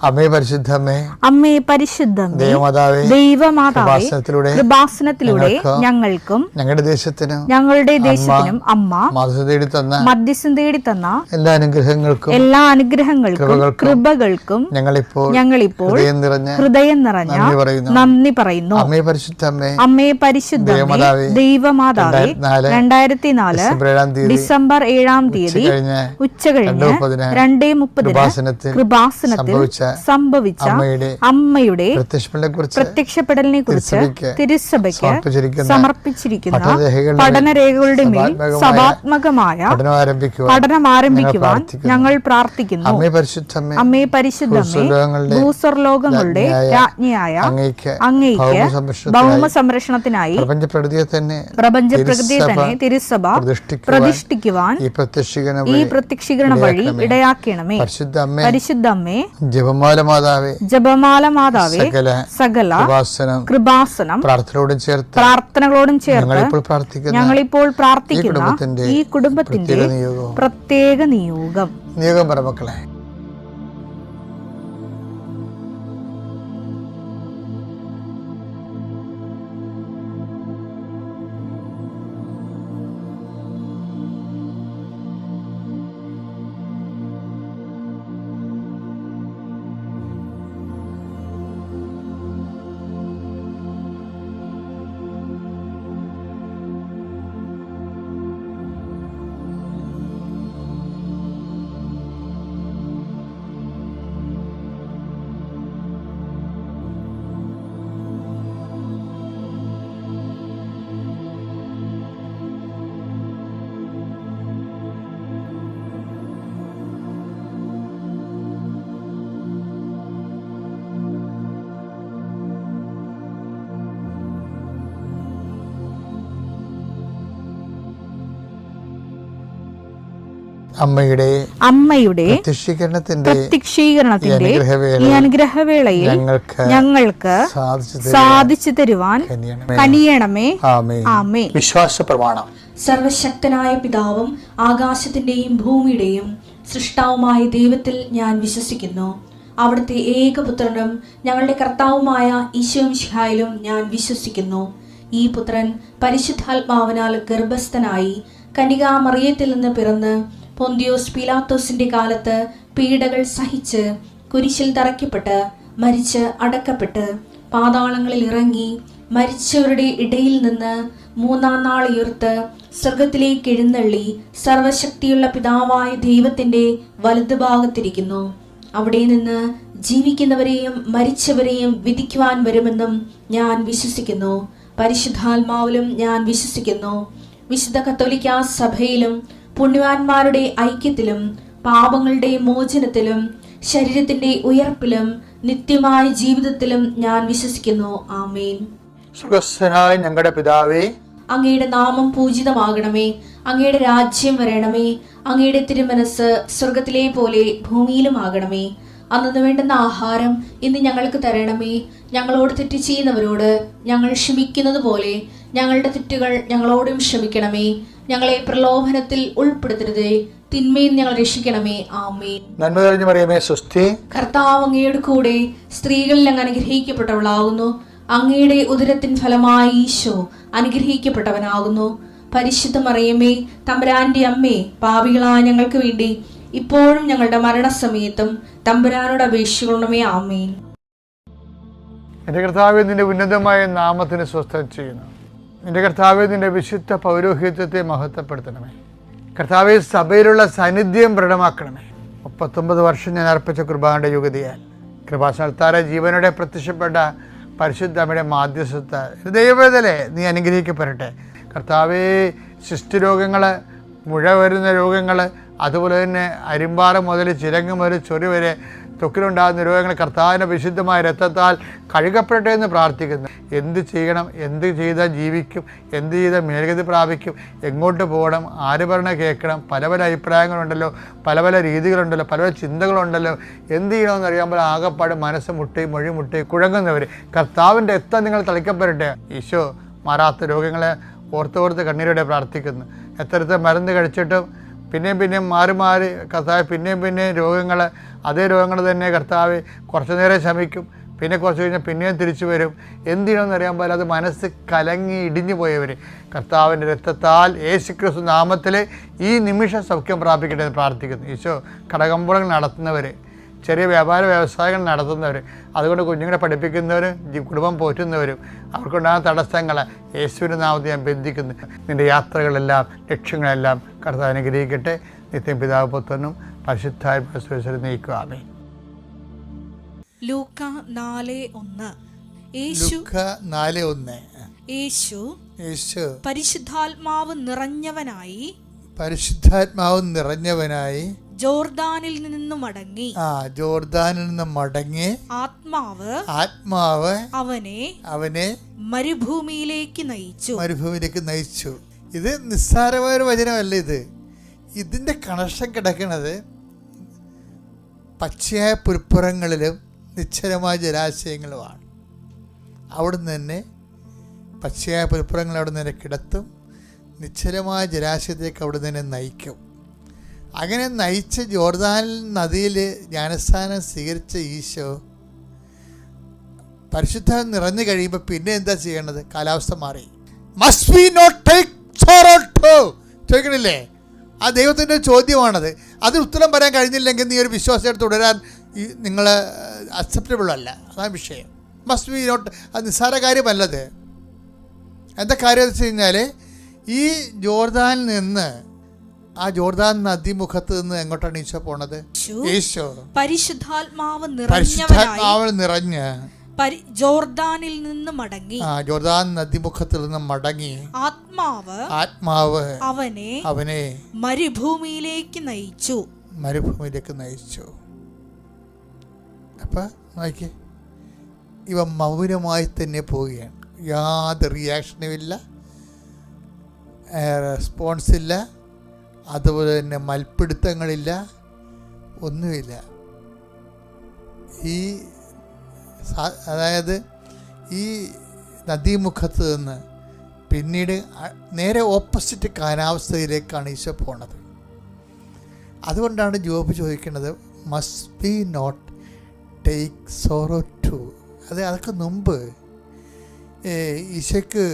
അമ്മേ പരിശുദ്ധമേ, അമ്മേ പരിശുദ്ധമേ, ദൈവമാതാവേ, കൃപാസനത്തിലൂടെ ഞങ്ങൾക്കും ഞങ്ങളുടെ ദേശത്തിനും അമ്മ മധ്യസ്ഥം തേടി തന്ന എല്ലാ അനുഗ്രഹങ്ങൾക്കും കൃപകൾക്കും ഞങ്ങളിപ്പോൾ ഹൃദയം നിറഞ്ഞ നന്ദി പറയുന്നു. അമ്മേ പരിശുദ്ധമേ, ദൈവമാതാവേ, 2004 ഡിസംബർ 7-ാം തീയതി ഉച്ചകഴിഞ്ഞ് 2:30 കൃപാസനത്തിൽ സംഭവിച്ച അമ്മയുടെ പ്രത്യക്ഷപ്പെടലിനെ കുറിച്ച് തിരുസഭയ്ക്ക് സമർപ്പിച്ചിരിക്കുന്ന പഠനരേഖകളുടെ മേൽ സഭാത്മകമായ പഠനം ആരംഭിക്കുവാൻ ഞങ്ങൾ പ്രാർത്ഥിക്കുന്നു. അമ്മേ പരിശുദ്ധമേ, ഭൂസ്വർലോകങ്ങളുടെ രാജ്ഞിയായ അങ്ങയ്ക്ക് ഭൗമ സംരക്ഷണത്തിനായി പ്രപഞ്ചപ്രകൃതിയെ തന്നെ തിരുസഭ പ്രതിഷ്ഠിക്കുവാൻ ഈ പ്രത്യക്ഷീകരണ വഴി ഇടയാക്കണമേ. പരിശുദ്ധമ്മേ, ജപമാല മാതാവേ, സകല കൃപാസനം പ്രാർത്ഥനകളോടും ചേർത്ത് ഞങ്ങളിപ്പോൾ പ്രാർത്ഥിക്കുന്ന ഈ കുടുംബത്തിന്റെ പ്രത്യേക നിയോഗം പറമക്കളെ. അമ്മയുടെ പ്രത്യക്ഷീകരണത്തിന്റെ ഈ അനുഗ്രഹവേളയിൽ ഞങ്ങൾക്ക് സാധിച്ചു തരുവാൻ കനിയണമേ. ആമേൻ. വിശ്വാസ പ്രമാണം. സർവശക്തനായ പിതാവും ആകാശത്തിന്റെയും ഭൂമിയുടെയും സൃഷ്ടാവുമായ ദൈവത്തിൽ ഞാൻ വിശ്വസിക്കുന്നു. അവിടുത്തെ ഏകപുത്രനും ഞങ്ങളുടെ കർത്താവുമായ ഈശോമിശിഹായിലും ഞാൻ വിശ്വസിക്കുന്നു. ഈ പുത്രൻ പരിശുദ്ധാത്മാവിനാൽ ഗർഭസ്ഥനായി കന്യകാമറിയത്തിൽ നിന്ന് പിറന്ന് പൊന്തിയോസ് പീലാത്തോസിന്റെ കാലത്ത് പീഡകൾ സഹിച്ച് കുരിശിൽ തറയ്ക്കപ്പെട്ട് മരിച്ച് അടക്കപ്പെട്ട് പാതാളങ്ങളിൽ ഇറങ്ങി മരിച്ചവരുടെ ഇടയിൽ നിന്ന് 3-ാം നാൾ ഉയർത്ത് സ്വർഗത്തിലേക്ക് എഴുന്നള്ളി സർവശക്തിയുള്ള പിതാവായ ദൈവത്തിന്റെ വലതുഭാഗത്തിരിക്കുന്നു. അവിടെ നിന്ന് ജീവിക്കുന്നവരെയും മരിച്ചവരെയും വിധിക്കുവാൻ വരുമെന്നും ഞാൻ വിശ്വസിക്കുന്നു. പരിശുദ്ധാത്മാവിലും ഞാൻ വിശ്വസിക്കുന്നു. വിശുദ്ധ കത്തോലിക്കാ സഭയിലും പുണ്യവാന്മാരുടെ ഐക്യത്തിലും പാപങ്ങളുടെ മോചനത്തിലും ശരീരത്തിന്റെ ഉയർപ്പിലും നിത്യമായ ജീവിതത്തിലും ഞാൻ വിശ്വസിക്കുന്നു. ആമേൻ. സ്വർഗ്ഗസ്ഥനായ ഞങ്ങളുടെ പിതാവേ, അങ്ങയുടെ നാമം പൂജിതമാകണമേ. അങ്ങയുടെ രാജ്യം വരണമേ. അങ്ങയുടെ തിരുമനസ് സ്വർഗത്തിലെ പോലെ ഭൂമിയിലും ആകണമേ. അന്നു വേണ്ടുന്ന ആഹാരം ഇന്ന് ഞങ്ങൾക്ക് തരണമേ. ഞങ്ങളോട് തെറ്റ് ചെയ്യുന്നവരോട് ഞങ്ങൾ ക്ഷമിക്കുന്നത് പോലെ ഞങ്ങളുടെ തെറ്റുകൾ ഞങ്ങളോടും ക്ഷമിക്കണമേ. ഞങ്ങളെ പ്രലോഭനത്തിൽ ഉൾപ്പെടുത്തരുതേ, തിന്മയിൽ ഞങ്ങൾ രക്ഷിക്കണമേ. ആമേൻ. നന്മ നിറഞ്ഞ മറിയമേ, സ്വസ്തി. കർത്താവ് അങ്ങയുടെ കൂടെ സ്ത്രീകളിൽ അങ്ങ് അനുഗ്രഹിക്കപ്പെട്ടവളാകുന്നു. അങ്ങയുടെ ഉദരത്തിൻ ഫലമായി ഈശോ അനുഗ്രഹിക്കപ്പെട്ടവനാകുന്നു. പരിശുദ്ധ മറിയമേ, തമ്പുരാന്റെ അമ്മേ, പാപികളായ ഞങ്ങൾക്ക് വേണ്ടി ഇപ്പോഴും ഞങ്ങളുടെ മരണസമയത്തും തമ്പുരാനോട് അപേക്ഷിക്കണമേ. ആമേൻ. എൻ്റെ കർത്താവേ, നിന്റെ ഉന്നതമായ നാമത്തിന് സ്വസ്ഥം ചെയ്യുന്നു. എൻ്റെ കർത്താവേ, നിന്റെ വിശുദ്ധ പൗരോഹിത്യത്തെ മഹത്വപ്പെടുത്തണമേ. കർത്താവേ, സഭയിലുള്ള സാന്നിധ്യം ദൃഢമാക്കണമേ. 39 വർഷം ഞാൻ അർപ്പിച്ച കുർബാനയുടെ യുഗതിയാൽ കൃപാസനത്താരെ ജീവനോടെ പ്രത്യക്ഷപ്പെട്ട പരിശുദ്ധ അമ്മയുടെ മാധ്യസ്ഥത ദൈവവേദനയെ നീ അനുഗ്രഹിക്കപ്പെടട്ടെ. കർത്താവേ, ശിഷ്ടരോഗങ്ങൾ, മുഴ വരുന്ന രോഗങ്ങൾ, അതുപോലെ തന്നെ അരിമ്പാറ മുതൽ ചിരങ്ങ് മുതൽ ചൊറി വരെ ത്വക്കിലുണ്ടാകുന്ന രോഗങ്ങൾ കർത്താവിൻ്റെ വിശുദ്ധമായ രക്തത്താൽ കഴുകപ്പെടട്ടെ എന്ന് പ്രാർത്ഥിക്കുന്നു. എന്ത് ചെയ്യണം, എന്ത് ചെയ്താൽ ജീവിക്കും, എന്ത് ചെയ്താൽ മേൽഗതി പ്രാപിക്കും, എങ്ങോട്ട് പോകണം, ആര് പറഞ്ഞ കേൾക്കണം, പല പല അഭിപ്രായങ്ങളുണ്ടല്ലോ, പല പല രീതികളുണ്ടല്ലോ, പല പല ചിന്തകളുണ്ടല്ലോ. എന്ത് ചെയ്യണമെന്ന് അറിയാമ്പോൾ ആകപ്പാട് മനസ്സ് മുട്ടി മൊഴി മുട്ടി കുഴങ്ങുന്നവർ കർത്താവിൻ്റെ രക്തം നിങ്ങൾ തളിക്കപ്പെടട്ടെ. ഈശോ മാറാത്ത രോഗങ്ങളെ ഓർത്തോർത്ത് കണ്ണീരോടെ പ്രാർത്ഥിക്കുന്നു. എത്രത്തെ മരുന്ന് കഴിച്ചിട്ടും പിന്നെയും മാറി കർത്താവ് പിന്നെയും രോഗങ്ങൾ അതേ രോഗങ്ങൾ തന്നെ കർത്താവ് കുറച്ചു നേരം ശമിക്കും, പിന്നെ കുറച്ച് കഴിഞ്ഞാൽ പിന്നെയും തിരിച്ചു വരും. എന്തിനാണെന്ന് അറിയാൻ പോലെ അത് മനസ്സ് കലങ്ങി ഇടിഞ്ഞു പോയവർ കർത്താവിൻ്റെ രക്തത്താൽ യേശുക്രിസ്തു നാമത്തിൽ ഈ നിമിഷം സൗഖ്യം പ്രാപിക്കട്ടെ എന്ന് പ്രാർത്ഥിക്കുന്നു. ഈശോ കടകമ്പോളങ്ങൾ നടത്തുന്നവർ, ചെറിയ വ്യാപാര വ്യവസായങ്ങൾ നടത്തുന്നവർ, അതുകൊണ്ട് കുഞ്ഞുങ്ങളെ പഠിപ്പിക്കുന്നവരും കുടുംബം പോറ്റുന്നവരും അവർക്കുണ്ടാകുന്ന തടസ്സങ്ങളെ യേശുവിൻ്റെ നാമത്തിൽ ഞാൻ ബന്ധിക്കുന്നു. നിൻ്റെ യാത്രകളെല്ലാം ലക്ഷ്യങ്ങളെല്ലാം കർത്താവ് അനുഗ്രഹിക്കട്ടെ. നിത്യം പിതാവ് പുത്രനും പരിശുദ്ധാത്മാവിനെ നയിക്കുക. ആമേൻ. ലൂക്ക 4:1. യേശു പരിശുദ്ധാത്മാവ് നിറഞ്ഞവനായി ജോർദാനിൽ നിന്ന് മടങ്ങി ആത്മാവ് അവനെ മരുഭൂമിയിലേക്ക് നയിച്ചു. ഇത് നിസ്സാരമായൊരു വചനമല്ല. ഇതിൻ്റെ കണക്ഷൻ കിടക്കുന്നത് പച്ചയായ പുൽപ്പുറങ്ങളിലും നിശ്ചലമായ ജലാശയങ്ങളുമാണ്. അവിടുന്ന് തന്നെ പച്ചയായ പുൽപ്പുറങ്ങൾ അവിടെ നിന്ന് കിടത്തും, നിശ്ചലമായ ജലാശയത്തേക്ക് അവിടെ തന്നെ നയിക്കും. അങ്ങനെ നയിച്ച് ജോർദാൻ നദിയിൽ ജ്ഞാനസ്നാനം സ്വീകരിച്ച ഈശോ പരിശുദ്ധം നിറഞ്ഞു കഴിയുമ്പോൾ പിന്നെ എന്താ ചെയ്യേണ്ടത്? കാലാവസ്ഥ മാറി. Must we not take sorrow to ചോദിക്കണില്ലേ? ആ ദൈവത്തിൻ്റെ ചോദ്യമാണത്. അതിന് ഉത്തരം പറയാൻ കഴിഞ്ഞില്ലെങ്കിൽ നീ ഒരു വിശ്വാസത്തെ തുടരാൻ നിങ്ങൾ അക്സെപ്റ്റബിൾ അല്ല. അതാണ് വിഷയം. Must be not. അത് നിസ്സാര കാര്യമല്ലത്. എന്താ കാര്യം എന്ന് വെച്ച് കഴിഞ്ഞാൽ ഈ ജോർദാനിൽ നിന്ന്, ആ ജോർദാൻ നദിമുഖത്ത് നിന്ന് എങ്ങോട്ടാണ് ഈശോ പോണത്? ഈശോ പരിശുദ്ധാത്മാവ് നിറഞ്ഞ് ജോർദാനിൽ നിന്ന് മടങ്ങി, ജോർദാൻ നദിമുഖത്തിൽ നിന്ന് മടങ്ങി ആത്മാവ് അവനെ മരുഭൂമിയിലേക്ക് നയിച്ചു. അപ്പം നോക്കിയേ, ഇവ മൗനമായി തന്നെ പോവുകയാണ്. യാതൊരു റിയാക്ഷനും ഇല്ല, റെസ്പോൺസില്ല, അതുപോലെ തന്നെ മൽപ്പിടുത്തങ്ങളില്ല, ഒന്നുമില്ല. അതായത് ഈ നദീമുഖത്ത് നിന്ന് പിന്നീട് നേരെ ഓപ്പോസിറ്റ് കാലാവസ്ഥയിലേക്കാണ് ഈശോ പോണത്. അതുകൊണ്ടാണ് ജോബ് ചോദിക്കുന്നത്, must be not take sorrow to. അതൊക്കെ മുമ്പ് ഈശോയ്ക്ക്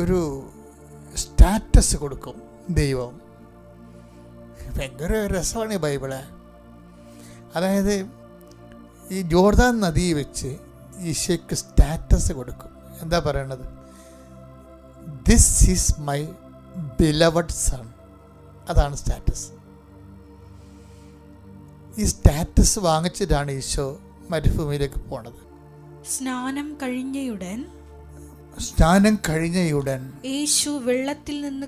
ഒരു സ്റ്റാറ്റസ് കൊടുക്കും ദൈവം. ഭയങ്കര രസമാണ് ഈ ബൈബിള്. അതായത് ഈ ജോർദാൻ നദിയിൽ വെച്ച് ഈശോയ്ക്ക് സ്റ്റാറ്റസ് കൊടുക്കും. എന്താ പറയണത്? This is my beloved sun. അതാണ് സ്റ്റാറ്റസ്. ഈ സ്റ്റാറ്റസ് വാങ്ങിച്ചിട്ടാണ് ഈശോ മരുഭൂമിയിലേക്ക് പോണത്. സ്നാനം കഴിഞ്ഞയുടൻ യേശു വെള്ളത്തിൽ നിന്ന്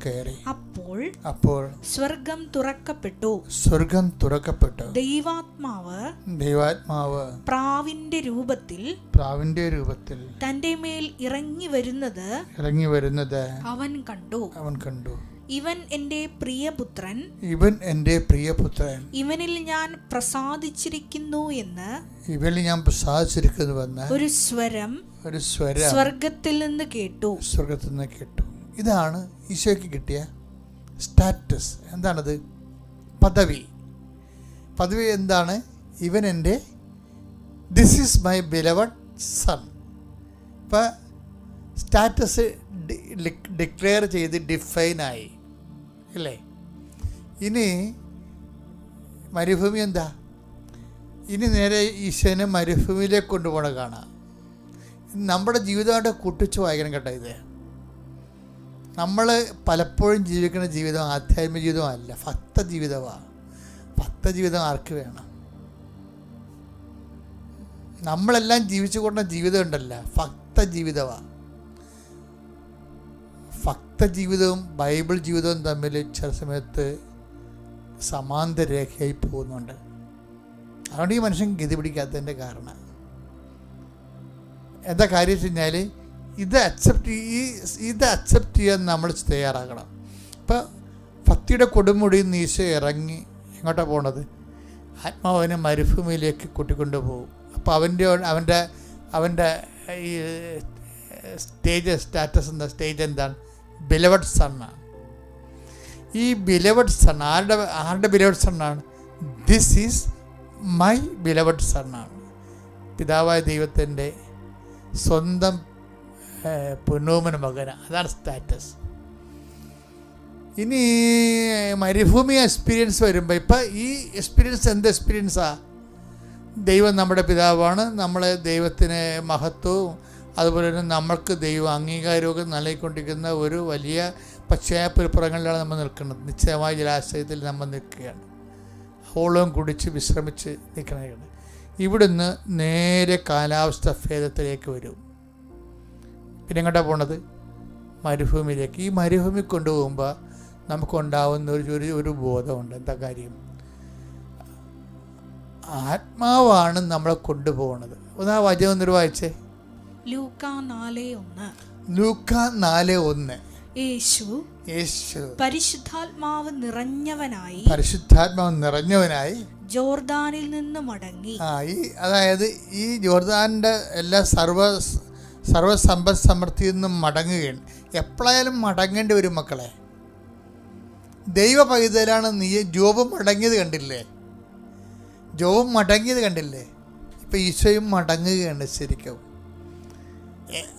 കയറി. അപ്പോൾ സ്വർഗം തുറക്കപ്പെട്ടു. ദൈവാത്മാവ് പ്രാവിന്റെ രൂപത്തിൽ തന്റെ മേൽ ഇറങ്ങി വരുന്നത് അവൻ കണ്ടു. ഇവൻ എന്റെ പ്രിയപുത്രൻ, ഇവനിൽ ഞാൻ പ്രസാദിച്ചിരിക്കുന്നുവെന്ന് ഒരു സ്വരം സ്വർഗത്തിൽ നിന്ന് കേട്ടു. ഇതാണ് ഈശോയ്ക്ക് കിട്ടിയ സ്റ്റാറ്റസ്. എന്താണത്? പദവി എന്താണ്? ഇവൻ എൻ്റെ, this is my beloved sun. ഇപ്പം സ്റ്റാറ്റസ് ഡിക്ലെയർ ചെയ്ത് ഡിഫൈനായി അല്ലേ? ഇനി മരുഭൂമി എന്താ? ഇനി നേരെ ഈശോനെ മരുഭൂമിയിലേക്ക് കൊണ്ടുപോകണ കാണാം. നമ്മുടെ ജീവിതമായിട്ട് കൂട്ടിച്ച് വായിക്കണം കേട്ടോ. ഇത് നമ്മൾ പലപ്പോഴും ജീവിക്കുന്ന ജീവിതം ആധ്യാത്മിക ജീവിതമല്ല, ഭക്ത ജീവിതമാണ്. ഭക്ത ജീവിതം ആർക്ക് വേണം? നമ്മളെല്ലാം ജീവിച്ചു കൊണ്ട ജീവിതം ഉണ്ടല്ല, ഭക്ത ജീവിതമാണ്. ഭക്ത ജീവിതവും ബൈബിൾ ജീവിതവും തമ്മിൽ ചില സമയത്ത് സമാന്തര രേഖയായി പോകുന്നുണ്ട്. അതുകൊണ്ട് ഈ മനുഷ്യൻ ഗതി പിടിക്കാത്തതിൻ്റെ കാരണം എന്താ കാര്യം വെച്ച് കഴിഞ്ഞാൽ ഇത് അക്സെപ്റ്റ് ചെയ്യാൻ നമ്മൾ തയ്യാറാകണം. ഇപ്പം ഭക്തിയുടെ കൊടുമുടിയിൽ നിന്ന് ഈശോ ഇറങ്ങി എങ്ങോട്ടാണ് പോണത്? ആത്മാവിനെ മരുഭൂമിയിലേക്ക് കൂട്ടിക്കൊണ്ടു പോകും. അപ്പോൾ അവൻ്റെ ഈ സ്റ്റാറ്റസ് എന്താണ്? ബിലവഡ് സണ്ണാണ്. ഈ ബിലവഡ് സൺ ആരുടെ ബിലവഡ് സണ്ണാണ്? ദിസ് ഈസ് മൈ ബിലവഡ് സണ്ണാണ്. പിതാവായ ദൈവത്തിൻ്റെ സ്വന്തം പൊന്നോമന മകന, അതാണ് സ്റ്റാറ്റസ്. ഇനി മരുഭൂമി എക്സ്പീരിയൻസ് വരുമ്പോൾ, ഇപ്പം ഈ എക്സ്പീരിയൻസ് എന്ത് എക്സ്പീരിയൻസാണ്? ദൈവം നമ്മുടെ പിതാവാണ്, നമ്മളെ ദൈവത്തിന് മഹത്വവും അതുപോലെ തന്നെ നമ്മൾക്ക് ദൈവം അംഗീകാരമൊക്കെ നൽകിക്കൊണ്ടിരിക്കുന്ന ഒരു വലിയ പശ്ചാത്തലപ്പുറങ്ങളിലാണ് നമ്മൾ നിൽക്കുന്നത്. നിശ്ചയമായ ജലാശയത്തിൽ നമ്മൾ നിൽക്കുകയാണ്, ഹോളവും കുടിച്ച് വിശ്രമിച്ച് നിൽക്കുകയാണ്. ഇവിടുന്ന് നേരെ കാലാവസ്ഥ ഭേദത്തിലേക്ക് വരും. പിന്നെ എങ്ങോട്ടാണ് പോണത്? മരുഭൂമിയിലേക്ക്. ഈ മരുഭൂമി കൊണ്ടുപോകുമ്പോൾ നമുക്കുണ്ടാവുന്ന ഒരു ബോധമുണ്ട്. എന്താ കാര്യം? ആത്മാവാണ് നമ്മളെ കൊണ്ടുപോകുന്നത്. ഒന്ന് ആ വചനം ഒന്നൊരു വായിച്ചേ. ലൂക്കാ 4:1. ലൂക്കാ 4:1. യേശു പരിശുദ്ധാത്മാവ് നിറഞ്ഞവനായി ജോർദാനിൽ നിന്ന് മടങ്ങി. അതായത് ഈ ജോർദാനിൻ്റെ എല്ലാ സർവസമ്പദ് സമൃദ്ധിയിൽ നിന്നും മടങ്ങുകയാണ്. എപ്പോഴായാലും മടങ്ങേണ്ടി വരും മക്കളെ. ദൈവ പൈതലാണ് നീ. ജോബ് മടങ്ങിയത് കണ്ടില്ലേ? ഇപ്പം ഈശോയും മടങ്ങുകയാണ് ശരിക്കും.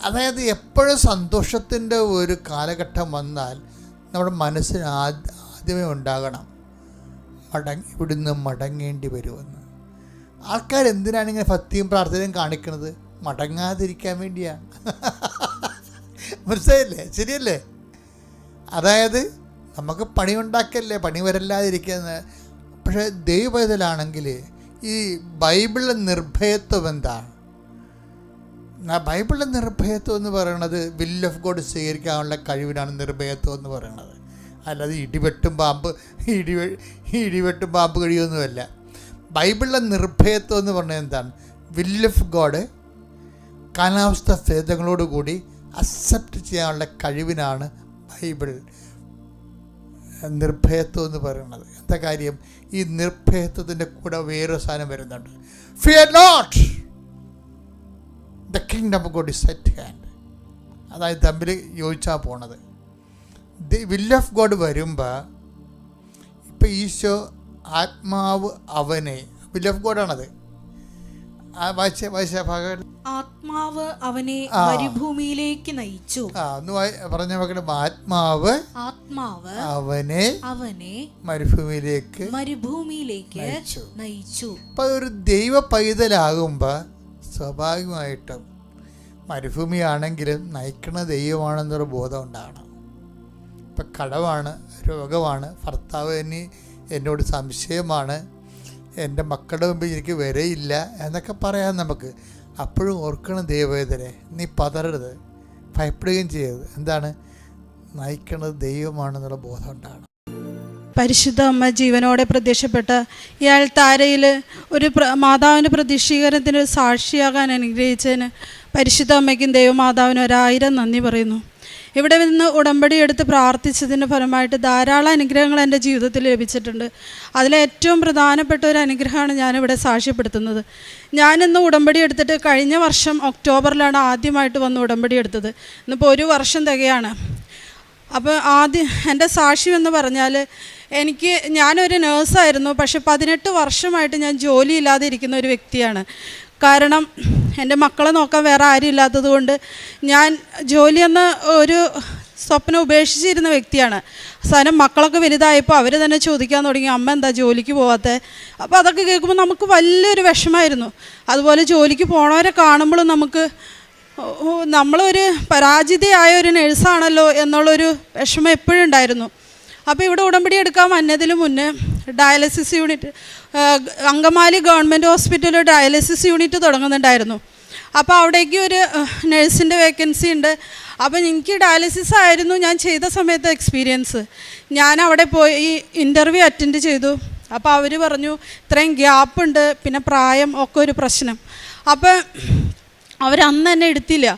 അതായത് എപ്പോഴും സന്തോഷത്തിൻ്റെ ഒരു കാലഘട്ടം വന്നാൽ നമ്മുടെ മനസ്സിന് ആദ്യമേ ഉണ്ടാകണം ഇവിടുന്ന് മടങ്ങേണ്ടി വരുമെന്ന്. ആൾക്കാർ എന്തിനാണ് ഇങ്ങനെ ഭക്തിയും പ്രാർത്ഥനയും കാണിക്കുന്നത്? മടങ്ങാതിരിക്കാൻ വേണ്ടിയാണ്. മനസ്സിലായില്ലേ? ശരിയല്ലേ? അതായത് നമുക്ക് പണി ഉണ്ടാക്കല്ലേ, പണി വരല്ലാതിരിക്കുന്നത്. പക്ഷേ ദൈവപൈതലാണെങ്കിൽ ഈ ബൈബിളിലെ നിർഭയത്വം എന്താണ്? ബൈബിളിലെ നിർഭയത്വം എന്ന് പറയുന്നത് വിൽ ഓഫ് ഗോഡ് സ്വീകരിക്കാനുള്ള കഴിവിനാണ് നിർഭയത്വം എന്ന് പറയുന്നത്. അല്ലാതെ ഇടിവെട്ടും പാമ്പ് കഴിയുമൊന്നുമല്ല. ബൈബിളിലെ നിർഭയത്വം എന്ന് പറഞ്ഞാൽ എന്താണ്? വിൽ ഓഫ് ഗോഡ് കാലാവസ്ഥ ഭേദങ്ങളോടുകൂടി അക്സെപ്റ്റ് ചെയ്യാനുള്ള കഴിവിനാണ് ബൈബിൾ നിർഭയത്വം എന്ന് പറയുന്നത്. എന്താ കാര്യം? ഈ നിർഭയത്വത്തിൻ്റെ കൂടെ വേറൊരു സാധനം വരുന്നുണ്ട്. Fear not, the kingdom of god is at hand. അതായത് തമ്മിൽ യോജിച്ചാൽ പോണത്. വിൽ ഓഫ് ഗോഡ് വരുമ്പോൾ ഇപ്പം ഈശോ ആത്മാവ് അവനെ, വിൽ ഓഫ് ഗോഡാണത്. ആത്മാവ് അവനെ മരുഭൂമിയിലേക്ക് നയിച്ചു. പറഞ്ഞ മക്കളും ആത്മാവ് അവനെ മരുഭൂമിയിലേക്ക് നയിച്ചു. അപ്പൊ ഒരു ദൈവ പൈതലാകുമ്പോ സ്വാഭാവികമായിട്ടും മരുഭൂമിയാണെങ്കിലും നയിക്കണ ദൈവമാണെന്നൊരു ബോധം ഉണ്ടാകണം. ഇപ്പം കടമാണ്, രോഗമാണ്, ഭർത്താവ് എന്നോട് സംശയമാണ്, എൻ്റെ മക്കളുടെ മുമ്പിൽ എനിക്ക് വരയില്ല എന്നൊക്കെ പറയാം നമുക്ക്. അപ്പോഴും ഓർക്കണം ദൈവവേദനെ, നീ പതറരുത്, ഭയപ്പെടുകയും ചെയ്യരുത്. എന്താണ്? നയിക്കണത് ദൈവമാണെന്നുള്ള ബോധം ഉണ്ടാകണം. പരിശുദ്ധ അമ്മ ജീവനോടെ പ്രത്യക്ഷപ്പെട്ട ഇയാൾ താരയിൽ ഒരു മാതാവിൻ്റെ പ്രതീക്ഷീകരണത്തിന് സാക്ഷിയാകാൻ അനുഗ്രഹിച്ചതിന് പരിശുദ്ധ അമ്മയ്ക്കും ദൈവമാതാവിനും 1000 നന്ദി പറയുന്നു. ഇവിടെ നിന്ന് ഉടമ്പടി എടുത്ത് പ്രാർത്ഥിച്ചതിൻ്റെ ഫലമായിട്ട് ധാരാളം അനുഗ്രഹങ്ങൾ എൻ്റെ ജീവിതത്തിൽ ലഭിച്ചിട്ടുണ്ട്. അതിലെ ഏറ്റവും പ്രധാനപ്പെട്ട ഒരു അനുഗ്രഹമാണ് ഞാനിവിടെ സാക്ഷ്യപ്പെടുത്തുന്നത്. ഞാനിന്ന് ഉടമ്പടി എടുത്തിട്ട് കഴിഞ്ഞ വർഷം ഒക്ടോബറിലാണ് ആദ്യമായിട്ട് വന്ന് ഉടമ്പടി എടുത്തത്. ഇന്നിപ്പോൾ 1 വർഷം തികയാണ്. അപ്പോൾ ആദ്യം എൻ്റെ സാക്ഷ്യം എന്ന് പറഞ്ഞാൽ, ഞാനൊരു നേഴ്സായിരുന്നു. പക്ഷെ 18 വർഷമായിട്ട് ഞാൻ ജോലിയില്ലാതെ ഇരിക്കുന്ന ഒരു വ്യക്തിയാണ്. കാരണം എൻ്റെ മക്കളെ നോക്കാൻ വേറെ ആരും ഇല്ലാത്തത് കൊണ്ട് ഞാൻ ജോലിയെന്ന ഒരു സ്വപ്നം ഉപേക്ഷിച്ചിരുന്ന വ്യക്തിയാണ്. അവസാനം മക്കളൊക്കെ വലുതായപ്പോൾ അവർ തന്നെ ചോദിക്കാൻ തുടങ്ങി, അമ്മ എന്താ ജോലിക്ക് പോകാത്തത്? അപ്പോൾ അതൊക്കെ കേൾക്കുമ്പോൾ നമുക്ക് വലിയൊരു വിഷമമായിരുന്നു. അതുപോലെ ജോലിക്ക് പോണവരെ കാണുമ്പോഴും നമ്മളൊരു പരാജിതയായ ഒരു നഴ്സാണല്ലോ എന്നുള്ളൊരു വിഷമം എപ്പോഴും ഉണ്ടായിരുന്നു. അപ്പോൾ ഇവിടെ ഉടമ്പടി എടുക്കാൻ വന്നതിന് മുന്നേ ഡയാലിസിസ് യൂണിറ്റ്, അങ്കമാലി ഗവൺമെൻറ് ഹോസ്പിറ്റലിൽ ഡയാലിസിസ് യൂണിറ്റ് തുടങ്ങുന്നുണ്ടായിരുന്നു. അപ്പോൾ അവിടേക്ക് ഒരു നഴ്സിൻ്റെ വേക്കൻസി ഉണ്ട്. അപ്പോൾ എനിക്ക് ഡയാലിസിസ് ആയിരുന്നു ഞാൻ ചെയ്ത സമയത്ത് എക്സ്പീരിയൻസ്. ഞാൻ അവിടെ പോയി ഈ ഇൻ്റർവ്യൂ അറ്റൻഡ് ചെയ്തു. അപ്പോൾ അവർ പറഞ്ഞു ഇത്രയും ഗ്യാപ്പുണ്ട്, പിന്നെ പ്രായം ഒക്കെ ഒരു പ്രശ്നം. അപ്പോൾ അവരന്ന് തന്നെ എടുത്തില്ല.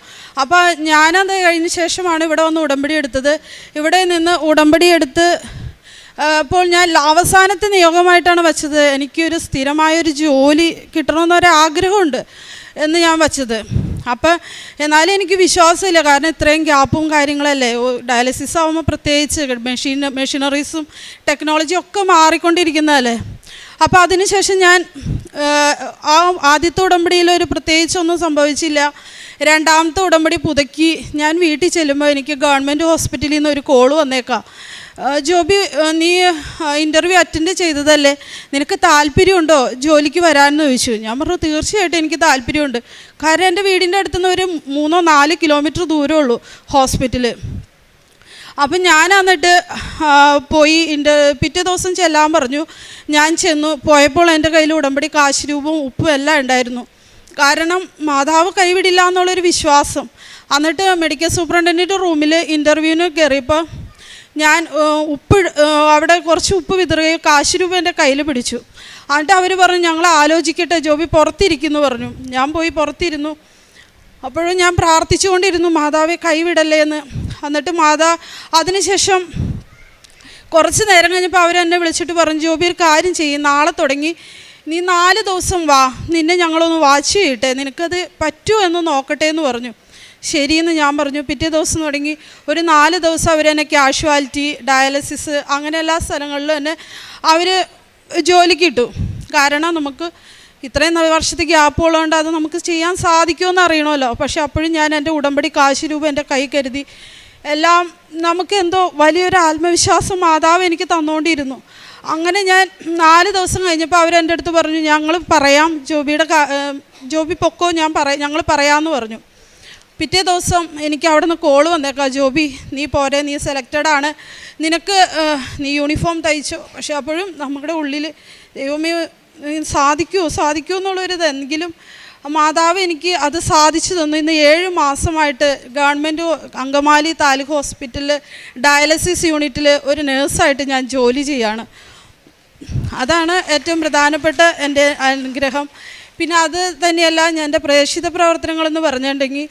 അപ്പോൾ ഞാനത് കഴിഞ്ഞ ശേഷമാണ് ഇവിടെ വന്ന് ഉടമ്പടി എടുത്തത്. ഇവിടെ നിന്ന് ഉടമ്പടി എടുത്ത് അപ്പോൾ ഞാൻ അവസാനത്തെ നിയോഗമായിട്ടാണ് വച്ചത്, എനിക്കൊരു സ്ഥിരമായൊരു ജോലി കിട്ടണമെന്നൊരാഗ്രഹമുണ്ട് എന്ന് ഞാൻ വച്ചത്. അപ്പോൾ എന്നാലും എനിക്ക് വിശ്വാസമില്ല, കാരണം ഇത്രയും ഗ്യാപ്പും കാര്യങ്ങളല്ലേ. ഡയാലിസിസ് ആകുമ്പോൾ പ്രത്യേകിച്ച് മെഷീനറീസും ടെക്നോളജിയും ഒക്കെ മാറിക്കൊണ്ടിരിക്കുന്നതല്ലേ. അപ്പോൾ അതിനുശേഷം ഞാൻ ആ ആദ്യത്തെ ഉടമ്പടിയിൽ ഒരു പ്രത്യേകിച്ചൊന്നും സംഭവിച്ചില്ല. രണ്ടാമത്തെ ഉടമ്പടി പുതുക്കി ഞാൻ വീട്ടിൽ ചെല്ലുമ്പോൾ എനിക്ക് ഗവൺമെൻറ് ഹോസ്പിറ്റലിൽ നിന്ന് ഒരു കോള് വന്നേക്കാം. ജോബി, നീ ഇൻ്റർവ്യൂ അറ്റൻഡ് ചെയ്തതല്ലേ, നിനക്ക് താല്പര്യമുണ്ടോ ജോലിക്ക് വരാമെന്ന് ചോദിച്ചു. ഞാൻ പറഞ്ഞു തീർച്ചയായിട്ടും എനിക്ക് താല്പര്യമുണ്ട്. കാരണം എൻ്റെ വീടിൻ്റെ അടുത്തുനിന്ന് ഒരു 3-4 കിലോമീറ്റർ ദൂരമുള്ളൂ ഹോസ്പിറ്റൽ. അപ്പം ഞാൻ എന്നിട്ട് പോയി പിറ്റേ ദിവസം ചെല്ലാൻ പറഞ്ഞു. ഞാൻ ചെന്നു. പോയപ്പോൾ എൻ്റെ കയ്യിൽ ഉടമ്പടി കാശ് രൂപവും ഉപ്പും എല്ലാം ഉണ്ടായിരുന്നു. കാരണം മാതാവ് കൈവിടില്ല എന്നുള്ളൊരു വിശ്വാസം. എന്നിട്ട് മെഡിക്കൽ സൂപ്രണ്ടൻറ്റിൻ്റെ റൂമിൽ ഇൻ്റർവ്യൂവിന് കയറിയപ്പോൾ ഞാൻ അവിടെ കുറച്ച് ഉപ്പ് വിതറുകയും കാശ് രൂപ എൻ്റെ കയ്യിൽ പിടിച്ചു. എന്നിട്ട് അവർ പറഞ്ഞു ഞങ്ങൾ ആലോചിക്കട്ടെ, ജോബി പുറത്തിരിക്കുന്നു പറഞ്ഞു. ഞാൻ പോയി പുറത്തിരുന്നു. അപ്പോഴും ഞാൻ പ്രാർത്ഥിച്ചുകൊണ്ടിരുന്നു മാതാവെ കൈവിടല്ലേ എന്ന്. എന്നിട്ട് അതിനുശേഷം കുറച്ച് നേരം കഴിഞ്ഞപ്പോൾ അവരെന്നെ വിളിച്ചിട്ട് പറഞ്ഞു, ജോബി ഒരു കാര്യം ചെയ്യും, നാളെ തുടങ്ങി നീ 4 ദിവസം വാ, നിന്നെ ഞങ്ങളൊന്ന് വാച്ച് ചെയ്യട്ടെ, നിനക്കത് പറ്റുമോ എന്ന് നോക്കട്ടെ എന്ന് പറഞ്ഞു. ശരിയെന്ന് ഞാൻ പറഞ്ഞു. പിറ്റേ ദിവസം തുടങ്ങി ഒരു 4 ദിവസം അവരെന്നെ കാഷ്വാലിറ്റി, ഡയാലിസിസ് അങ്ങനെ എല്ലാ സ്ഥലങ്ങളിലും എന്നെ അവർ ജോലിക്ക് ഇട്ടു. കാരണം നമുക്ക് ഇത്രയും വർഷത്തെ ഗ്യാപ്പ് ഉള്ളതുകൊണ്ട് അത് നമുക്ക് ചെയ്യാൻ സാധിക്കുമെന്ന് അറിയണമല്ലോ. പക്ഷെ അപ്പോഴും ഞാൻ എൻ്റെ ഉടമ്പടി കാശ് രൂപ എൻ്റെ കൈ കരുതി. എല്ലാം നമുക്ക് എന്തോ വലിയൊരു ആത്മവിശ്വാസം മാതാവ് എനിക്ക് തന്നുകൊണ്ടിരുന്നു. അങ്ങനെ ഞാൻ 4 ദിവസം കഴിഞ്ഞപ്പോൾ അവരെൻ്റെ അടുത്ത് പറഞ്ഞു ഞങ്ങൾ പറയാം, ജോബി പൊക്കോ, ഞങ്ങൾ പറയാമെന്ന് പറഞ്ഞു. പിറ്റേ ദിവസം എനിക്ക് അവിടെ നിന്ന് കോള് വന്നേക്കാം, ജോബി നീ പോരെ, നീ സെലക്റ്റഡ് ആണ്, നിനക്ക് നീ യൂണിഫോം തയ്ച്ചോ. പക്ഷെ അപ്പോഴും നമ്മുടെ ഉള്ളിൽ ദൈവമേ സാധിക്കുമോ എന്നുള്ളൊരിതെങ്കിലും മാതാവ് എനിക്ക് അത് സാധിച്ചു തന്നു. ഇന്ന് 7 മാസമായിട്ട് ഗവൺമെൻറ് അങ്കമാലി താലൂക്ക് ഹോസ്പിറ്റലിൽ ഡയാലിസിസ് യൂണിറ്റിൽ ഒരു നേഴ്സായിട്ട് ഞാൻ ജോലി ചെയ്യാണ്. അതാണ് ഏറ്റവും പ്രധാനപ്പെട്ട എൻ്റെ അനുഗ്രഹം. പിന്നെ അത് തന്നെയല്ല എൻ്റെ പ്രേക്ഷിത പ്രവർത്തനങ്ങളെന്ന് പറഞ്ഞിട്ടുണ്ടെങ്കിൽ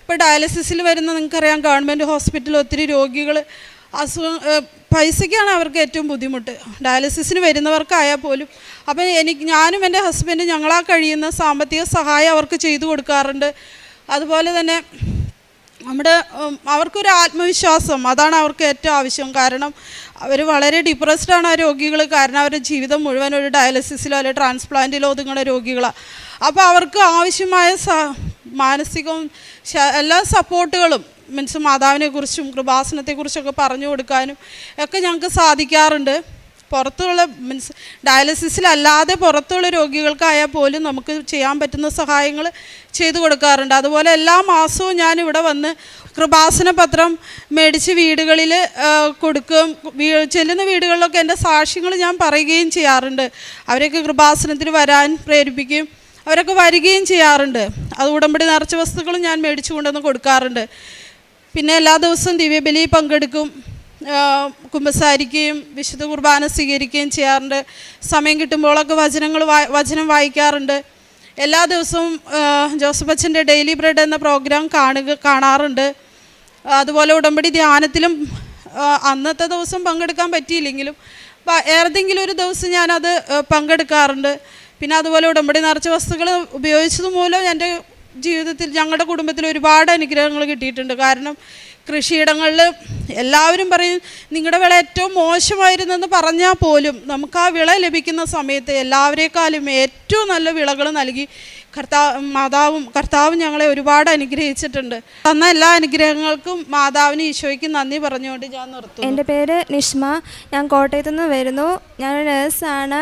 ഇപ്പോൾ ഡയാലിസിസിൽ വരുന്ന നിങ്ങൾക്കറിയാം ഗവൺമെൻറ് ഹോസ്പിറ്റലിൽ ഒത്തിരി രോഗികൾ പൈസയ്ക്കാണ് അവർക്ക് ഏറ്റവും ബുദ്ധിമുട്ട്, ഡയാലിസിസിന് വരുന്നവർക്കായാൽ പോലും. അപ്പം ഞാനും എൻ്റെ ഹസ്ബൻഡും ഞങ്ങളാൽ കഴിയുന്ന സാമ്പത്തിക സഹായം അവർക്ക് ചെയ്തു കൊടുക്കാറുണ്ട്. അതുപോലെ തന്നെ അവർക്കൊരു ആത്മവിശ്വാസം, അതാണ് അവർക്ക് ഏറ്റവും ആവശ്യം. കാരണം അവർ വളരെ ഡിപ്രസ്ഡാണ് ആ രോഗികൾ. കാരണം അവരുടെ ജീവിതം മുഴുവൻ ഒരു ഡയാലിസിസിലോ അല്ലെങ്കിൽ ട്രാൻസ്പ്ലാന്റിലോ ഒതുങ്ങുന്ന രോഗികളാണ്. അപ്പോൾ അവർക്ക് ആവശ്യമായ മാനസികവും എല്ലാ സപ്പോർട്ടുകളും മീൻസ് മാതാവിനെക്കുറിച്ചും കൃപാസനത്തെക്കുറിച്ചൊക്കെ പറഞ്ഞു കൊടുക്കാനും ഒക്കെ ഞങ്ങൾക്ക് സാധിക്കാറുണ്ട്. പുറത്തുള്ള മീൻസ് ഡയാലിസിസിലല്ലാതെ പുറത്തുള്ള രോഗികൾക്കായാൽ പോലും നമുക്ക് ചെയ്യാൻ പറ്റുന്ന സഹായങ്ങൾ ചെയ്തു കൊടുക്കാറുണ്ട്. അതുപോലെ എല്ലാ മാസവും ഞാനിവിടെ വന്ന് കൃപാസന പത്രം മേടിച്ച് വീടുകളിൽ കൊടുക്കുകയും ചെല്ലുന്ന വീടുകളിലൊക്കെ എൻ്റെ സാക്ഷ്യങ്ങൾ ഞാൻ പറയുകയും ചെയ്യാറുണ്ട്. അവരൊക്കെ കൃപാസനത്തിന് വരാൻ പ്രേരിപ്പിക്കുകയും അവരൊക്കെ വരികയും ചെയ്യാറുണ്ട്. അത് ഉടമ്പടി നിറച്ച വസ്തുക്കളും ഞാൻ മേടിച്ചു കൊണ്ടുവന്ന് കൊടുക്കാറുണ്ട്. പിന്നെ എല്ലാ ദിവസവും ദിവ്യബലി പങ്കെടുക്കും, കുമ്പസാരിക്കുകയും വിശുദ്ധ കുർബാന സ്വീകരിക്കുകയും ചെയ്യാറുണ്ട്. സമയം കിട്ടുമ്പോഴൊക്കെ വചനം വായിക്കാറുണ്ട്. എല്ലാ ദിവസവും ജോസഫ് അച്ഛൻ്റെ ഡെയിലി ബ്രെഡ് എന്ന പ്രോഗ്രാം കാണാറുണ്ട്. അതുപോലെ ഉടമ്പടി ധ്യാനത്തിലും അന്നത്തെ ദിവസം പങ്കെടുക്കാൻ പറ്റിയില്ലെങ്കിലും ഏതെങ്കിലും ഒരു ദിവസം ഞാനത് പങ്കെടുക്കാറുണ്ട്. പിന്നെ അതുപോലെ ഉടമ്പടി നിറച്ച വസ്തുക്കൾ ഉപയോഗിച്ചത് മൂലം എൻ്റെ ജീവിതത്തിൽ ഞങ്ങളുടെ കുടുംബത്തിൽ ഒരുപാട് അനുഗ്രഹങ്ങൾ കിട്ടിയിട്ടുണ്ട്. കാരണം കൃഷിയിടങ്ങളിൽ എല്ലാവരും പറയും നിങ്ങളുടെ വിള ഏറ്റവും മോശമായിരുന്നെന്ന് പറഞ്ഞാൽ പോലും നമുക്ക് ആ വിള ലഭിക്കുന്ന സമയത്ത് എല്ലാവരേക്കാളും ഏറ്റവും നല്ല വിളകൾ നൽകി കർത്താവും ഞങ്ങളെ ഒരുപാട് അനുഗ്രഹിച്ചിട്ടുണ്ട്. തന്ന എല്ലാ അനുഗ്രഹങ്ങൾക്കും മാതാവിന് ഈശോയ്ക്ക് നന്ദി പറഞ്ഞുകൊണ്ട് ഞാൻ നിർത്തുന്നു. എൻ്റെ പേര് നിഷ്മ, ഞാൻ കോട്ടയത്തു നിന്ന് വരുന്നു. ഞാനൊരു നേഴ്സാണ്.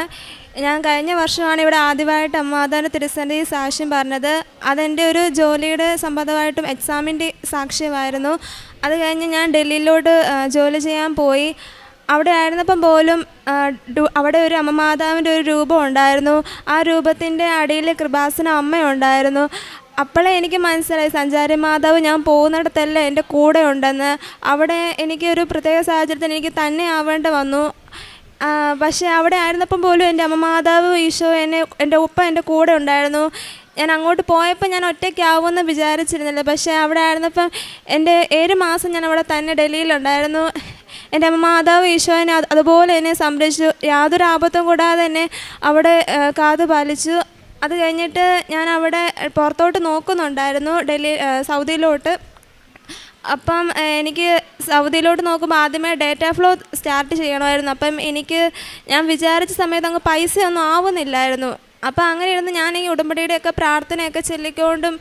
ഞാൻ കഴിഞ്ഞ വർഷമാണ് ഇവിടെ ആദ്യമായിട്ട് മാതാവിൻ്റെ തിരുസന്നിധി സാക്ഷ്യം പറഞ്ഞത്. അതെൻ്റെ ഒരു ജോലിയുടെ സംബന്ധമായിട്ടും എക്സാമിൻ്റെ സാക്ഷ്യമായിരുന്നു. അത് കഴിഞ്ഞ് ഞാൻ ഡൽഹിയിലോട്ട് ജോലി ചെയ്യാൻ പോയി. അവിടെ ആയിരുന്നപ്പം പോലും അവിടെ ഒരു അമ്മ മാതാവിൻ്റെ ഒരു രൂപം ഉണ്ടായിരുന്നു. ആ രൂപത്തിൻ്റെ അടിയിൽ കൃപാസന അമ്മയുണ്ടായിരുന്നു. അപ്പോഴേ എനിക്ക് മനസ്സിലായി സഞ്ചാരി മാതാവ് ഞാൻ പോകുന്നിടത്തെല്ലാം എൻ്റെ കൂടെ ഉണ്ടെന്ന്. അവിടെ എനിക്കൊരു പ്രത്യേക സാഹചര്യത്തിൽ എനിക്ക് തന്നെ ആവേണ്ടി വന്നു. പക്ഷേ അവിടെ ആയിരുന്നപ്പം പോലും എൻ്റെ അമ്മ മാതാവ് ഈശോ എൻ്റെ ഉപ്പ എൻ്റെ കൂടെ ഉണ്ടായിരുന്നു. ഞാൻ അങ്ങോട്ട് പോയപ്പോൾ ഞാൻ ഒറ്റയ്ക്കാവുമെന്ന് വിചാരിച്ചിരുന്നില്ല. പക്ഷേ അവിടെ ആയിരുന്നപ്പം എൻ്റെ 7 മാസം ഞാൻ അവിടെ തന്നെ ഡൽഹിയിലുണ്ടായിരുന്നു. എൻ്റെ അമ്മ മാതാവ് ഈശോനെ അതുപോലെ എന്നെ സംരക്ഷിച്ചു. യാതൊരു ആപത്തും കൂടാതെ എന്നെ അവിടെ കാതു പാലിച്ചു. അത് കഴിഞ്ഞിട്ട് ഞാൻ അവിടെ പുറത്തോട്ട് നോക്കുന്നുണ്ടായിരുന്നു, സൗദിയിലോട്ട്. അപ്പം എനിക്ക് സൗദിയിലോട്ട് നോക്കുമ്പോൾ ആദ്യമേ ഡേറ്റ ഫ്ലോ സ്റ്റാർട്ട് ചെയ്യണമായിരുന്നു. അപ്പം ഞാൻ വിചാരിച്ച സമയത്ത് അങ്ങ് പൈസയൊന്നും ആവുന്നില്ലായിരുന്നു. അപ്പോൾ അങ്ങനെ ഇരുന്ന് ഞാൻ ഈ ഉടമ്പടിയുടെയൊക്കെ പ്രാർത്ഥനയൊക്കെ ചൊല്ലിക്കൊണ്ടും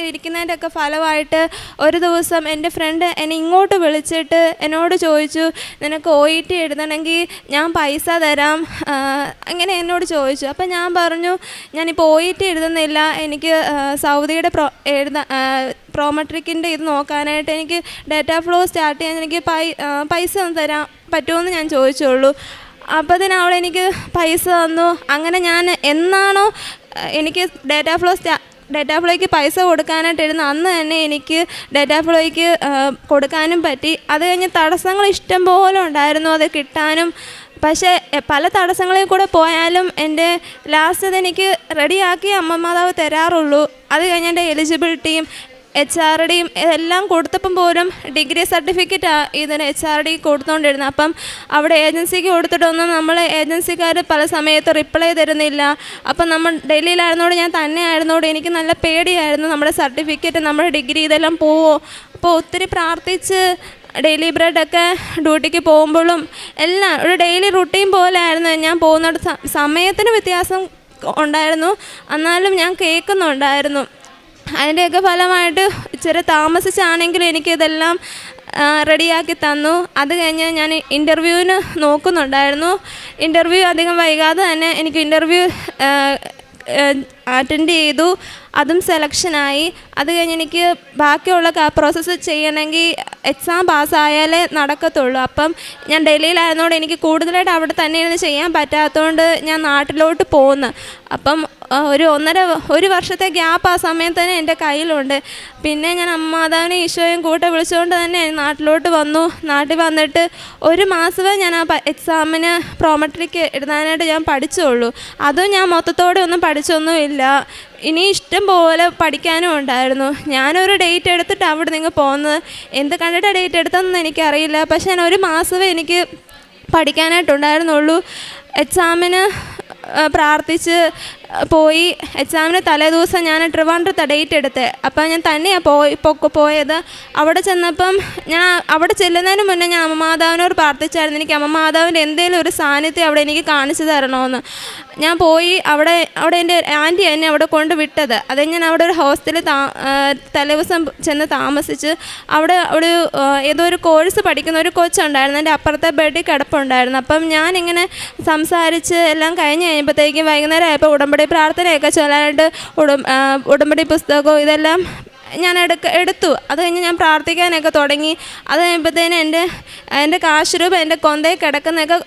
ഇരിക്കുന്നതിൻ്റെയൊക്കെ ഫലമായിട്ട് ഒരു ദിവസം എൻ്റെ ഫ്രണ്ട് എന്നെ ഇങ്ങോട്ട് വിളിച്ചിട്ട് എന്നോട് ചോദിച്ചു, നിനക്ക് OET എഴുതണമെങ്കിൽ ഞാൻ പൈസ തരാം, അങ്ങനെ എന്നോട് ചോദിച്ചു. അപ്പം ഞാൻ പറഞ്ഞു, ഞാനിപ്പോൾ OET എഴുതുന്നില്ല, എനിക്ക് സൗദിയുടെ പ്രോമെട്രിക്കിൻ്റെ ഇത് നോക്കാനായിട്ട് എനിക്ക് ഡേറ്റ ഫ്ലോ സ്റ്റാർട്ട് ചെയ്യാൻ എനിക്ക് പൈസ ഒന്ന് തരാൻ പറ്റുമോ ഞാൻ ചോദിച്ചുള്ളൂ. അപ്പോൾ തന്നെ അവളെനിക്ക് പൈസ തന്നു. അങ്ങനെ ഞാൻ എന്നാണോ എനിക്ക് ഡേറ്റ ഫ്ലോയ്ക്ക് പൈസ കൊടുക്കാനായിട്ടിരുന്നു അന്ന് തന്നെ എനിക്ക് ഡേറ്റ ഫ്ലോയ്ക്ക് കൊടുക്കാനും പറ്റി. അത് കഴിഞ്ഞ് തടസ്സങ്ങൾ ഇഷ്ടം പോലെ ഉണ്ടായിരുന്നു അത് കിട്ടാനും. പക്ഷേ പല തടസ്സങ്ങളിൽ കൂടെ പോയാലും എൻ്റെ ലാസ്റ്റ് എനിക്ക് റെഡിയാക്കി അമ്മമാതാവ് തരാറുള്ളൂ. അത് കഴിഞ്ഞ് എൻ്റെ എലിജിബിലിറ്റിയും HRDയും എല്ലാം കൊടുത്തപ്പം പോലും ഡിഗ്രി സർട്ടിഫിക്കറ്റാണ് ഇതിന് HRD കൊടുത്തുകൊണ്ടിരുന്നത്. അപ്പം അവിടെ ഏജൻസിക്ക് കൊടുത്തിട്ടൊന്നും നമ്മൾ ഏജൻസിക്കാർ പല സമയത്ത് റിപ്ലൈ തരുന്നില്ല. അപ്പം നമ്മൾ ഡൽഹിയിലായിരുന്നോട് ഞാൻ തന്നെ ആയിരുന്നോട് എനിക്ക് നല്ല പേടിയായിരുന്നു, നമ്മുടെ സർട്ടിഫിക്കറ്റ് നമ്മുടെ ഡിഗ്രി ഇതെല്ലാം പോവോ. അപ്പോൾ ഒത്തിരി പ്രാർത്ഥിച്ച് ഡെയിലി ബ്രെഡൊക്കെ ഡ്യൂട്ടിക്ക് പോകുമ്പോഴും എല്ലാം ഒരു ഡെയിലി റുട്ടീൻ പോലെ ആയിരുന്നു ഞാൻ പോകുന്നത്. സമയത്തിന് വ്യത്യാസം ഉണ്ടായിരുന്നു, എന്നാലും ഞാൻ കേൾക്കുന്നുണ്ടായിരുന്നു. അതിൻ്റെയൊക്കെ ഫലമായിട്ട് ഇച്ചിരി താമസിച്ചാണെങ്കിലും എനിക്കിതെല്ലാം റെഡിയാക്കി തന്നു. അത് കഴിഞ്ഞ് ഞാൻ ഇൻ്റർവ്യൂവിന് നോക്കുന്നുണ്ടായിരുന്നു. ഇൻ്റർവ്യൂ അധികം വൈകാതെ തന്നെ എനിക്ക് ഇൻ്റർവ്യൂ അറ്റൻഡ് ചെയ്തു, അതും സെലക്ഷനായി. അത് കഴിഞ്ഞ് എനിക്ക് ബാക്കിയുള്ള പ്രോസസ്സ് ചെയ്യണമെങ്കിൽ എക്സാം പാസ്സായാലേ നടക്കത്തുള്ളൂ. അപ്പം ഞാൻ ഡൽഹിയിലായിരുന്നതുകൊണ്ട് എനിക്ക് കൂടുതലായിട്ട് അവിടെ തന്നെ ഇരുന്ന് ചെയ്യാൻ പറ്റാത്തതുകൊണ്ട് ഞാൻ നാട്ടിലോട്ട് പോന്നു. അപ്പം ഒരു വർഷത്തെ ഗ്യാപ്പ് ആ സമയത്ത് തന്നെ എൻ്റെ കയ്യിലുണ്ട്. പിന്നെ ഞാൻ അമ്മമാതാവിനെ ഈശോയും കൂടെ വിളിച്ചുകൊണ്ട് തന്നെ നാട്ടിലോട്ട് വന്നു. നാട്ടിൽ വന്നിട്ട് ഒരു മാസമേ ഞാൻ ആ എക്സാമിന് പ്രോമെട്രിക്ക് എഴുതാനായിട്ട് ഞാൻ പഠിച്ചുള്ളൂ. അതും ഞാൻ മൊത്തത്തോടെ ഒന്നും പഠിച്ചൊന്നുമില്ല. ഇനി ഇഷ്ടം പോലെ പഠിക്കാനും ഉണ്ടായിരുന്നു. ഞാനൊരു ഡേറ്റ് എടുത്തിട്ട് അവിടെ നിന്ന് പോകുന്നത്, എന്ത് കണ്ടിട്ട് ഡേറ്റ് എടുത്തതെന്ന് എനിക്കറിയില്ല. പക്ഷേ ഞാൻ ഒരു മാസമേ എനിക്ക് പഠിക്കാനായിട്ടുണ്ടായിരുന്നുള്ളൂ. എക്സാമിന് പ്രാർത്ഥിച്ച് പോയി. എക്സാമിന് തലേദിവസം ഞാൻ ട്രിവാൻഡ്രത്ത് ഡേറ്റ് എടുത്തത്. അപ്പം ഞാൻ തന്നെയാണ് പോയത്. അവിടെ ചെന്നപ്പം ഞാൻ അവിടെ ചെല്ലുന്നതിന് മുന്നേ ഞാൻ അമ്മമാതാവിനോട് പ്രാർത്ഥിച്ചായിരുന്നു, എനിക്ക് അമ്മമാതാവിൻ്റെ എന്തെങ്കിലും ഒരു സാന്നിധ്യം അവിടെ എനിക്ക് കാണിച്ചു തരണമെന്ന്. ഞാൻ പോയി. അവിടെ എൻ്റെ ആൻറ്റി എന്നെ അവിടെ കൊണ്ട് വിട്ടത്. അത് ഞാൻ അവിടെ ഒരു ഹോസ്റ്റലിൽ തലേദിവസം ചെന്ന് താമസിച്ച് അവിടെ ഏതോ ഒരു കോഴ്സ് പഠിക്കുന്ന ഒരു കൊച്ചുണ്ടായിരുന്നു, എൻ്റെ അപ്പുറത്തെ ബെഡിൽ കിടപ്പുണ്ടായിരുന്നു. അപ്പം ഞാനിങ്ങനെ സംസാരിച്ച് എല്ലാം കഴിഞ്ഞ് കഴിയുമ്പോഴത്തേക്കും വൈകുന്നേരം ആയപ്പോൾ ഉടമ്പടി പ്രാർത്ഥനയൊക്കെ ചൊല്ലാനായിട്ട് ഉടമ്പടി പുസ്തകവും ഇതെല്ലാം ഞാൻ എടുത്തു. അത് കഴിഞ്ഞ് ഞാൻ പ്രാർത്ഥിക്കാനൊക്കെ തുടങ്ങി. അത് കഴിയുമ്പോഴത്തേനും എൻ്റെ കാശുരൂപ എൻ്റെ കൊന്തയിൽ കിടക്കുന്നതൊക്കെ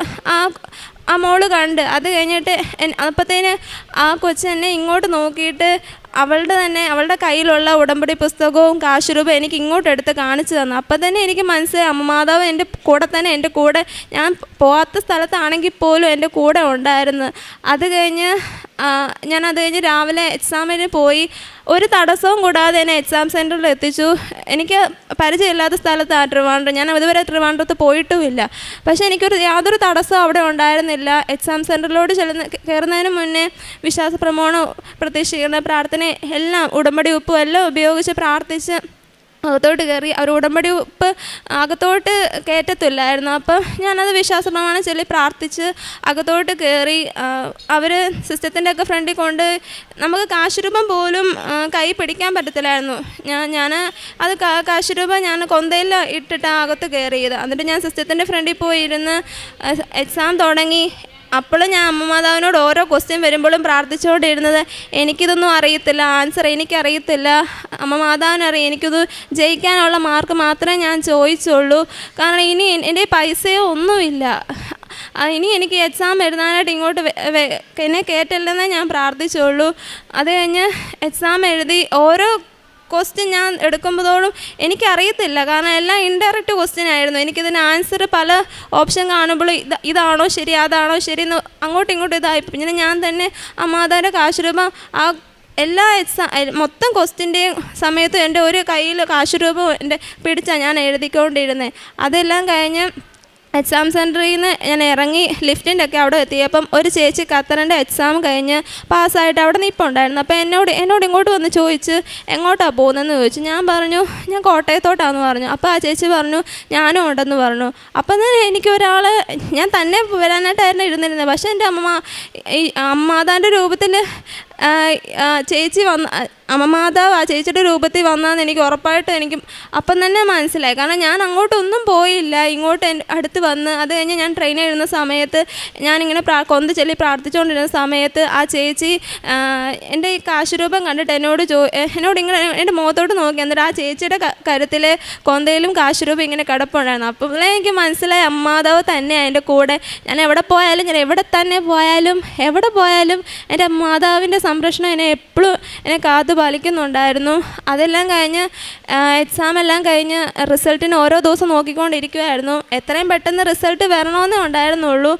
ആ മോള് കണ്ട്. അത് കഴിഞ്ഞിട്ട് അപ്പോഴത്തേന് ആ കൊച്ചെന്നെ ഇങ്ങോട്ട് നോക്കിയിട്ട് അവളുടെ കയ്യിലുള്ള ഉടമ്പടി പുസ്തകവും കാശുരൂപം എനിക്ക് ഇങ്ങോട്ട് എടുത്ത് കാണിച്ചു തന്നു. അപ്പം തന്നെ എനിക്ക് മനസ്സിലായി അമ്മമാതാവ് എൻ്റെ കൂടെ ഞാൻ പോകാത്ത സ്ഥലത്താണെങ്കിൽ പോലും എൻ്റെ കൂടെ ഉണ്ടായിരുന്നു. അത് കഴിഞ്ഞ് രാവിലെ എക്സാമിന് പോയി. ഒരു തടസ്സവും കൂടാതെ എന്നെ എക്സാം സെൻറ്ററിൽ എത്തിച്ചു. എനിക്ക് പരിചയമില്ലാത്ത സ്ഥലത്താണ് ട്രിവാൻഡ്രം. ഞാൻ ഇതുവരെ ട്രിവാൻഡ്രത്ത് പോയിട്ടുമില്ല. പക്ഷേ യാതൊരു തടസ്സവും അവിടെ ഉണ്ടായിരുന്നില്ല. എക്സാം സെൻറ്ററിലോട്ട് കയറുന്നതിന് മുന്നേ വിശ്വാസ പ്രമാണം, പ്രത്യക്ഷീകരണ പ്രാർത്ഥന എല്ലാം ഉടമ്പടി ഉപ്പും എല്ലാം ഉപയോഗിച്ച് പ്രാർത്ഥിച്ച് അകത്തോട്ട് കയറി. അവർ ഉടമ്പടി ഉപ്പ് അകത്തോട്ട് കയറ്റത്തില്ലായിരുന്നു. അപ്പം ഞാനത് വിശ്വാസപ്രമാണം ചൊല്ലി പ്രാർത്ഥിച്ച് അകത്തോട്ട് കയറി. അവർ സിസ്റ്റത്തിൻ്റെ ഒക്കെ ഫ്രണ്ടിൽ കൊണ്ട് നമുക്ക് കാശുരൂപം പോലും കൈ പിടിക്കാൻ പറ്റത്തില്ലായിരുന്നു. ഞാൻ അത് കാശുരൂപം ഞാൻ കൊന്തയിൽ ഇട്ടിട്ടാണ് അകത്ത് കയറിയത്. എന്നിട്ട് ഞാൻ സിസ്റ്റത്തിൻ്റെ ഫ്രണ്ടിൽ പോയി ഇരുന്ന് എക്സാം തുടങ്ങി. അപ്പോഴും ഞാൻ അമ്മമാതാവിനോട് ഓരോ ക്വസ്റ്റ്യൻ വരുമ്പോഴും പ്രാർത്ഥിച്ചുകൊണ്ടിരുന്നത്, എനിക്കിതൊന്നും അറിയത്തില്ല, ആൻസർ എനിക്കറിയത്തില്ല, അമ്മമാതാവിനറിയാം, എനിക്കിത് ജയിക്കാനുള്ള മാർക്ക് മാത്രമേ ഞാൻ ചോദിച്ചുള്ളൂ. കാരണം ഇനി എൻ്റെ പൈസയോ ഒന്നുമില്ല. ഇനി എനിക്ക് എക്സാം എഴുതാനായിട്ട് ഇങ്ങോട്ട് എന്നെ കയറ്റില്ലെന്നേ ഞാൻ പ്രാർത്ഥിച്ചുള്ളൂ. അത് കഴിഞ്ഞ് എക്സാം എഴുതി. ഓരോ ക്വസ്റ്റ്യൻ ഞാൻ എടുക്കുമ്പോഴോടും എനിക്കറിയത്തില്ല, കാരണം എല്ലാം ഇൻഡയറക്റ്റ് ക്വസ്റ്റ്യൻ ആയിരുന്നു. എനിക്കിതിന് ആൻസർ പല ഓപ്ഷൻ കാണുമ്പോൾ ഇതാണോ ശരി അതാണോ ശരി എന്ന് അങ്ങോട്ടും ഇങ്ങോട്ടും ഇതായി. പിന്നെ ഞാൻ തന്നെ അമ്മാതാവിൻ്റെ കാശുരൂപം എല്ലാ മൊത്തം ക്വസ്റ്റ്യൻ്റെയും സമയത്ത് എൻ്റെ ഒരു കയ്യിൽ കാശുരൂപം എൻ്റെ പിടിച്ചാണ് ഞാൻ എഴുതിക്കൊണ്ടിരുന്നത്. അതെല്ലാം കഴിഞ്ഞ് എക്സാം സെൻറ്ററിൽ നിന്ന് ഞാൻ ഇറങ്ങി ലിഫ്റ്റിൻ്റെ ഒക്കെ അവിടെ എത്തിയപ്പം ഒരു ചേച്ചി ഖത്തറിൻ്റെ എക്സാം കഴിഞ്ഞ് പാസ്സായിട്ട് അവിടെ നിൽപ്പുണ്ടായിരുന്നു. അപ്പോൾ എന്നോട് ഇങ്ങോട്ട് വന്ന് ചോദിച്ച് എങ്ങോട്ടാണ് പോകുന്നതെന്ന് ചോദിച്ചു. ഞാൻ പറഞ്ഞു ഞാൻ കോട്ടയത്തോട്ടാണെന്ന് പറഞ്ഞു. അപ്പോൾ ആ ചേച്ചി പറഞ്ഞു ഞാനും ഉണ്ടെന്ന് പറഞ്ഞു. അപ്പം തന്നെ എനിക്കൊരാൾ, ഞാൻ തന്നെ വരാനായിട്ടായിരുന്നു ഇരുന്നിരുന്നത്. പക്ഷേ എൻ്റെ ഈ അമ്മാതാൻ്റെ രൂപത്തിൽ ചേച്ചി അമ്മമാതാവ് ആ ചേച്ചിയുടെ രൂപത്തിൽ വന്നതെന്ന് എനിക്ക് ഉറപ്പായിട്ടും എനിക്ക് അപ്പം തന്നെ മനസ്സിലായി. കാരണം ഞാൻ അങ്ങോട്ടൊന്നും പോയില്ല, ഇങ്ങോട്ട് അടുത്ത് വന്ന് അത് കഴിഞ്ഞ് ഞാൻ ട്രെയിനിൽ ഇരുന്ന സമയത്ത് ഞാനിങ്ങനെ കൊന്ത് ചൊല്ലി പ്രാർത്ഥിച്ചുകൊണ്ടിരുന്ന സമയത്ത് ആ ചേച്ചി എൻ്റെ ഈ കാശുരൂപം കണ്ടിട്ട് എന്നോട് ഇങ്ങനെ എൻ്റെ മുഖത്തോട്ട് നോക്കി. എന്നിട്ട് ആ ചേച്ചിയുടെ കരുത്തിൽ കൊന്തയിലും കാശുരൂപം ഇങ്ങനെ കിടപ്പുണ്ടായിരുന്നു. അപ്പോഴേ എനിക്ക് മനസ്സിലായി അമ്മാതാവ് തന്നെയാണ് എൻ്റെ കൂടെ. ഞാൻ എവിടെ പോയാലും എവിടെ പോയാലും എൻ്റെ മാതാവിൻ്റെ സംരക്ഷണം എപ്പോഴും എന്നെ കാത്തു പാലിക്കുന്നുണ്ടായിരുന്നു. അതെല്ലാം കഴിഞ്ഞ് എക്സാം എല്ലാം കഴിഞ്ഞ് റിസൾട്ടിന് ഓരോ ദിവസം നോക്കിക്കൊണ്ടിരിക്കുമായിരുന്നു. എത്രയും പെട്ടെന്ന് റിസൾട്ട് വരണമെന്നേ ഉണ്ടായിരുന്നുള്ളൂ.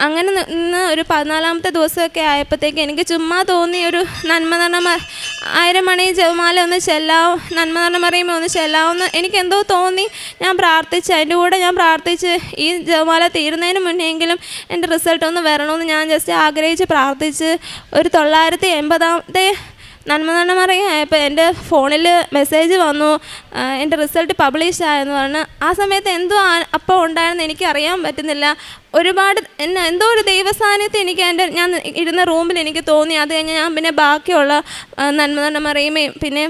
അങ്ങനെ നിന്ന് ഒരു 14ാമത്തെ ദിവസമൊക്കെ ആയപ്പോഴത്തേക്ക് എനിക്ക് ചുമ്മാ തോന്നി ഒരു നന്മ 1000 മണി ജപമാല ഒന്ന് ചെല്ലാവും, നന്മ പറയുമ്പോൾ ഒന്ന് ചെല്ലാവുമെന്ന് എനിക്കെന്തോ തോന്നി. ഞാൻ പ്രാർത്ഥിച്ച് അതിൻ്റെ കൂടെ ഞാൻ പ്രാർത്ഥിച്ച് ഈ ജപമാല തീരുന്നതിന് മുന്നെങ്കിലും എൻ്റെ റിസൾട്ട് ഒന്ന് വരണമെന്ന് ഞാൻ ജസ്റ്റ് ആഗ്രഹിച്ച് പ്രാർത്ഥിച്ച് ഒരു 980ാമത്തെ നന്മ പറയായപ്പോൾ എൻ്റെ ഫോണിൽ മെസ്സേജ് വന്നു, എൻ്റെ റിസൾട്ട് പബ്ലിഷ് ആയെന്ന് പറഞ്ഞു. ആ സമയത്ത് എന്തോ അപ്പോൾ ഉണ്ടായെന്ന് എനിക്കറിയാൻ പറ്റുന്നില്ല. ഒരുപാട് എന്തോ ഒരു ദൈവസാന്നിധ്യം എനിക്ക് ഞാൻ ഇരുന്ന റൂമിൽ എനിക്ക് തോന്നി. അത് കഴിഞ്ഞ് ഞാൻ പിന്നെ ബാക്കിയുള്ള നന്മ പറയുകയും പിന്നെ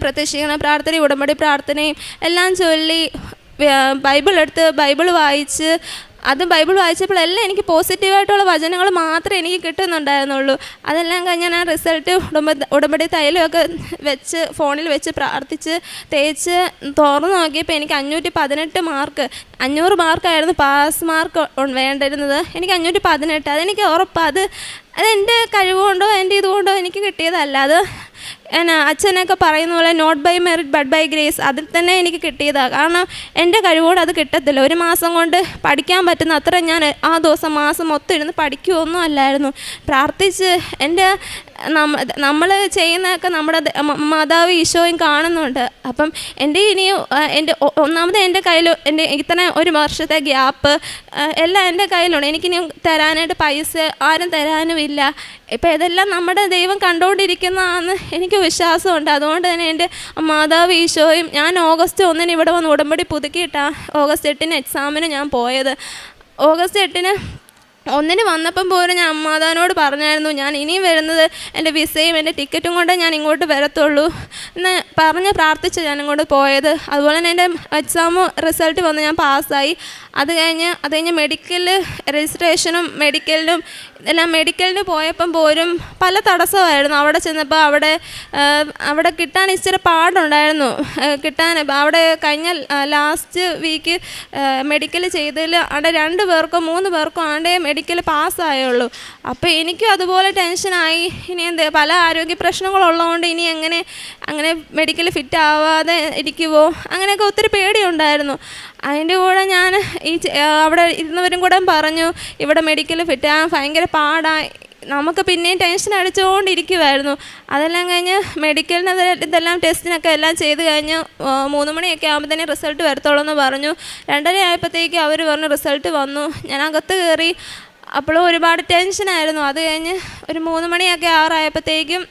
പ്രത്യക്ഷീകരണ പ്രാർത്ഥനയും ഉടമ്പടി പ്രാർത്ഥനയും എല്ലാം ചൊല്ലി ബൈബിൾ വായിച്ച് ബൈബിൾ വായിച്ചപ്പോഴെല്ലാം എനിക്ക് പോസിറ്റീവായിട്ടുള്ള വചനങ്ങൾ മാത്രമേ എനിക്ക് കിട്ടുന്നുണ്ടായിരുന്നുള്ളൂ. അതെല്ലാം കഴിഞ്ഞ് ഞാൻ റിസൾട്ട് ഉടമ്പടി തൈലമൊക്കെ വെച്ച് ഫോണിൽ വെച്ച് പ്രാർത്ഥിച്ച് തേച്ച് തുറന്നു നോക്കിയപ്പോൾ എനിക്ക് 518 മാർക്ക്, 500 മാർക്കായിരുന്നു പാസ് മാർക്ക് വേണ്ടിയിരുന്നത്. എനിക്ക് 518. അതെനിക്ക് ഉറപ്പാണ്. അതെൻ്റെ കഴിവുകൊണ്ടോ എൻ്റെ ഇതുകൊണ്ടോ എനിക്ക് കിട്ടിയതല്ല. അത് അച്ഛനൊക്കെ പറയുന്ന പോലെ not by merit but by grace, അതിൽ തന്നെ എനിക്ക് കിട്ടിയതാണ്. കാരണം എൻ്റെ കഴിവുകൊണ്ട് അത് കിട്ടത്തില്ല. ഒരു മാസം കൊണ്ട് പഠിക്കാൻ പറ്റുന്ന അത്ര ഞാൻ ആ മാസം മൊത്തം ഇരുന്ന് പഠിക്കുകയൊന്നും അല്ലായിരുന്നു. പ്രാർത്ഥിച്ച് നമ്മൾ ചെയ്യുന്നതൊക്കെ നമ്മുടെ മാതാവ് ഈശോയും കാണുന്നുണ്ട്. അപ്പം ഒന്നാമത് എൻ്റെ കയ്യിൽ ഇത്ര ഒരു വർഷത്തെ ഗ്യാപ്പ് എല്ലാം എൻ്റെ കയ്യിലുണ്ട്. എനിക്കിനി തരാനായിട്ട് പൈസ ആരും തരാനുമില്ല. ഇപ്പം ഇതെല്ലാം നമ്മുടെ ദൈവം കണ്ടുകൊണ്ടിരിക്കുന്നതാണെന്ന് എനിക്ക് വിശ്വാസമുണ്ട്. അതുകൊണ്ട് തന്നെ എൻ്റെ മാതാവ് ഈശോയും ഞാൻ ഓഗസ്റ്റ് 1 ഇവിടെ വന്ന് ഉടമ്പടി പുതുക്കിയിട്ടാണ് ഓഗസ്റ്റ് 8 എക്സാമിന് ഞാൻ പോയത്. ഓഗസ്റ്റ് 8 വന്നപ്പം പോലും ഞാൻ അമ്മാതാവിനോട് പറഞ്ഞായിരുന്നു ഞാൻ ഇനിയും വരുന്നത് എൻ്റെ വിസയും എൻ്റെ ടിക്കറ്റും കൊണ്ടേ ഞാൻ ഇങ്ങോട്ട് വരത്തുള്ളൂ എന്ന് പ്രാർത്ഥിച്ച് ഞാൻ ഇങ്ങോട്ട് പോയത്. അതുപോലെ തന്നെ എൻ്റെ എക്സാം റിസൾട്ട് വന്ന് ഞാൻ പാസ്സായി. അത് കഴിഞ്ഞ് മെഡിക്കൽ രജിസ്ട്രേഷനും മെഡിക്കലിന് പോയപ്പം പോലും പല തടസ്സമായിരുന്നു. അവിടെ ചെന്നപ്പോൾ അവിടെ കിട്ടാൻ ഇച്ചിരി പാടുണ്ടായിരുന്നു. അവിടെ കഴിഞ്ഞ ലാസ്റ്റ് വീക്ക് മെഡിക്കൽ ചെയ്തതിൽ അവിടെ 2 പേർക്കോ 3 പേർക്കോ ആണ്ടേ മെഡിക്കൽ പാസ്സായുള്ളൂ. അപ്പോൾ എനിക്കും അതുപോലെ ടെൻഷനായി. ഇനി പല ആരോഗ്യ പ്രശ്നങ്ങളുള്ളതുകൊണ്ട് ഇനി അങ്ങനെ മെഡിക്കൽ ഫിറ്റ് ആവാതെ ഇരിക്കുമോ അങ്ങനെയൊക്കെ ഒത്തിരി പേടിയുണ്ടായിരുന്നു. അതിൻ്റെ കൂടെ ഞാൻ അവിടെ ഇരുന്നവരും കൂടെ പറഞ്ഞു ഇവിടെ മെഡിക്കൽ ഫിറ്റ് ആകാൻ ഭയങ്കര പാടായി. നമുക്ക് പിന്നെയും ടെൻഷൻ അടിച്ചുകൊണ്ടിരിക്കുമായിരുന്നു. അതെല്ലാം കഴിഞ്ഞ് മെഡിക്കലിന് ഇതെല്ലാം ടെസ്റ്റിനൊക്കെ എല്ലാം ചെയ്ത് കഴിഞ്ഞ് 3 മണിയൊക്കെ ആകുമ്പോഴത്തേനും റിസൾട്ട് വരത്തുള്ളൂ എന്ന് പറഞ്ഞു. 2:30 ആയപ്പോഴത്തേക്കും അവർ പറഞ്ഞു റിസൾട്ട് വന്നു. ഞാൻ അകത്ത് കയറി. അപ്പോഴും ഒരുപാട് ടെൻഷനായിരുന്നു. അത് കഴിഞ്ഞ് ഒരു 3 മണിയൊക്കെ ആറായപ്പോഴത്തേക്കും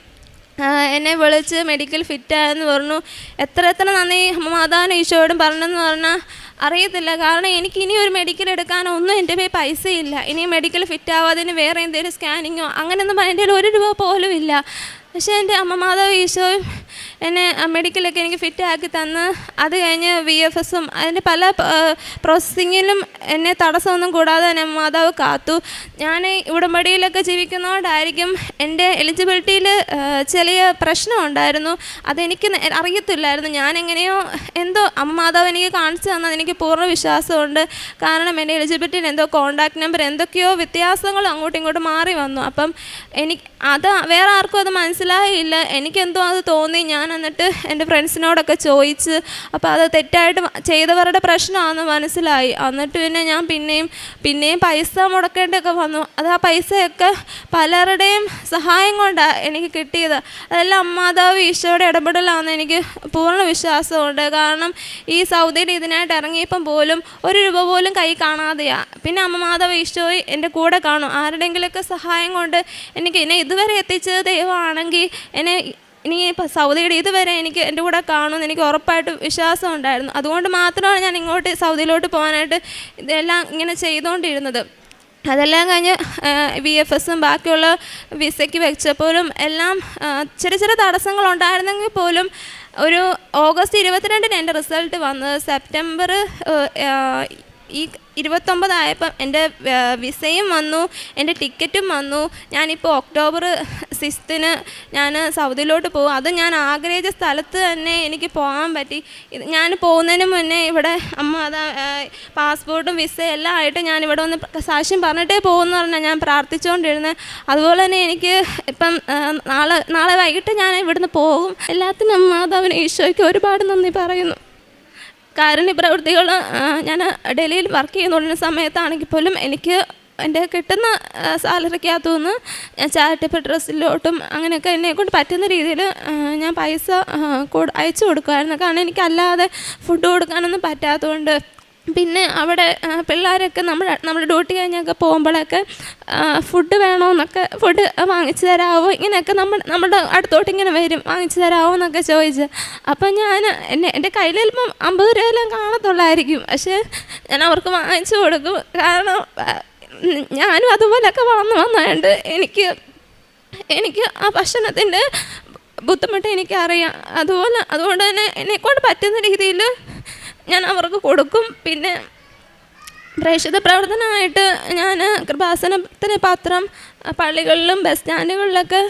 എന്നെ വിളിച്ച് മെഡിക്കൽ ഫിറ്റായെന്ന് പറഞ്ഞു. എത്ര നന്ദി മാതാവിനും ഈശോയോടും പറഞ്ഞെന്ന് പറഞ്ഞാൽ അറിയത്തില്ല. കാരണം എനിക്ക് ഇനി ഒരു മെഡിക്കൽ എടുക്കാനോ ഒന്നും എൻ്റെ കയ്യിൽ പൈസയില്ല. ഇനി മെഡിക്കൽ ഫിറ്റ് ആവാതിന് വേറെ എന്തെങ്കിലും സ്കാനിങ്ങോ അങ്ങനെയൊന്നും എൻ്റെ കയ്യിൽ 1 രൂപ പോലും ഇല്ല. പക്ഷേ എൻ്റെ മാതാവ് ഈശോയും എന്നെ മെഡിക്കലൊക്കെ എനിക്ക് ഫിറ്റാക്കി തന്ന് അത് കഴിഞ്ഞ് VFSും അതിൻ്റെ പല പ്രോസസ്സിങ്ങിലും എന്നെ തടസ്സമൊന്നും കൂടാതെ എന്നെ മാതാവ് കാത്തു. ഞാൻ ഉടമ്പടിയിലൊക്കെ ജീവിക്കുന്നതുകൊണ്ടായിരിക്കും എൻ്റെ എലിജിബിലിറ്റിയിൽ ചെറിയ പ്രശ്നമുണ്ടായിരുന്നു. അതെനിക്ക് അറിയത്തില്ലായിരുന്നു. ഞാനെങ്ങനെയോ എന്തോ മാതാവ് എനിക്ക് കാണിച്ചു തന്നത് എനിക്ക് പൂർണ്ണ വിശ്വാസമുണ്ട്. കാരണം എൻ്റെ എലിജിബിലിറ്റിയിൽ എന്തോ കോൺടാക്ട് നമ്പർ എന്തൊക്കെയോ വ്യത്യാസങ്ങൾ അങ്ങോട്ടും ഇങ്ങോട്ടും മാറി വന്നു. അപ്പം അത് വേറെ ആർക്കും അത് മനസ്സിലായില്ല. എനിക്കെന്തോ അത് തോന്നി ഞാൻ എന്നിട്ട് എൻ്റെ ഫ്രണ്ട്സിനോടൊക്കെ ചോദിച്ച്, അപ്പോൾ അത് തെറ്റായിട്ട് ചെയ്തവരുടെ പ്രശ്നമാണെന്ന് മനസ്സിലായി. എന്നിട്ട് പിന്നെ ഞാൻ പിന്നെയും പൈസ മുടക്കേണ്ടതൊക്കെ വന്നു. അത് ആ പൈസയൊക്കെ പലരുടെയും സഹായം കൊണ്ടാണ് എനിക്ക് കിട്ടിയത്. അതെല്ലാം അമ്മാതാവ് ഈശോയുടെ ഇടപെടലാണെന്ന് എനിക്ക് പൂർണ്ണ വിശ്വാസമുണ്ട്. കാരണം ഈ സൗദിയിൽ ഇതിനായിട്ട് ഇറങ്ങിയപ്പം പോലും 1 രൂപ പോലും കൈ കാണാതെയാണ്. പിന്നെ അമ്മമാതാവ് ഈശോ എൻ്റെ കൂടെ കാണും. ആരുടെയെങ്കിലുമൊക്കെ സഹായം കൊണ്ട് എനിക്ക് എന്നെ ഇതുവരെ എത്തിച്ചത് ദൈവമാണെങ്കിൽ ഇനി ഇപ്പോൾ സൗദിയുടെ ഇതുവരെ എനിക്ക് എൻ്റെ കൂടെ കാണുമെന്ന് എനിക്ക് ഉറപ്പായിട്ടും വിശ്വാസം ഉണ്ടായിരുന്നു. അതുകൊണ്ട് മാത്രമാണ് ഞാൻ ഇങ്ങോട്ട് സൗദിയിലോട്ട് പോകാനായിട്ട് ഇതെല്ലാം ഇങ്ങനെ ചെയ്തുകൊണ്ടിരുന്നത്. അതെല്ലാം കഴിഞ്ഞ് VFSും ബാക്കിയുള്ള വിസയ്ക്ക് വെച്ചപ്പോഴും എല്ലാം ചെറിയ തടസ്സങ്ങളുണ്ടായിരുന്നെങ്കിൽ പോലും ഒരു ഓഗസ്റ്റ് 22-ന് എൻ്റെ റിസൾട്ട് വന്നത്. സെപ്റ്റംബർ ഈ 29 ആയപ്പം എൻ്റെ വിസയും വന്നു, എൻ്റെ ടിക്കറ്റും വന്നു. ഞാനിപ്പോൾ ഒക്ടോബർ 6-ന് ഞാൻ സൗദിയിലോട്ട് പോകും. അത് ഞാൻ ആഗ്രഹിച്ച സ്ഥലത്ത് തന്നെ എനിക്ക് പോകാൻ പറ്റി. ഞാൻ പോകുന്നതിന് മുന്നേ ഇവിടെ പാസ്പോർട്ടും വിസയും എല്ലാം ആയിട്ട് ഞാനിവിടെ ഒന്ന് സാക്ഷ്യം പറഞ്ഞിട്ടേ പോകുമെന്ന് പറഞ്ഞാൽ ഞാൻ പ്രാർത്ഥിച്ചുകൊണ്ടിരുന്നത്. അതുപോലെ തന്നെ എനിക്ക് ഇപ്പം നാളെ വൈകിട്ട് ഞാൻ ഇവിടുന്ന് പോകും. എല്ലാത്തിനും മാതാവിന് ഈശോയ്ക്ക് ഒരുപാട് നന്ദി പറയുന്നു. കാരുണ്യ പ്രവൃത്തികൾ ഞാൻ ഡൽഹിയിൽ വർക്ക് ചെയ്യുന്ന സമയത്താണെങ്കിൽ പോലും എനിക്ക് എൻ്റെ കിട്ടുന്ന സാലറിക്കകത്തുനിന്ന് ഞാൻ ചാരിറ്റബിൾ ട്രസ്റ്റിലോട്ടും അങ്ങനെയൊക്കെ എന്നെക്കൊണ്ട് പറ്റുന്ന രീതിയിൽ ഞാൻ പൈസ അയച്ചു കൊടുക്കുമായിരുന്നു. കാരണം എനിക്കല്ലാതെ ഫുഡ് കൊടുക്കാനൊന്നും പറ്റാത്തതുകൊണ്ട്. പിന്നെ അവിടെ പിള്ളേരൊക്കെ നമ്മുടെ ഡ്യൂട്ടി കഴിഞ്ഞൊക്കെ പോകുമ്പോഴൊക്കെ ഫുഡ് വേണമെന്നൊക്കെ, ഫുഡ് വാങ്ങിച്ചു തരാമോ, ഇങ്ങനെയൊക്കെ നമ്മുടെ അടുത്തോട്ട് ഇങ്ങനെ വരും, വാങ്ങിച്ചു തരാമോ എന്നൊക്കെ ചോദിച്ച്. അപ്പം എൻ്റെ കയ്യിൽ ചിലപ്പം 50 രൂപയെല്ലാം കാണത്തുള്ളായിരിക്കും. പക്ഷേ ഞാൻ അവർക്ക് വാങ്ങിച്ചു കൊടുക്കും. കാരണം ഞാനും അതുപോലെയൊക്കെ വന്നതുകൊണ്ട് എനിക്ക് ആ ഭക്ഷണത്തിൻ്റെ ബുദ്ധിമുട്ട് എനിക്കറിയാം. അതുകൊണ്ട് തന്നെ എന്നെക്കൊണ്ട് പറ്റുന്ന രീതിയിൽ ഞാൻ അവർക്ക് കൊടുക്കും. പിന്നെ പ്രേക്ഷിത പ്രവർത്തനമായിട്ട് ഞാൻ കൃപാസനത്തിന് പത്രം പള്ളികളിലും ബസ് സ്റ്റാൻഡുകളിലൊക്കെ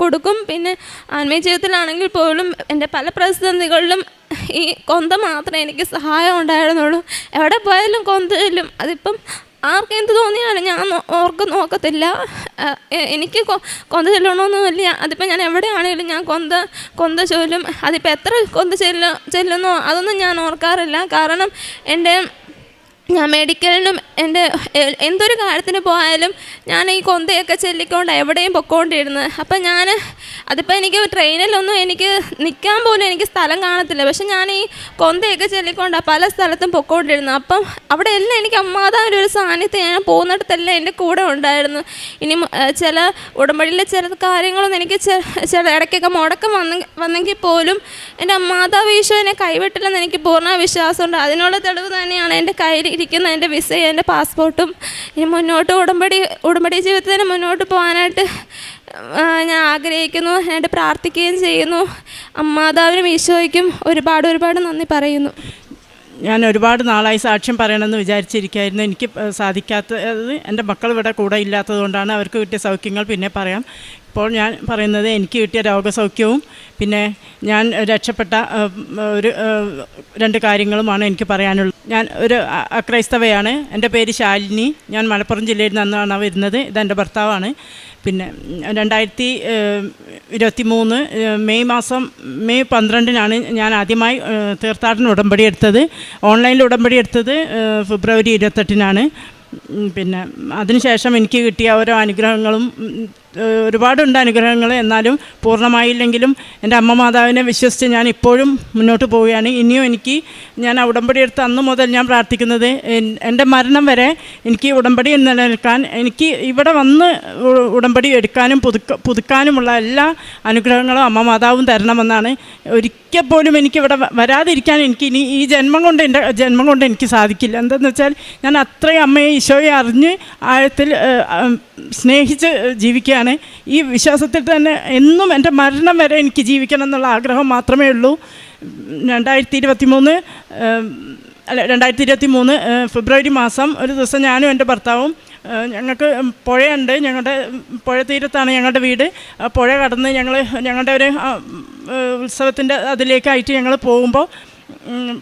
കൊടുക്കും. പിന്നെ ആത്മീയ ജീവിതത്തിലാണെങ്കിൽ പോലും എൻ്റെ പല പ്രതിസന്ധികളിലും ഈ കൊന്ത മാത്രമേ എനിക്ക് സഹായം ഉണ്ടായിരുന്നുള്ളൂ. എവിടെ പോയാലും കൊന്ത ചൊല്ലും. അതിപ്പം ആർക്കെന്ത് തോന്നിയാലും ഞാൻ നോക്കത്തില്ല. എനിക്ക് കൊന്ത ചൊല്ലണമെന്നൊന്നുമില്ല. അതിപ്പോൾ ഞാൻ എവിടെയാണെങ്കിലും ഞാൻ കൊന്ത ചൊല്ലും. അതിപ്പോൾ എത്ര കൊന്ത ചെല്ലുന്നോ അതൊന്നും ഞാൻ ഓർക്കാറില്ല. കാരണം ഞാൻ മെഡിക്കലിനും എന്തൊരു കാര്യത്തിന് പോയാലും ഞാൻ ഈ കൊന്തയൊക്കെ ചൊല്ലിക്കൊണ്ട് എവിടെയും പൊയ്ക്കൊണ്ടിരുന്നത്. അപ്പം അതിപ്പോൾ എനിക്ക് ട്രെയിനിലൊന്നും എനിക്ക് നിൽക്കാൻ പോലും എനിക്ക് സ്ഥലം കാണത്തില്ല. പക്ഷെ ഞാൻ ഈ കൊന്തയൊക്കെ ചൊല്ലിക്കൊണ്ടാണ് പല സ്ഥലത്തും പൊയ്ക്കൊണ്ടിരുന്നത്. അപ്പം അവിടെ എല്ലാം എനിക്ക് അമ്മാതാവിൻ്റെ ഒരു സാന്നിധ്യം ഞാൻ പോകുന്നിടത്തെല്ലാം എൻ്റെ കൂടെ ഉണ്ടായിരുന്നു. ഇനി ചില ഉടമ്പടിയിലെ ചില കാര്യങ്ങളൊന്നും എനിക്ക് ചില ഇടയ്ക്കൊക്കെ മുടക്കം വന്നെങ്കിൽ പോലും എൻ്റെ അമ്മാതാവ് ഈശോ എന്നെ കൈവിട്ടില്ലെന്ന് എനിക്ക് പൂർണ്ണ വിശ്വാസമുണ്ട്. അതിനുള്ള തെളിവ് തന്നെയാണ് എൻ്റെ കയ്യിൽ ഇരിക്കുന്ന എൻ്റെ വിസയും എൻ്റെ പാസ്പോർട്ടും. ഇനി മുന്നോട്ട് ഉടമ്പടി ജീവിതത്തിന് മുന്നോട്ട് പോകാനായിട്ട് ഞാൻ ആഗ്രഹിക്കുന്നു, ഞാനായിട്ട് പ്രാർത്ഥിക്കുകയും ചെയ്യുന്നു. അമ്മാതാവിനും ഈശോയ്ക്കും ഒരുപാട് നന്ദി പറയുന്നു. ഞാൻ ഒരുപാട് നാളായി സാക്ഷ്യം പറയണമെന്ന് വിചാരിച്ചിരിക്കുകയായിരുന്നു. എനിക്ക് സാധിക്കാത്തത് എൻ്റെ മക്കൾ ഇവിടെ കൂടെ ഇല്ലാത്തത് കൊണ്ടാണ്. അവർക്ക് കിട്ടിയ സൗഖ്യങ്ങൾ പിന്നെ പറയാം. ഇപ്പോൾ ഞാൻ പറയുന്നത് എനിക്ക് കിട്ടിയ രോഗസൗഖ്യവും പിന്നെ ഞാൻ രക്ഷപ്പെട്ട ഒരു 2 കാര്യങ്ങളുമാണ് എനിക്ക് പറയാനുള്ളത്. ഞാൻ ഒരു അക്രൈസ്തവയാണ്. എൻ്റെ പേര് ശാലിനി. ഞാൻ മലപ്പുറം ജില്ലയിൽ നിന്നാണ് വരുന്നത്. ഇതെൻ്റെ ഭർത്താവാണ്. പിന്നെ 2023 മെയ് 12-നാണ് ഞാൻ ആദ്യമായി തീർത്ഥാടന ഉടമ്പടി എടുത്തത്. ഓൺലൈനിൽ ഉടമ്പടി എടുത്തത് ഫെബ്രുവരി 28-നാണ്. പിന്നെ അതിനുശേഷം എനിക്ക് കിട്ടിയ ഓരോ അനുഗ്രഹങ്ങളും ഒരുപാടുണ്ട് അനുഗ്രഹങ്ങൾ. എന്നാലും പൂർണ്ണമായില്ലെങ്കിലും എൻ്റെ അമ്മ മാതാവിനെ വിശ്വസിച്ച് ഞാൻ ഇപ്പോഴും മുന്നോട്ട് പോവുകയാണ്. ഇനിയും ഞാൻ ഉടമ്പടി എടുത്ത അന്ന് മുതൽ ഞാൻ പ്രാർത്ഥിക്കുന്നത് എൻ്റെ മരണം വരെ എനിക്ക് ഉടമ്പടി നിലനിൽക്കാൻ, എനിക്ക് ഇവിടെ വന്ന് ഉടമ്പടി എടുക്കാനും പുതുക്കാനുമുള്ള എല്ലാ അനുഗ്രഹങ്ങളും അമ്മ മാതാവും തരണമെന്നാണ്. ഒരിക്കൽ പോലും എനിക്കിവിടെ വരാതിരിക്കാൻ ഇനി ഈ ജന്മം കൊണ്ട് എനിക്ക് സാധിക്കില്ല. എന്താണെന്ന് വെച്ചാൽ ഞാൻ അത്രയും അമ്മയെ ഈശോയെ അറിഞ്ഞ് ആഴത്തിൽ സ്നേഹിച്ച് ജീവിക്കുകയാണ്. ഈ വിശ്വാസത്തിൽ തന്നെ എന്നും എൻ്റെ മരണം വരെ എനിക്ക് ജീവിക്കണം എന്നുള്ള ആഗ്രഹം മാത്രമേ ഉള്ളൂ. 2023 ഫെബ്രുവരി മാസം ഒരു ദിവസം ഞാനും എൻ്റെ ഭർത്താവും, ഞങ്ങൾക്ക് പുഴയുണ്ട്, ഞങ്ങളുടെ പുഴ തീരത്താണ് ഞങ്ങളുടെ വീട്. പുഴ കടന്ന് ഞങ്ങളുടെ ഒരു ഉത്സവത്തിൻ്റെ അതിലേക്കായിട്ട് ഞങ്ങൾ പോകുമ്പോൾ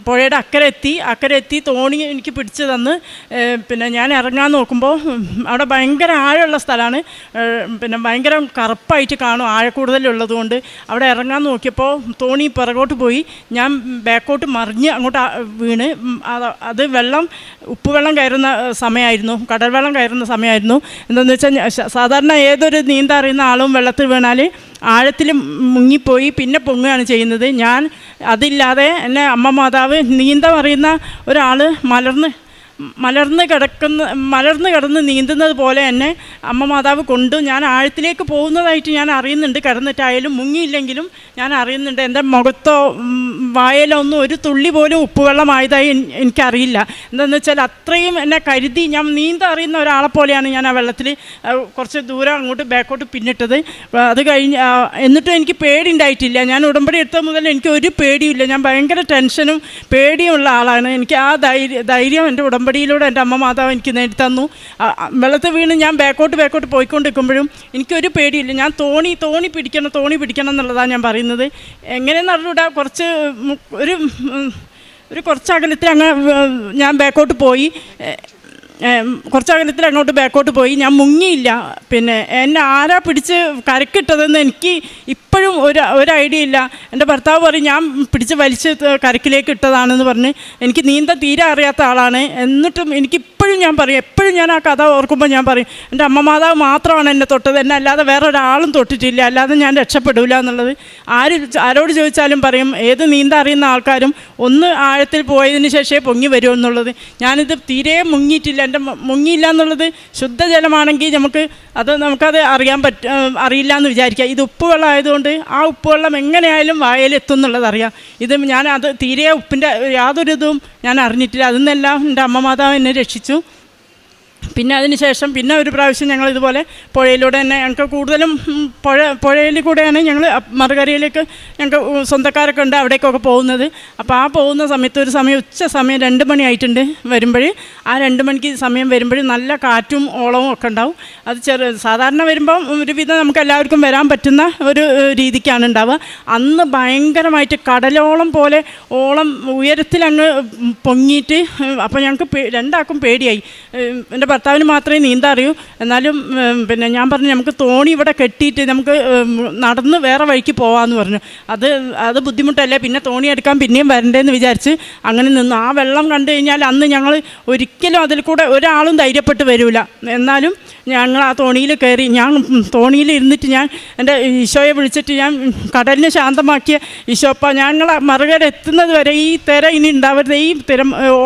പുഴയുടെ അക്കരെ എത്തി തോണി എനിക്ക് പിടിച്ച് തന്ന് പിന്നെ ഞാൻ ഇറങ്ങാൻ നോക്കുമ്പോൾ അവിടെ ഭയങ്കര ആഴമുള്ള സ്ഥലമാണ്. പിന്നെ ഭയങ്കര കറുപ്പായിട്ട് കാണും ആഴക്കൂടുതലുള്ളത് കൊണ്ട്. അവിടെ ഇറങ്ങാൻ നോക്കിയപ്പോൾ തോണി പിറകോട്ട് പോയി, ഞാൻ ബാക്കോട്ട് മറിഞ്ഞ് അങ്ങോട്ട് വീണ്. അത് ഉപ്പുവെള്ളം കയറുന്ന സമയമായിരുന്നു, കടൽ വെള്ളം കയറുന്ന സമയമായിരുന്നു. എന്താണെന്ന് വെച്ചാൽ സാധാരണ ഏതൊരു നീന്താൻ അറിയുന്ന ആളും വെള്ളത്തിൽ വീണാൽ ആഴത്തിൽ മുങ്ങിപ്പോയി പിന്നെ പൊങ്ങുകയാണ് ചെയ്യുന്നത്. ഞാൻ അതില്ലാതെ എന്നെ അമ്മ മാതാവ് നീന്താൻ അറിയുന്ന ഒരാൾ മലർന്ന് കിടന്ന് നീന്തുന്നത് പോലെ എന്നെ അമ്മ മാതാവ് കൊണ്ട് ഞാൻ ആഴത്തിലേക്ക് പോകുന്നതായിട്ട് ഞാൻ അറിയുന്നുണ്ട്. കിടന്നിട്ടായാലും മുങ്ങിയില്ലെങ്കിലും ഞാൻ അറിയുന്നുണ്ട്. എൻ്റെ മുഖത്തോ വായലോ ഒന്നും ഒരു തുള്ളി പോലും ഉപ്പുവെള്ളമായതായി എനിക്കറിയില്ല. എന്താണെന്ന് വെച്ചാൽ അത്രയും എന്നെ കരുതി, ഞാൻ നീന്താൻ അറിയുന്ന ഒരാളെ പോലെയാണ് ഞാൻ ആ വെള്ളത്തിൽ കുറച്ച് ദൂരം അങ്ങോട്ട് ബാക്കോട്ട് പിന്നിട്ടത്. അത് കഴിഞ്ഞ് എന്നിട്ടും എനിക്ക് പേടി ഉണ്ടായിട്ടില്ല. ഞാൻ ഉടമ്പടി എടുത്തത് മുതൽ എനിക്ക് ഒരു പേടിയില്ല. ഞാൻ ഭയങ്കര ടെൻഷനും പേടിയുമുള്ള ആളാണ്. എനിക്ക് ആ ധൈര്യം എൻ്റെ ഉടമ്പടിയിലൂടെ എൻ്റെ അമ്മ മാതാവ് എനിക്ക് നേടിത്തന്നു. വെള്ളത്തിൽ വീണ് ഞാൻ ബാക്കോട്ട് പോയിക്കൊണ്ടിരിക്കുമ്പോഴും എനിക്കൊരു പേടിയില്ല. ഞാൻ തോണി പിടിക്കണം എന്നുള്ളതാണ് ഞാൻ പറയുന്നത്. എങ്ങനെയെന്ന് അറിഞ്ഞൂടാ, കുറച്ച് അകലത്തിൽ ഞാൻ ബാക്കോട്ട് പോയി. കുറച്ചകലത്തിൽ അങ്ങോട്ട് ബാക്കോട്ട് പോയി. ഞാൻ മുങ്ങിയില്ല. പിന്നെ എന്നെ ആരാ പിടിച്ച് കരക്കിട്ടതെന്ന് എനിക്ക് ഇപ്പോഴും ഒരു ഐഡിയ ഇല്ല. എൻ്റെ ഭർത്താവ് പറയും ഞാൻ പിടിച്ച് വലിച്ച് കരക്കിലേക്ക് ഇട്ടതാണെന്ന് പറഞ്ഞ്. എനിക്ക് നീന്താൻ തീരെ അറിയാത്ത ആളാണ്. എന്നിട്ടും എനിക്കിപ്പോഴും ഞാൻ പറയും, എപ്പോഴും ഞാൻ ആ കഥ ഓർക്കുമ്പോൾ ഞാൻ പറയും എൻ്റെ അമ്മ മാതാവ് മാത്രമാണ് എന്നെ തൊട്ടത്, എന്നെ അല്ലാതെ വേറെ ഒരാളും തൊട്ടിട്ടില്ല, അല്ലാതെ ഞാൻ രക്ഷപ്പെടില്ല എന്നുള്ളത്. ആരോട് ചോദിച്ചാലും പറയും, ഏത് നീന്താൻ അറിയുന്ന ആൾക്കാരും ഒന്ന് ആഴത്തിൽ പോയതിന് ശേഷമേ പൊങ്ങി വരുമോ എന്നുള്ളത്. ഞാനിത് തീരെ മുങ്ങിയിട്ടില്ല. എൻ്റെ മുങ്ങിയില്ല എന്നുള്ളത് ശുദ്ധജലമാണെങ്കിൽ നമുക്കത് അറിയില്ല എന്ന് വിചാരിക്കുക. ഇത് ഉപ്പുവെള്ളം ആയതുകൊണ്ട് ആ ഉപ്പുവെള്ളം എങ്ങനെയായാലും വായലെത്തും എന്നുള്ളത് അറിയാം. ഞാൻ തീരെ ഉപ്പിൻ്റെ യാതൊരു ഇതും ഞാൻ അറിഞ്ഞിട്ടില്ല. അതിൽ നിന്നെല്ലാം എൻ്റെ അമ്മ മാതാവ് എന്നെ രക്ഷിച്ചു. പിന്നെ അതിന് ശേഷം ഒരു പ്രാവശ്യം ഞങ്ങൾ ഇതുപോലെ പുഴയിലൂടെ തന്നെ, ഞങ്ങൾക്ക് കൂടുതലും പുഴയിൽ കൂടെയാണ് ഞങ്ങൾ മറുകരയിലേക്ക് ഞങ്ങൾക്ക് സ്വന്തക്കാരൊക്കെ ഉണ്ട് അവിടേക്കൊക്കെ പോകുന്നത്. അപ്പോൾ ആ പോകുന്ന സമയത്ത് ഒരു സമയം ഉച്ച സമയം 2 മണി ആയിട്ടുണ്ട് വരുമ്പോൾ. ആ 2 മണിക്ക് സമയം വരുമ്പോൾ നല്ല കാറ്റും ഓളവും ഒക്കെ ഉണ്ടാവും. അത് സാധാരണ വരുമ്പം ഒരുവിധം നമുക്ക് എല്ലാവർക്കും വരാൻ പറ്റുന്ന ഒരു രീതിക്കാണ് ഉണ്ടാവുക. അന്ന് ഭയങ്കരമായിട്ട് കടലോളം പോലെ ഓളം ഉയരത്തിലങ്ങ് പൊങ്ങിയിട്ട്, അപ്പോൾ ഞങ്ങൾക്ക് രണ്ടാൾക്കും പേടിയായി. എൻ്റെ ഭർത്താവിന് മാത്രമേ നീന്താൻ അറിയൂ. എന്നാലും പിന്നെ ഞാൻ പറഞ്ഞു നമുക്ക് തോണി ഇവിടെ കെട്ടിയിട്ട് നമുക്ക് നടന്ന് വേറെ വഴിക്ക് പോകാമെന്ന് പറഞ്ഞു. അത് ബുദ്ധിമുട്ടല്ലേ, പിന്നെ തോണി എടുക്കാൻ പിന്നെയും വരണ്ടേന്ന് വിചാരിച്ച് അങ്ങനെ നിന്നു. ആ വെള്ളം കണ്ടു കഴിഞ്ഞാൽ അന്ന് ഞങ്ങൾ ഒരിക്കലും അതിൽ കൂടെ ഒരാളും ധൈര്യപ്പെട്ട് വരില്ല. എന്നാലും ഞങ്ങൾ ആ തോണിയിൽ കയറി. ഞാൻ തോണിയിൽ ഇരുന്നിട്ട് ഞാൻ എൻ്റെ ഈശോയെ വിളിച്ചിട്ട് ഞാൻ കടലിനെ ശാന്തമാക്കിയ ഈശോപ്പ, ഞങ്ങൾ മറുകര എത്തുന്നത് വരെ ഈ തിര ഇനി ഉണ്ടാവരുത്, ഈ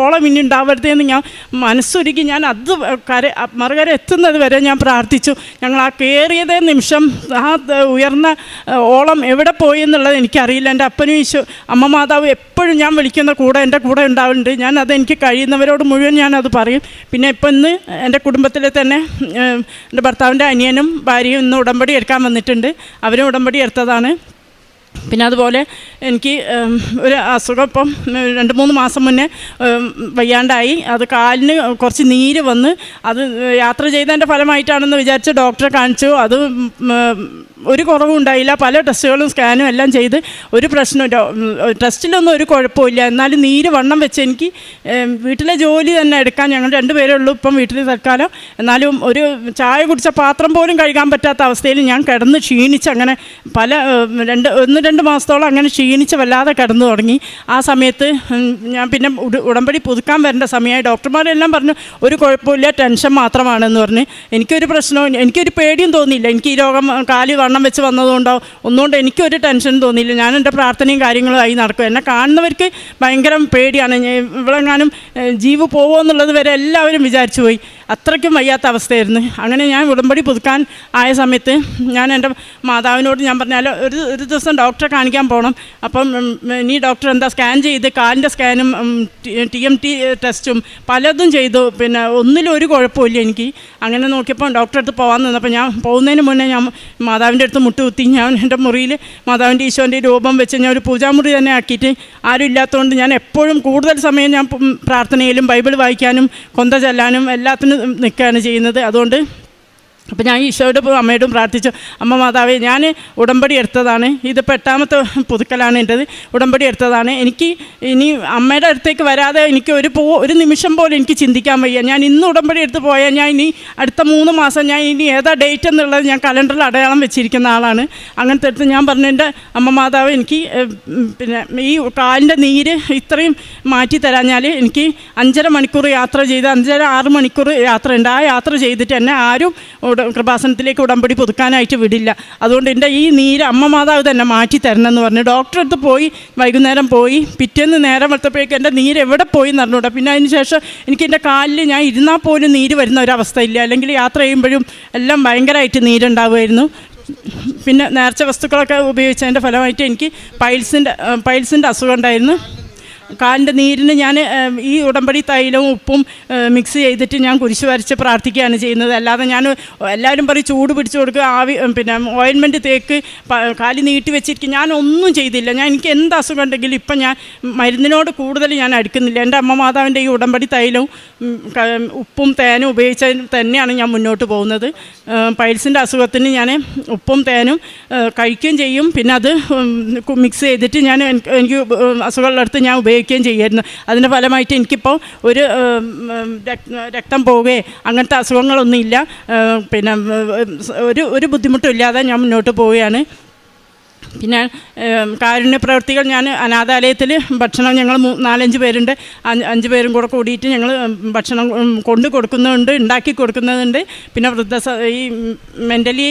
ഓളം ഇനി ഉണ്ടാവരുതെന്ന് ഞാൻ മനസ്സൊരുക്കി ഞാൻ മറുകര എത്തുന്നത് വരെ ഞാൻ പ്രാർത്ഥിച്ചു. ഞങ്ങൾ ആ കയറിയതേ നിമിഷം ആ ഉയർന്ന ഓളം എവിടെ പോയി എന്നുള്ളത് എനിക്കറിയില്ല. എൻ്റെ അപ്പനും ഈശോ അമ്മ മാതാവ് എപ്പോഴും ഞാൻ വിളിക്കുന്ന എൻ്റെ കൂടെ ഉണ്ടാവുന്നുണ്ട്. എനിക്ക് കഴിയുന്നവരോട് മുഴുവൻ ഞാനത് പറയും. പിന്നെ ഇപ്പം ഇന്ന് എൻ്റെ കുടുംബത്തിലെ തന്നെ എൻ്റെ ഭർത്താവിൻ്റെ അനിയനും ഭാര്യയും ഇന്ന് ഉടമ്പടി എടുക്കാൻ വന്നിട്ടുണ്ട്. അവരും ഉടമ്പടി എടുത്തതാണ്. പിന്നെ അതുപോലെ എനിക്ക് ഒരു അസുഖം ഇപ്പം 2-3 മാസം മുന്നേ വയ്യാണ്ടായി. അത് കാലിന് കുറച്ച് നീര് വന്ന്, അത് യാത്ര ചെയ്തതിൻ്റെ ഫലമായിട്ടാണെന്ന് വിചാരിച്ച് ഡോക്ടറെ കാണിച്ചു. അത് ഒരു കുറവും ഉണ്ടായില്ല. പല ടെസ്റ്റുകളും സ്കാനും എല്ലാം ചെയ്ത് ഒരു പ്രശ്നമില്ല, ടെസ്റ്റിലൊന്നും ഒരു കുഴപ്പമില്ല. എന്നാലും നീര് വണ്ണം വെച്ച് എനിക്ക് വീട്ടിലെ ജോലി തന്നെ എടുക്കാൻ, ഞങ്ങൾ 2 പേരേ ഉള്ളൂ ഇപ്പം വീട്ടിൽ തൽക്കാലം. എന്നാലും ഒരു ചായ കുടിച്ച പാത്രം പോലും കഴുകാൻ പറ്റാത്ത അവസ്ഥയിൽ ഞാൻ കിടന്ന് ക്ഷീണിച്ച് അങ്ങനെ 1-2 മാസത്തോളം അങ്ങനെ ക്ഷീണിച്ച് വല്ലാതെ കിടന്നു തുടങ്ങി. ആ സമയത്ത് ഞാൻ പിന്നെ ഉടമ്പടി പുതുക്കാൻ വരേണ്ട സമയമായി. ഡോക്ടർമാരെല്ലാം പറഞ്ഞു ഒരു കുഴപ്പമില്ല, ടെൻഷൻ മാത്രമാണെന്ന് പറഞ്ഞ്. എനിക്കൊരു പ്രശ്നവും എനിക്കൊരു പേടിയും തോന്നിയില്ല. എനിക്ക് ഈ രോഗം കാല് വണ്ണം വെച്ച് വന്നതുകൊണ്ടോ ഒന്നുകൊണ്ട് എനിക്കൊരു ടെൻഷൻ തോന്നിയില്ല. ഞാൻ എൻ്റെ പ്രാർത്ഥനയും കാര്യങ്ങളും ആയി നടക്കും. എന്നെ കാണുന്നവർക്ക് ഭയങ്കര പേടിയാണ്. ഇവളെങ്ങാനും ജീവ് പോവോ എന്നുള്ളത് വരെ എല്ലാവരും വിചാരിച്ചു പോയി. അത്രയ്ക്കും വയ്യാത്ത അവസ്ഥയായിരുന്നു. അങ്ങനെ ഞാൻ ഉടമ്പടി പുതുക്കാൻ ആയ സമയത്ത് ഞാൻ എൻ്റെ മാതാവിനോട് ഞാൻ പറഞ്ഞാൽ ഒരു ദിവസം ഡോക്ടറെ കാണിക്കാൻ പോകണം. അപ്പം നീ ഡോക്ടർ എന്താ സ്കാൻ ചെയ്ത് കാലിൻ്റെ സ്കാനും TMT ടെസ്റ്റും പലതും ചെയ്തു. പിന്നെ ഒന്നിലും ഒരു കുഴപ്പമില്ല എനിക്ക്. അങ്ങനെ നോക്കിയപ്പോൾ ഡോക്ടറെ അടുത്ത് പോകാൻ നിന്നപ്പോൾ ഞാൻ പോകുന്നതിന് മുന്നേ ഞാൻ മാതാവിൻ്റെ അടുത്ത് മുട്ടുകുത്തി. ഞാൻ എൻ്റെ മുറിയിൽ മാതാവിൻ്റെ ഈശോൻ്റെ രൂപം വെച്ച് ഞാൻ ഒരു പൂജാമുറി തന്നെ ആക്കിയിട്ട്, ആരും ഇല്ലാത്തതുകൊണ്ട് ഞാൻ എപ്പോഴും കൂടുതൽ സമയം ഞാൻ പ്രാർത്ഥനയിലും ബൈബിൾ വായിക്കാനും കൊന്ത ചെല്ലാനും എല്ലാത്തിനും നിൽക്കുകയാണ് ചെയ്യുന്നത്. അതുകൊണ്ട് അപ്പോൾ ഞാൻ ഈശോയോടും അമ്മയോടും പ്രാർത്ഥിച്ചു, അമ്മ മാതാവേ, ഞാൻ ഉടമ്പടി എടുത്തതാണ്, ഇതിപ്പോൾ 8ാമത്തെ പുതുക്കലാണ് എൻ്റെത്, ഉടമ്പടി എടുത്തതാണ്. എനിക്ക് ഇനി അമ്മയുടെ അടുത്തേക്ക് വരാതെ എനിക്ക് ഒരു നിമിഷം പോലും എനിക്ക് ചിന്തിക്കാൻ വയ്യ. ഞാൻ ഇന്ന് ഉടമ്പടി എടുത്ത് പോയാൽ ഞാൻ ഇനി അടുത്ത 3 മാസം ഞാൻ ഇനി ഏതാ ഡേറ്റ് എന്നുള്ളത് ഞാൻ കലണ്ടറിൽ അടയാളം വെച്ചിരിക്കുന്ന ആളാണ്. അങ്ങനത്തെ അടുത്ത് ഞാൻ പറഞ്ഞു, എൻ്റെ അമ്മ മാതാവ് എനിക്ക് പിന്നെ ഈ കാലിൻ്റെ നീര് ഇത്രയും മാറ്റി തരാഞ്ഞാൽ എനിക്ക് 5.5 മണിക്കൂർ യാത്ര ചെയ്ത് 5.5-6 മണിക്കൂർ യാത്ര ഉണ്ട്. ആ യാത്ര ചെയ്തിട്ട് എന്നെ ആരും കൃപാസനത്തിലേക്ക് ഉടമ്പടി പുതുക്കാനായിട്ട് വിടില്ല. അതുകൊണ്ട് എൻ്റെ ഈ നീര് അമ്മ മാതാവ് തന്നെ മാറ്റി തരണം എന്ന് പറഞ്ഞു. ഡോക്ടറെ അടുത്ത് പോയി, വൈകുന്നേരം പോയി, പിറ്റേന്ന് നേരം വെളുത്തപ്പോഴേക്കും എൻ്റെ നീര് എവിടെ പോയി എന്ന് അറിഞ്ഞൂടാ. പിന്നെ അതിന് ശേഷം എനിക്ക് എൻ്റെ കാലിൽ ഞാൻ ഇരുന്നാൽ പോലും നീര് വരുന്ന ഒരവസ്ഥയില്ല. അല്ലെങ്കിൽ യാത്ര ചെയ്യുമ്പോഴും എല്ലാം ഭയങ്കരമായിട്ട് നീരുണ്ടാവുമായിരുന്നു. പിന്നെ നേർച്ച വസ്തുക്കളൊക്കെ ഉപയോഗിച്ചതിൻ്റെ ഫലമായിട്ട് എനിക്ക് പൈൽസിൻ്റെ അസുഖം ഉണ്ടായിരുന്നു. കാലിൻ്റെ നീരിന് ഞാൻ ഈ ഉടമ്പടി തൈലവും ഉപ്പും മിക്സ് ചെയ്തിട്ട് ഞാൻ കുരിശ് വരച്ച് പ്രാർത്ഥിക്കുകയാണ് ചെയ്യുന്നത്. അല്ലാതെ ഞാൻ എല്ലാവരും പറയും ചൂട് പിടിച്ചു കൊടുക്കുക, പിന്നെ ഓയിൻമെൻറ്റ് തേക്ക്, കാല് നീട്ടി വെച്ചിരിക്കും, ഞാനൊന്നും ചെയ്തില്ല. എനിക്ക് എന്ത് അസുഖം ഉണ്ടെങ്കിലും ഇപ്പം ഞാൻ മരുന്നിനോട് കൂടുതൽ ഞാൻ അടുക്കുന്നില്ല. എൻ്റെ അമ്മ മാതാവിൻ്റെ ഈ ഉടമ്പടി തൈലവും ഉപ്പും തേനും ഉപയോഗിച്ച് തന്നെയാണ് ഞാൻ മുന്നോട്ട് പോകുന്നത്. പൈൽസിൻ്റെ അസുഖത്തിന് ഞാൻ ഉപ്പും തേനും കഴിക്കുകയും ചെയ്യും. പിന്നെ അത് മിക്സ് ചെയ്തിട്ട് എനിക്ക് അസുഖമുള്ളടത്ത് ഞാൻ ഉപയോഗിക്കുകയും ചെയ്യായിരുന്നു. അതിൻ്റെ ഫലമായിട്ട് എനിക്കിപ്പോൾ ഒരു രക്തം പോവുകയോ അങ്ങനത്തെ അസുഖങ്ങളൊന്നുമില്ല. പിന്നെ ഒരു ബുദ്ധിമുട്ടും ഇല്ലാതെ ഞാൻ മുന്നോട്ട് പോവുകയാണ്. പിന്നെ കാരുണ്യ പ്രവർത്തികൾ, ഞാൻ അനാഥാലയത്തിൽ ഭക്ഷണം ഞങ്ങൾ 4-5 പേരുണ്ട്, 5 പേരും കൂടെ കൂടിയിട്ട് ഞങ്ങൾ ഭക്ഷണം കൊണ്ട് കൊടുക്കുന്നുണ്ട്, ഉണ്ടാക്കി കൊടുക്കുന്നതുണ്ട്. പിന്നെ ഈ മെൻ്റലി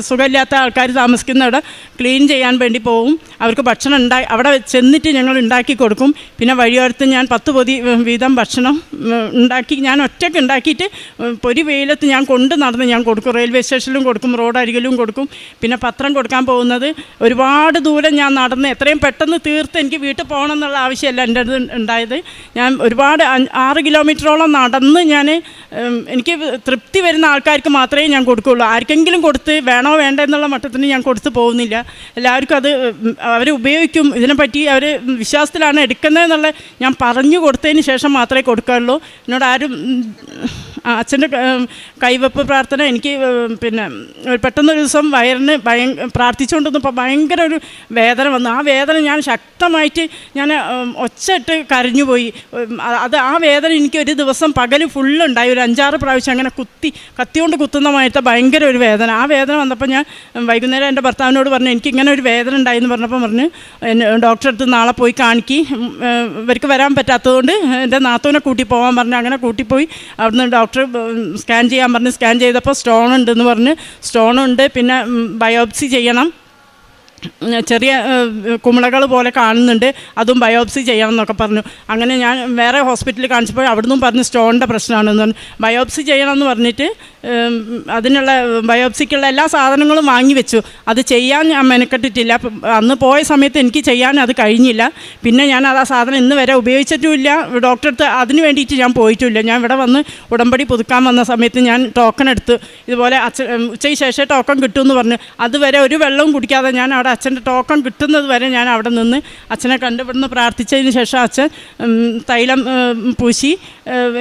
സുഖമില്ലാത്ത ആൾക്കാർ താമസിക്കുന്നവിടെ ക്ലീൻ ചെയ്യാൻ വേണ്ടി പോകും. അവർക്ക് ഭക്ഷണം അവിടെ ചെന്നിട്ട് ഞങ്ങൾ ഉണ്ടാക്കി കൊടുക്കും. പിന്നെ വഴിയോരത്ത് ഞാൻ 10 പൊതി വീതം ഭക്ഷണം ഉണ്ടാക്കി ഞാൻ ഒറ്റയ്ക്ക് ഉണ്ടാക്കിയിട്ട് പൊരി വെയിലത്ത് ഞാൻ കൊണ്ട് നടന്ന് ഞാൻ കൊടുക്കും. റെയിൽവേ സ്റ്റേഷനിലും കൊടുക്കും, റോഡ് അരികിലും കൊടുക്കും. പിന്നെ പത്രം കൊടുക്കാൻ പോകുന്നത് ഒരുപാട് ദൂരം ഞാൻ നടന്ന് എത്രയും പെട്ടെന്ന് തീർത്ത് എനിക്ക് വീട്ടിൽ പോകണം എന്നുള്ള ആവശ്യമല്ല എൻ്റെ അടുത്ത് ഉണ്ടായത്. ഞാൻ ഒരുപാട് 6 കിലോമീറ്ററോളം നടന്ന് എനിക്ക് തൃപ്തി വരുന്ന ആൾക്കാർക്ക് മാത്രമേ ഞാൻ കൊടുക്കുകയുള്ളൂ. ആർക്കെങ്കിലും കൊടുത്ത് വേണോ വേണ്ട എന്നുള്ള മട്ടത്തിന് ഞാൻ കൊടുത്ത് പോകുന്നില്ല. എല്ലാവർക്കും അത് അവർ ഉപയോഗിക്കും, ഇതിനെപ്പറ്റി അവർ വിശ്വാസത്തിലാണ് എടുക്കുന്നതെന്നുള്ള ഞാൻ പറഞ്ഞു കൊടുത്തതിന് ശേഷം മാത്രമേ കൊടുക്കാറുള്ളൂ. എന്നോട് ആരും അച്ഛൻ്റെ കൈവെപ്പ് പ്രാർത്ഥന എനിക്ക് പിന്നെ പെട്ടെന്നൊരു ദിവസം വയറിന് പ്രാർത്ഥിച്ചുകൊണ്ടിരുന്നപ്പോൾ ഭയങ്കര ഒരു വേദന വന്നു. ആ വേദന ഞാൻ ശക്തമായിട്ട് ഞാൻ ഒച്ചയിട്ട് കരഞ്ഞുപോയി. ആ വേദന എനിക്ക് ഒരു ദിവസം പകൽ ഫുള്ളുണ്ടായി. ഒരു 5-6 പ്രാവശ്യം അങ്ങനെ കത്തിയോണ്ട് കുത്തുന്ന മാറ്റ ഭയങ്കര ഒരു വേദന. ആ വേദന വന്നപ്പോൾ ഞാൻ വൈകുന്നേരം എൻ്റെ ഭർത്താവിനോട് പറഞ്ഞു, എനിക്കിങ്ങനെ ഒരു വേദന ഉണ്ടായെന്ന് പറഞ്ഞപ്പോൾ പറഞ്ഞു, ഡോക്ടറെ അടുത്ത് നാളെ പോയി കാണിക്കി, ഇവർക്ക് വരാൻ പറ്റാത്തതുകൊണ്ട് എൻ്റെ നാത്തൂനെ കൂട്ടി പോകാൻ പറഞ്ഞു. അങ്ങനെ കൂട്ടിപ്പോയി. അവിടുന്ന് ഡോക്ടർ സ്കാൻ ചെയ്യാൻ പറഞ്ഞ് സ്കാൻ ചെയ്തപ്പോൾ സ്റ്റോൺ ഉണ്ടെന്ന് പറഞ്ഞ്, സ്റ്റോണുണ്ട്, പിന്നെ ബയോപ്സി ചെയ്യണം, ചെറിയ കുമിളകൾ പോലെ കാണുന്നുണ്ട്, അതും ബയോപ്സി ചെയ്യണം എന്നൊക്കെ പറഞ്ഞു. അങ്ങനെ ഞാൻ വേറെ ഹോസ്പിറ്റലിൽ കാണിച്ചപ്പോൾ അവിടുന്ന് പറഞ്ഞു സ്റ്റോണിൻ്റെ പ്രശ്നമാണെന്ന് പറഞ്ഞു. ബയോപ്സി ചെയ്യണമെന്ന് പറഞ്ഞിട്ട് അതിനുള്ള ബയോപ്സിക്കുള്ള എല്ലാ സാധനങ്ങളും വാങ്ങി വെച്ചു. അത് ചെയ്യാൻ ഞാൻ മെനക്കെട്ടിട്ടില്ല. അന്ന് പോയ സമയത്ത് എനിക്ക് ചെയ്യാൻ അത് കഴിഞ്ഞില്ല. പിന്നെ ഞാൻ ആ സാധനം ഇന്ന് വരെ ഉപയോഗിച്ചിട്ടുമില്ല. ഡോക്ടറെ അടുത്ത് അതിന് വേണ്ടിയിട്ട് ഞാൻ പോയിട്ടുമില്ല. ഞാൻ ഇവിടെ വന്ന് ഉടമ്പടി പുതുക്കാൻ വന്ന സമയത്ത് ഞാൻ ടോക്കൺ എടുത്ത്, ഇതുപോലെ ഉച്ചയ്ക്ക് ശേഷം ടോക്കൺ കിട്ടുമെന്ന് പറഞ്ഞു. അതുവരെ ഒരു വെള്ളവും കുടിക്കാതെ ഞാൻ അവിടെ അച്ഛൻ്റെ ടോക്കൺ കിട്ടുന്നത് വരെ ഞാൻ അവിടെ നിന്ന് അച്ഛനെ കണ്ടുപിടുന്ന് പ്രാർത്ഥിച്ചതിന് ശേഷം അച്ഛൻ തൈലം പൂശി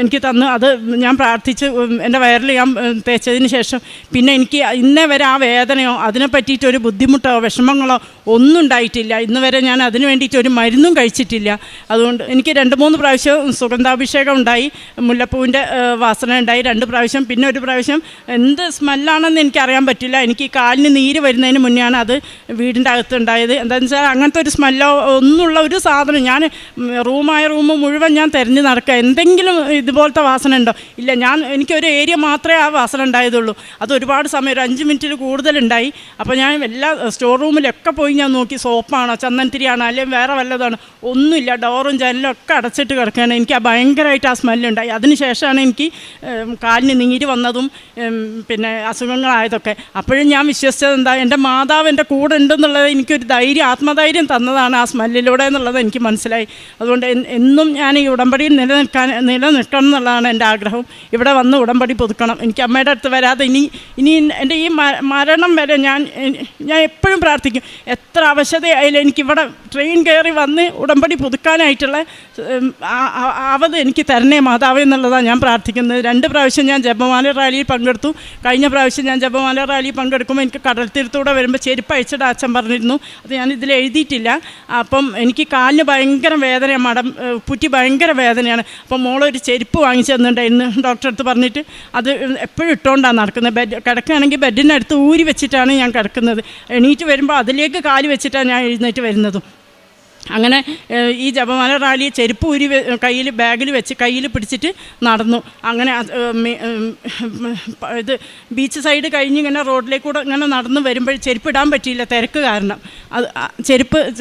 എനിക്ക് തന്നു. അത് ഞാൻ പ്രാർത്ഥിച്ച് എൻ്റെ വയറിൽ ഞാൻ തേച്ചതിന് ശേഷം പിന്നെ എനിക്ക് ഇന്നേ വരെ ആ വേദനയോ അതിനെ പറ്റിയിട്ടൊരു ബുദ്ധിമുട്ടോ വിഷമങ്ങളോ ഒന്നും ഉണ്ടായിട്ടില്ല. ഇന്ന് വരെ ഞാൻ അതിന് വേണ്ടിയിട്ട് ഒരു മരുന്നും കഴിച്ചിട്ടില്ല. അതുകൊണ്ട് എനിക്ക് 2-3 പ്രാവശ്യം സുഗന്ധാഭിഷേകം ഉണ്ടായി, മുല്ലപ്പൂവിൻ്റെ വാസന ഉണ്ടായി 2 പ്രാവശ്യം. പിന്നെ ഒരു പ്രാവശ്യം എന്ത് സ്മെല്ലാണെന്ന് എനിക്കറിയാൻ പറ്റില്ല. എനിക്ക് കാലിന് നീര് വരുന്നതിന് മുന്നെയാണ് അത് വീടിൻ്റെ അകത്തുണ്ടായത്. എന്താണെന്ന് വെച്ചാൽ അങ്ങനത്തെ ഒരു സ്മെല്ലോ ഒന്നുള്ള ഒരു സാധനം ഞാൻ റൂം മുഴുവൻ ഞാൻ തിരഞ്ഞു നടക്കുക, എന്തെങ്കിലും ഇതുപോലത്തെ വാസന ഉണ്ടോ? ഇല്ല. എനിക്കൊരു ഏരിയ മാത്രമേ ആ വാസന ഉണ്ടായതുള്ളൂ. അത് ഒരുപാട് സമയം, ഒരു 5 മിനിറ്റിൽ കൂടുതലുണ്ടായി. അപ്പോൾ ഞാൻ എല്ലാ സ്റ്റോർ റൂമിലൊക്കെ പോയി ഞാൻ നോക്കി, സോപ്പാണോ ചന്ദനത്തിരിയാണോ അല്ലെങ്കിൽ വേറെ വല്ലതാണോ, ഒന്നുമില്ല. ഡോറും ജനലും ഒക്കെ അടച്ചിട്ട് കിടക്കുകയാണ്. എനിക്ക് ഭയങ്കരമായിട്ട് ആ സ്മെല്ലുണ്ടായി. അതിനുശേഷമാണ് എനിക്ക് കാലിന് നീര് വന്നതും പിന്നെ അസുഖങ്ങളായതൊക്കെ. അപ്പോഴും ഞാൻ വിശ്വസിച്ചത് എന്താ, എൻ്റെ മാതാവ് എൻ്റെ കൂടെ ഉണ്ടെന്നുള്ളത് എനിക്കൊരു ആത്മധൈര്യം തന്നതാണ് ആ സ്മെല്ലിലൂടെ എന്നുള്ളത് എനിക്ക് മനസ്സിലായി. അതുകൊണ്ട് എന്നും ഞാൻ ഈ ഉടമ്പടിയിൽ നിലനിൽക്കണം എന്നുള്ളതാണ് എൻ്റെ ആഗ്രഹം. ഇവിടെ വന്ന് ഉടമ്പടി പുതുക്കണം. എനിക്ക് അമ്മയുടെ അടുത്ത് വരാതെ ഇനി എൻ്റെ ഈ മരണം വരെ ഞാൻ എപ്പോഴും പ്രാർത്ഥിക്കും, എത്ര അവശതയായാലും എനിക്കിവിടെ ട്രെയിൻ കയറി വന്ന് ഉടമ്പടി പുതുക്കാനായിട്ടുള്ള അവത് എനിക്ക് തരണേ മാതാവ് എന്നുള്ളതാണ് ഞാൻ പ്രാർത്ഥിക്കുന്നത്. 2 പ്രാവശ്യം ഞാൻ ജപമാല റാലിയിൽ പങ്കെടുത്തു. കഴിഞ്ഞ പ്രാവശ്യം ഞാൻ ജപമാല റാലിയിൽ പങ്കെടുക്കുമ്പോൾ എനിക്ക് കടൽ തീരത്തൂടെ വരുമ്പോൾ ചെരുപ്പ് അയച്ചിട്ട് അച്ഛൻ പറഞ്ഞിരുന്നു. അത് ഞാൻ ഇതിൽ എഴുതിയിട്ടില്ല. അപ്പം എനിക്ക് കാലിന് ഭയങ്കര വേദനയാണ്, പുറ്റി ഭയങ്കര വേദനയാണ്. അപ്പം മോളൊരു ചെരുപ്പ് വാങ്ങിച്ചു തന്നിട്ടുണ്ടായിരുന്നു ഡോക്ടറെ അടുത്ത് പറഞ്ഞിട്ട്. അത് എപ്പോഴും ഇട്ടുകൊണ്ടാണ് നടക്കുന്നത്. കിടക്കുകയാണെങ്കിൽ ബെഡിനടുത്ത് ഊരി വെച്ചിട്ടാണ് ഞാൻ കിടക്കുന്നത്. എണീറ്റ് വരുമ്പോൾ അതിലേക്ക് കാല് വെച്ചിട്ടാണ് ഞാൻ എഴുന്നേറ്റ് വരുന്നതും. അങ്ങനെ ഈ ജപമാല റാലി ചെരുപ്പ് ഊരി കയ്യിൽ ബാഗിൽ വെച്ച് കയ്യിൽ പിടിച്ചിട്ട് നടന്നു. അങ്ങനെ ഇത് ബീച്ച് സൈഡ് കഴിഞ്ഞ് ഇങ്ങനെ റോഡിലേക്കൂടെ ഇങ്ങനെ നടന്ന് വരുമ്പോൾ ചെരുപ്പിടാൻ പറ്റിയില്ല, തിരക്ക് കാരണം. അത്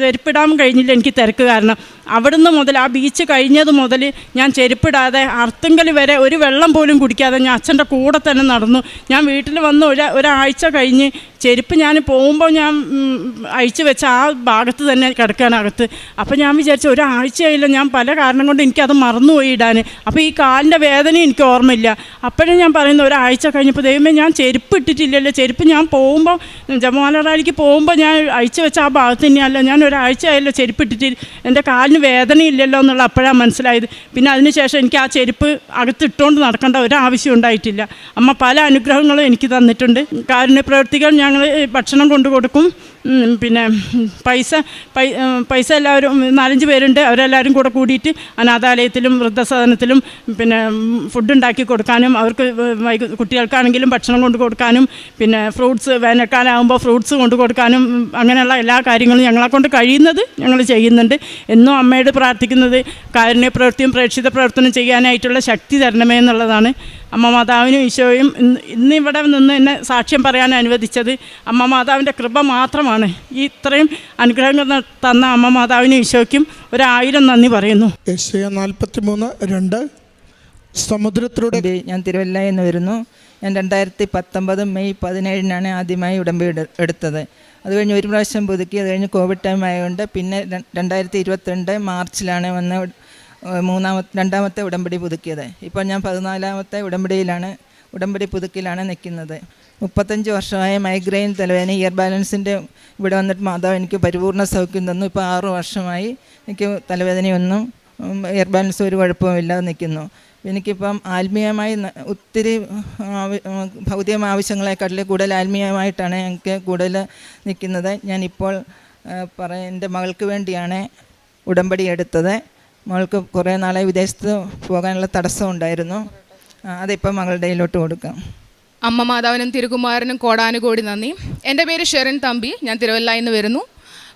ചെരുപ്പിടാൻ കഴിഞ്ഞില്ല എനിക്ക്, തിരക്ക് കാരണം. അവിടുന്ന് മുതൽ ആ ബീച്ച് കഴിഞ്ഞത് മുതൽ ഞാൻ ചെരുപ്പിടാതെ അർത്തുങ്കൽ വരെ ഒരു വെള്ളം പോലും കുടിക്കാതെ ഞാൻ അച്ഛൻ്റെ കൂടെ തന്നെ നടന്നു. ഞാൻ വീട്ടിൽ വന്ന് ഒരാഴ്ച കഴിഞ്ഞ് ചെരുപ്പ് ഞാൻ പോകുമ്പോൾ ഞാൻ അഴിച്ചു വെച്ച ആ ഭാഗത്ത് തന്നെ കിടക്കുകയാണ് അകത്ത്. അപ്പോൾ ഞാൻ വിചാരിച്ചു ഒരാഴ്ചയായില്ല, ഞാൻ പല കാരണം കൊണ്ട് എനിക്കത് മറന്നുപോയി ഇടാൻ. അപ്പോൾ ഈ കാലിൻ്റെ വേദന എനിക്ക് ഓർമ്മയില്ല. അപ്പോഴും ഞാൻ പറയുന്നു ഒരാഴ്ച കഴിഞ്ഞപ്പോൾ ദൈവമേ ഞാൻ ചെരുപ്പ് ഇട്ടിട്ടില്ലല്ലോ, ചെരുപ്പ് ഞാൻ പോകുമ്പോൾ ജപമാല റാലിക്ക് പോകുമ്പോൾ ഞാൻ അഴിച്ചു വെച്ച ആ ഭാഗത്ത് തന്നെയല്ല, ഞാൻ ഒരാഴ്ചയായല്ലോ ചെരുപ്പ് ഇട്ടിട്ട്, എൻ്റെ കാലിന് വേദനയില്ലല്ലോ എന്നുള്ള അപ്പോഴാണ് മനസ്സിലായത്. പിന്നെ അതിനുശേഷം എനിക്ക് ആ ചെരുപ്പ് അകത്തിട്ടുകൊണ്ട് നടക്കേണ്ട ഒരാവശ്യം ഉണ്ടായിട്ടില്ല. അമ്മ പല അനുഗ്രഹങ്ങളും എനിക്ക് തന്നിട്ടുണ്ട്. കാരുണ്യ പ്രവർത്തികൾ ഞങ്ങൾ ഭക്ഷണം കൊണ്ടു കൊടുക്കും. പിന്നെ പൈസ എല്ലാവരും 4-5 പേരുണ്ട്, അവരെല്ലാവരും കൂടെ കൂടിയിട്ട് അനാഥാലയത്തിലും വൃദ്ധസദനത്തിലും പിന്നെ ഫുഡ് ഉണ്ടാക്കി കൊടുക്കാനും അവർക്ക് കുട്ടികൾക്കാണെങ്കിലും ഭക്ഷണം കൊണ്ടു കൊടുക്കാനും പിന്നെ ഫ്രൂട്ട്സ് വേനൽക്കാലമാകുമ്പോൾ ഫ്രൂട്ട്സ് കൊണ്ടു കൊടുക്കാനും അങ്ങനെയുള്ള എല്ലാ കാര്യങ്ങളും ഞങ്ങളെ കൊണ്ട് കഴിയുന്നത് ഞങ്ങൾ ചെയ്യുന്നുണ്ട്. എന്നും അമ്മയോട് പ്രാർത്ഥിക്കുന്നത് കാരുണ്യ പ്രവൃത്തിയും പ്രേക്ഷിത പ്രവർത്തനം ചെയ്യാനായിട്ടുള്ള ശക്തി തരണമേ എന്നുള്ളതാണ്. അമ്മ മാതാവിനും ഈശോയും ഇന്നിവിടെ നിന്ന് എന്നെ സാക്ഷ്യം പറയാൻ അനുവദിച്ചത് അമ്മ മാതാവിൻ്റെ കൃപ മാത്രമാണ്. ഈ ഇത്രയും അനുഗ്രഹങ്ങൾ തന്ന അമ്മ മാതാവിനും ഈശോയ്ക്കും 1000 നന്ദി പറയുന്നു. യെശയ്യാ 43:2 സമുദ്രത്തിലൂടെ. ഞാൻ തിരുവല്ലയിൽ നിന്ന് വരുന്നു. ഞാൻ 2019 മെയ് 17 ആദ്യമായി ഉടമ്പടി എടുത്തത്. അത് കഴിഞ്ഞ് 1 പ്രാവശ്യം പുതുക്കി. അത് കഴിഞ്ഞ് കോവിഡ് ടൈം ആയതുകൊണ്ട് പിന്നെ 2022 മാർച്ചിലാണ് വന്ന് രണ്ടാമത്തെ ഉടമ്പടി പുതുക്കിയത്. ഇപ്പോൾ ഞാൻ 14ാമത്തെ ഉടമ്പടി പുതുക്കിലാണ് നിൽക്കുന്നത്. 35 വർഷമായ മൈഗ്രെയിൻ തലവേദന ഇയർ ബാലൻസിൻ്റെ ഇവിടെ വന്നിട്ട് മാതാവ് എനിക്ക് പരിപൂർണ്ണ സൗഖ്യം തന്നു. ഇപ്പോൾ 6 വർഷമായി എനിക്ക് തലവേദനയൊന്നും ഇയർ ബാലൻസ് ഒരു കുഴപ്പമില്ലാതെ നിൽക്കുന്നു. എനിക്കിപ്പം ആത്മീയമായി ഒത്തിരി ഭൗതിക ആവശ്യങ്ങളെക്കാട്ടിൽ കൂടുതൽ ആത്മീയമായിട്ടാണ് എനിക്ക് കൂടുതൽ നിൽക്കുന്നത്. ഞാനിപ്പോൾ എൻ്റെ മകൾക്ക് വേണ്ടിയാണ് ഉടമ്പടി എടുത്തത്. മകൾക്ക് കുറേ നാളായി വിദേശത്ത് പോകാനുള്ള തടസ്സം ഉണ്ടായിരുന്നു. അതിപ്പോൾ മകളുടെ കയ്യിലോട്ട് കൊടുക്കാം. അമ്മ മാതാവിനും തിരുകുമാരനും കോടാനുകോടി നന്ദി. എൻ്റെ പേര് ഷെറിൻ തമ്പി. ഞാൻ തിരുവല്ലയിൽ നിന്ന് വരുന്നു.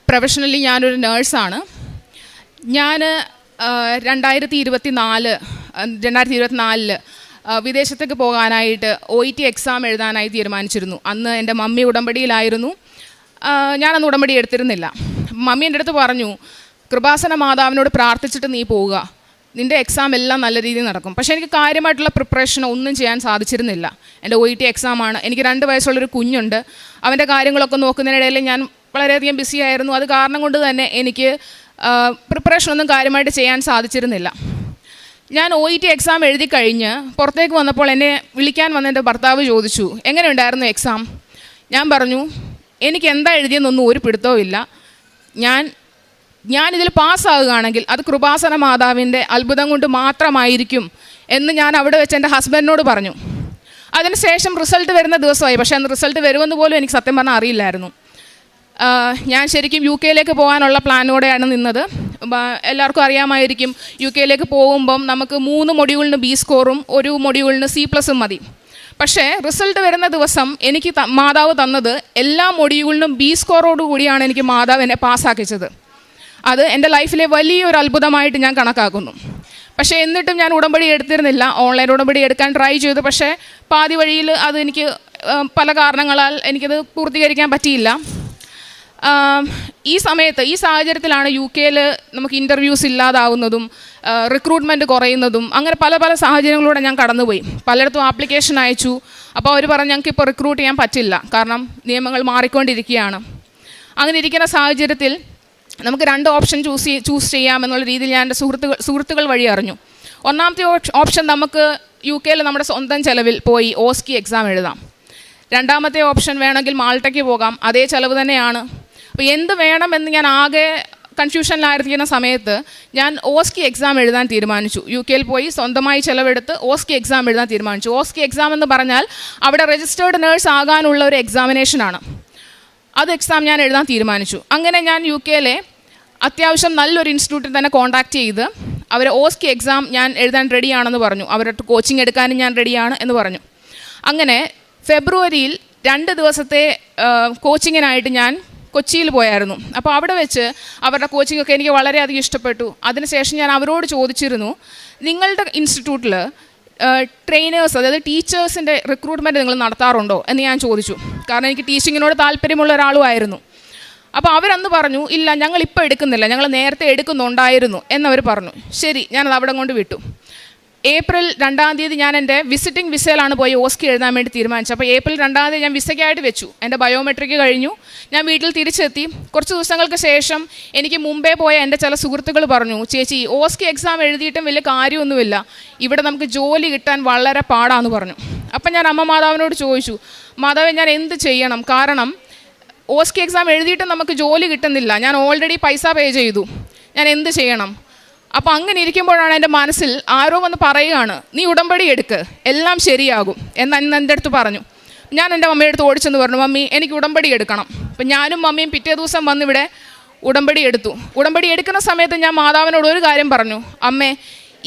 പ്രൊഫഷണലി ഞാനൊരു നേഴ്സാണ്. ഞാൻ 2024 വിദേശത്തേക്ക് പോകാനായിട്ട് OET എക്സാം എഴുതാനായി തീരുമാനിച്ചിരുന്നു. അന്ന് എൻ്റെ മമ്മി ഉടമ്പടിയിലായിരുന്നു. ഞാനന്ന് ഉടമ്പടി എടുത്തിരുന്നില്ല. മമ്മി എൻ്റെ അടുത്ത് പറഞ്ഞു, കൃപാസന മാതാവിനോട് പ്രാർത്ഥിച്ചിട്ട് നീ പോവുക, നിൻ്റെ എക്സാം എല്ലാം നല്ല രീതിയിൽ നടക്കും. പക്ഷേ എനിക്ക് കാര്യമായിട്ടുള്ള പ്രിപ്പറേഷൻ ഒന്നും ചെയ്യാൻ സാധിച്ചിരുന്നില്ല. എൻ്റെ OET എക്സാമാണ്. എനിക്ക് 2 വയസ്സുള്ളൊരു കുഞ്ഞുണ്ട്. അവൻ്റെ കാര്യങ്ങളൊക്കെ നോക്കുന്നതിനിടയിൽ ഞാൻ വളരെയധികം ബിസി ആയിരുന്നു. അത് കാരണം കൊണ്ട് തന്നെ എനിക്ക് പ്രിപ്പറേഷനൊന്നും കാര്യമായിട്ട് ചെയ്യാൻ സാധിച്ചിരുന്നില്ല. ഞാൻ OET എക്സാം എഴുതി കഴിഞ്ഞ് പുറത്തേക്ക് വന്നപ്പോൾ എന്നെ വിളിക്കാൻ വന്ന എൻ്റെ ഭർത്താവ് ചോദിച്ചു, എങ്ങനെ ഉണ്ടായിരുന്നു എക്സാം? ഞാൻ പറഞ്ഞു, എനിക്ക് എന്താ എഴുതിയെന്നൊന്നും ഒരു പിടുത്തവും ഇല്ല. ഞാനിതിൽ പാസ്സാകുകയാണെങ്കിൽ അത് കൃപാസന മാതാവിൻ്റെ അത്ഭുതം കൊണ്ട് മാത്രമായിരിക്കും എന്ന് ഞാൻ അവിടെ വെച്ച് എൻ്റെ ഹസ്ബൻഡിനോട് പറഞ്ഞു. അതിനുശേഷം റിസൾട്ട് വരുന്ന ദിവസമായി. പക്ഷേ അന്ന് റിസൾട്ട് വരുമെന്ന് പോലും എനിക്ക് സത്യം പറഞ്ഞാൽ അറിയില്ലായിരുന്നു. ഞാൻ ശരിക്കും UK പോകാനുള്ള പ്ലാനോടെയാണ് നിന്നത്. എല്ലാവർക്കും അറിയാമായിരിക്കും, UK പോകുമ്പം നമുക്ക് 3 മൊഡ്യൂളിന് B സ്കോറും 1 മൊഡ്യൂളിന് C+ മതി. പക്ഷേ റിസൾട്ട് വരുന്ന ദിവസം എനിക്ക് മാതാവ് തന്നത് എല്ലാ മൊഡ്യൂളിനും B സ്കോറോട് കൂടിയാണ് എനിക്ക് മാതാവ് എന്നെ പാസ്സാക്കിച്ചത്. അത് എൻ്റെ ലൈഫിലെ വലിയൊരു അത്ഭുതമായിട്ട് ഞാൻ കണക്കാക്കുന്നു. പക്ഷേ എന്നിട്ടും ഞാൻ ഉടമ്പടി എടുത്തിരുന്നില്ല. ഓൺലൈൻ ഉടമ്പടി എടുക്കാൻ ട്രൈ ചെയ്തു. പക്ഷേ പാതി വഴിയിൽ അത് എനിക്ക് പല കാരണങ്ങളാൽ എനിക്കത് പൂർത്തീകരിക്കാൻ പറ്റിയില്ല. ഈ സാഹചര്യത്തിലാണ് UK നമുക്ക് ഇൻ്റർവ്യൂസ് ഇല്ലാതാവുന്നതും റിക്രൂട്ട്മെൻറ്റ് കുറയുന്നതും അങ്ങനെ പല സാഹചര്യങ്ങളിലൂടെ ഞാൻ കടന്നുപോയി. പലയിടത്തും ആപ്ലിക്കേഷൻ അയച്ചു. അപ്പോൾ അവർ പറഞ്ഞു, ഞങ്ങൾക്കിപ്പോൾ റിക്രൂട്ട് ചെയ്യാൻ പറ്റില്ല, കാരണം നിയമങ്ങൾ മാറിക്കൊണ്ടിരിക്കുകയാണ്. അങ്ങനെ ഇരിക്കുന്ന സാഹചര്യത്തിൽ നമുക്ക് 2 ഓപ്ഷൻ ചൂസ് ചെയ്യാമെന്നുള്ള രീതിയിൽ ഞാൻ എൻ്റെ സുഹൃത്തുക്കൾ വഴി അറിഞ്ഞു. ഒന്നാമത്തെ ഓപ്ഷൻ നമുക്ക് UK നമ്മുടെ സ്വന്തം ചിലവിൽ പോയി OSCE എക്സാം എഴുതാം. രണ്ടാമത്തെ ഓപ്ഷൻ വേണമെങ്കിൽ മാൾട്ടയ്ക്ക് പോകാം, അതേ ചിലവ് തന്നെയാണ്. അപ്പോൾ എന്ത് വേണമെന്ന് ഞാൻ ആകെ കൺഫ്യൂഷനിലായിരിക്കുന്ന സമയത്ത് ഞാൻ ഓസ്കി എക്സാം എഴുതാൻ തീരുമാനിച്ചു. UK പോയി സ്വന്തമായി ചിലവെടുത്ത് ഓസ്കി എക്സാം എഴുതാൻ തീരുമാനിച്ചു. ഓസ്കി എക്സാം എന്ന് പറഞ്ഞാൽ അവിടെ രജിസ്റ്റേർഡ് നേഴ്സ് ആകാനുള്ള ഒരു എക്സാമിനേഷനാണ്. അത് എക്സാം ഞാൻ എഴുതാൻ തീരുമാനിച്ചു. അങ്ങനെ ഞാൻ UK അത്യാവശ്യം നല്ലൊരു ഇൻസ്റ്റിറ്റ്യൂട്ടിൽ തന്നെ കോൺടാക്റ്റ് ചെയ്ത് അവർ ഓസ്കി എക്സാം ഞാൻ എഴുതാൻ റെഡിയാണെന്ന് പറഞ്ഞു. അവരുടെ കോച്ചിങ് എടുക്കാനും ഞാൻ റെഡിയാണ് എന്ന് പറഞ്ഞു. അങ്ങനെ ഫെബ്രുവരിയിൽ 2 ദിവസത്തെ കോച്ചിങ്ങിനായിട്ട് ഞാൻ കൊച്ചിയിൽ പോയായിരുന്നു. അപ്പോൾ അവിടെ വെച്ച് അവരുടെ കോച്ചിങ്ങൊക്കെ എനിക്ക് വളരെയധികം ഇഷ്ടപ്പെട്ടു. അതിനുശേഷം ഞാൻ അവരോട് ചോദിച്ചിരുന്നു, നിങ്ങളുടെ ഇൻസ്റ്റിറ്റ്യൂട്ടിൽ ട്രെയിനേഴ്സ്, അതായത് ടീച്ചേഴ്സിൻ്റെ റിക്രൂട്ട്മെൻറ്റ് നിങ്ങൾ നടത്താറുണ്ടോ എന്ന് ഞാൻ ചോദിച്ചു. കാരണം എനിക്ക് ടീച്ചിങ്ങിനോട് താല്പര്യമുള്ള ഒരാളുമായിരുന്നു. അപ്പോൾ അവരന്ന് പറഞ്ഞു, ഇല്ല, ഞങ്ങളിപ്പോൾ എടുക്കുന്നില്ല, ഞങ്ങൾ നേരത്തെ എടുക്കുന്നുണ്ടായിരുന്നു എന്നവർ പറഞ്ഞു. ശരി, ഞാനത് അവിടെ കൊണ്ട് വിട്ടു. ഏപ്രിൽ 2-ാം തീയതി ഞാൻ എൻ്റെ വിസിറ്റിംഗ് വിസയിലാണ് പോയി ഓസ്കി എഴുതാൻ വേണ്ടി തീരുമാനിച്ചത്. അപ്പോൾ ഏപ്രിൽ 2-ാം തീയതി ഞാൻ വിസയ്ക്കായിട്ട് വെച്ചു. എൻ്റെ ബയോമെട്രിക് കഴിഞ്ഞു. ഞാൻ വീട്ടിൽ തിരിച്ചെത്തി. കുറച്ച് ദിവസങ്ങൾക്ക് ശേഷം എനിക്ക് മുമ്പേ പോയ എൻ്റെ ചില സുഹൃത്തുക്കൾ പറഞ്ഞു, ചേച്ചി ഓസ്കി എക്സാം എഴുതിയിട്ടും വലിയ കാര്യമൊന്നുമില്ല, ഇവിടെ നമുക്ക് ജോലി കിട്ടാൻ വളരെ പാടാന്ന് പറഞ്ഞു. അപ്പം ഞാൻ അമ്മ മാതാവിനോട് ചോദിച്ചു, മാതാവേ ഞാൻ എന്ത് ചെയ്യണം? കാരണം ഓസ്കി എക്സാം എഴുതിയിട്ട് നമുക്ക് ജോലി കിട്ടുന്നില്ല, ഞാൻ ഓൾറെഡി പൈസ പേ ചെയ്തു, ഞാൻ എന്ത് ചെയ്യണം? അപ്പോൾ അങ്ങനെ ഇരിക്കുമ്പോഴാണ് എൻ്റെ മനസ്സിൽ ആരോ വന്ന് പറയുകയാണ്, നീ ഉടമ്പടി എടുക്ക്, എല്ലാം ശരിയാകും എന്ന് എൻ്റെ അടുത്ത് പറഞ്ഞു. ഞാൻ എൻ്റെ മമ്മിയുടെ അടുത്ത് ഓടിച്ചെന്ന് പറഞ്ഞു, മമ്മി എനിക്ക് ഉടമ്പടി എടുക്കണം. അപ്പം ഞാനും മമ്മിയും പിറ്റേ ദിവസം വന്നിവിടെ ഉടമ്പടി എടുത്തു. ഉടമ്പടി എടുക്കുന്ന സമയത്ത് ഞാൻ മാതാവിനോട് ഒരു കാര്യം പറഞ്ഞു, അമ്മേ,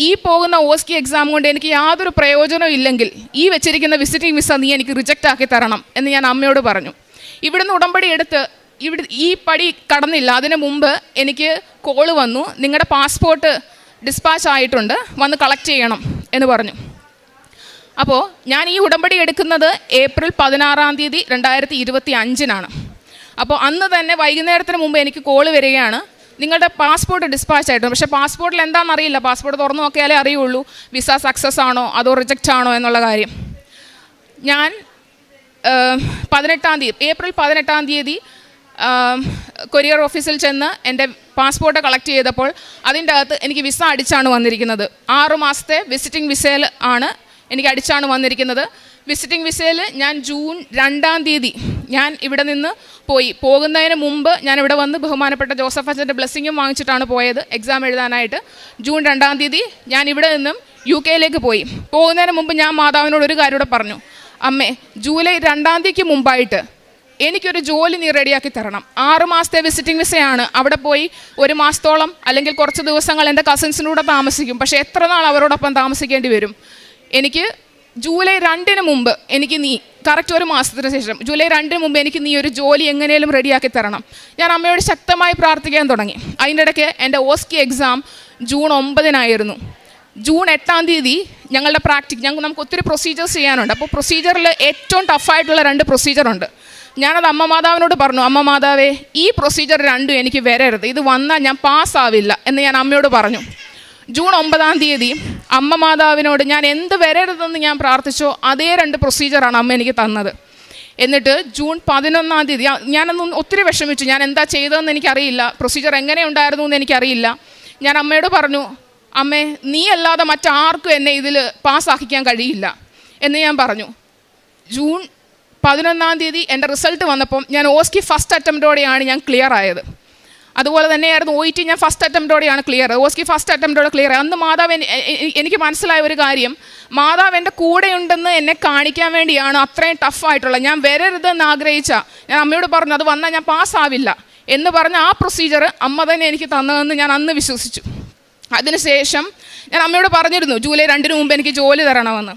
ഈ പോകുന്ന ഓസ്കി എക്സാം കൊണ്ട് എനിക്ക് യാതൊരു പ്രയോജനവും ഇല്ലെങ്കിൽ ഈ വെച്ചിരിക്കുന്ന വിസിറ്റിംഗ് വിസ നീ എനിക്ക് റിജക്റ്റ് ആക്കി തരണം എന്ന് ഞാൻ അമ്മയോട് പറഞ്ഞു. ഇവിടുന്ന് ഉടമ്പടി എടുത്ത് ഈ പടി കടന്നില്ല, അതിന് മുമ്പ് എനിക്ക് കോള് വന്നു, നിങ്ങളുടെ പാസ്പോർട്ട് ഡിസ്പാച്ച് ആയിട്ടുണ്ട്, വന്ന് കളക്ട് ചെയ്യണം എന്ന് പറഞ്ഞു. അപ്പോൾ ഞാൻ ഈ ഉടമ്പടി എടുക്കുന്നത് ഏപ്രിൽ 16-ാം തീയതി 2025 അപ്പോൾ അന്ന് തന്നെ വൈകുന്നേരത്തിന് മുമ്പ് എനിക്ക് കോള് വരികയാണ്, നിങ്ങളുടെ പാസ്പോർട്ട് ഡിസ്പാച്ച് ആയിട്ടുണ്ട്. പക്ഷേ പാസ്പോർട്ടിൽ എന്താണെന്നറിയില്ല, പാസ്പോർട്ട് തുറന്നു നോക്കിയാലേ അറിയുള്ളൂ വിസ സക്സസ് ആണോ അതോ റിജക്റ്റ് ആണോ എന്നുള്ള കാര്യം. ഞാൻ 18-ാം തീയതി ഏപ്രിൽ 18-ാം തീയതി കൊറിയർ ഓഫീസിൽ ചെന്ന് എൻ്റെ പാസ്പോർട്ട് കളക്ട് ചെയ്തപ്പോൾ അതിൻ്റെ അകത്ത് എനിക്ക് വിസ അടിച്ചാണ് വന്നിരിക്കുന്നത്. 6 മാസത്തെ വിസിറ്റിംഗ് വിസയിൽ ആണ് എനിക്ക് അടിച്ചാണ് വന്നിരിക്കുന്നത്. വിസിറ്റിംഗ് വിസയിൽ ഞാൻ ജൂൺ 2-ാം തീയതി ഞാൻ ഇവിടെ നിന്ന് പോകുന്നതിന് മുമ്പ് ഞാൻ ഇവിടെ വന്ന് ബഹുമാനപ്പെട്ട ജോസഫ് അച്ഛൻ്റെ ബ്ലെസ്സിങ്ങും വാങ്ങിച്ചിട്ടാണ് പോയത് എക്സാം എഴുതാനായിട്ട്. ജൂൺ 2-ാം തീയതി ഞാൻ ഇവിടെ നിന്നും UK പോയി. പോകുന്നതിന് മുമ്പ് ഞാൻ മാതാവിനോട് ഒരു കാര്യം കൂടെ പറഞ്ഞു, അമ്മേ, ജൂലൈ 2-ാം തീയതിക്ക് മുമ്പായിട്ട് എനിക്കൊരു ജോലി നീ റെഡിയാക്കി തരണം. 6 മാസത്തെ വിസിറ്റിംഗ് വിസയാണ്. അവിടെ പോയി 1 മാസത്തോളം അല്ലെങ്കിൽ കുറച്ച് ദിവസങ്ങൾ എൻ്റെ കസിൻസിനൂടെ താമസിക്കും. പക്ഷേ എത്ര നാൾ അവരോടൊപ്പം താമസിക്കേണ്ടി വരും? എനിക്ക് ജൂലൈ 2-ന് മുമ്പ് എനിക്ക് നീ കറക്റ്റ് 1 മാസത്തിന് ശേഷം ജൂലൈ 2-ന് മുമ്പ് എനിക്ക് നീ ഒരു ജോലി എങ്ങനെയും റെഡിയാക്കി തരണം. ഞാൻ അമ്മയോട് ശക്തമായി പ്രാർത്ഥിക്കാൻ തുടങ്ങി. അതിൻ്റെ ഇടയ്ക്ക് എൻ്റെ ഓസ്കി എക്സാം ജൂൺ 9-നായിരുന്നു. ജൂൺ 8-ാം തീയതി ഞങ്ങളുടെ നമുക്ക് ഒത്തിരി പ്രൊസീജിയേഴ്സ് ചെയ്യാനുണ്ട്. അപ്പോൾ പ്രൊസീജിയറിൽ ഏറ്റവും ടഫായിട്ടുള്ള 2 പ്രൊസീജിയറുണ്ട്. ഞാനത് അമ്മ മാതാവിനോട് പറഞ്ഞു, അമ്മ മാതാവേ, ഈ പ്രൊസീജിയർ 2 എനിക്ക് വരരുത്, ഇത് വന്നാൽ ഞാൻ പാസ്സാവില്ല എന്ന് ഞാൻ അമ്മയോട് പറഞ്ഞു. ജൂൺ 9-ാം തീയതി അമ്മ മാതാവിനോട് ഞാൻ എന്ത് വരരുതെന്ന് ഞാൻ പ്രാർത്ഥിച്ചോ അതേ 2 പ്രൊസീജിയറാണ് അമ്മ എനിക്ക് തന്നത്. എന്നിട്ട് ജൂൺ 11-ാം തീയതി ഞാനൊന്നും ഒത്തിരി വിഷമിച്ചു. ഞാൻ എന്താ ചെയ്തതെന്ന് എനിക്കറിയില്ല, പ്രൊസീജിയർ എങ്ങനെ ഉണ്ടായിരുന്നു എന്ന് എനിക്കറിയില്ല. ഞാൻ അമ്മയോട് പറഞ്ഞു, അമ്മേ, നീ അല്ലാതെ മറ്റാർക്കും എന്നെ ഇതിൽ പാസ്സാക്കിക്കാൻ കഴിയില്ല എന്ന് ഞാൻ പറഞ്ഞു. ജൂൺ 11-ാം തീയതി എൻ്റെ റിസൾട്ട് വന്നപ്പം ഞാൻ ഓസ്കി ഫസ്റ്റ് അറ്റംപ്റ്റോടെയാണ് ഞാൻ ക്ലിയർ ആയത്. അതുപോലെ തന്നെയായിരുന്നു OET, ഞാൻ ഫസ്റ്റ് അറ്റംപ്റ്റോടെയാണ് ക്ലിയർ. ഓസ്കി ഫസ്റ്റ് അറ്റംപ്റ്റോടെ ക്ലിയർ. അന്ന് മാതാവ് എനിക്ക് മനസ്സിലായ ഒരു കാര്യം, മാതാവ് എൻ്റെ കൂടെയുണ്ടെന്ന് എന്നെ കാണിക്കാൻ വേണ്ടിയാണ് അത്രയും ടഫായിട്ടുള്ളത്. ഞാൻ വരരുതെന്ന് ആഗ്രഹിച്ച ഞാൻ അമ്മയോട് പറഞ്ഞു, അത് വന്നാൽ ഞാൻ പാസ്സാവില്ല എന്ന് പറഞ്ഞ ആ പ്രൊസീജിയർ അമ്മ തന്നെ എനിക്ക് തന്നതെന്ന് ഞാൻ അന്ന് വിശ്വസിച്ചു. അതിനുശേഷം ഞാൻ അമ്മയോട് പറഞ്ഞിരുന്നു ജൂലൈ 2-ന് മുമ്പ് എനിക്ക് ജോലി തരണമെന്ന്.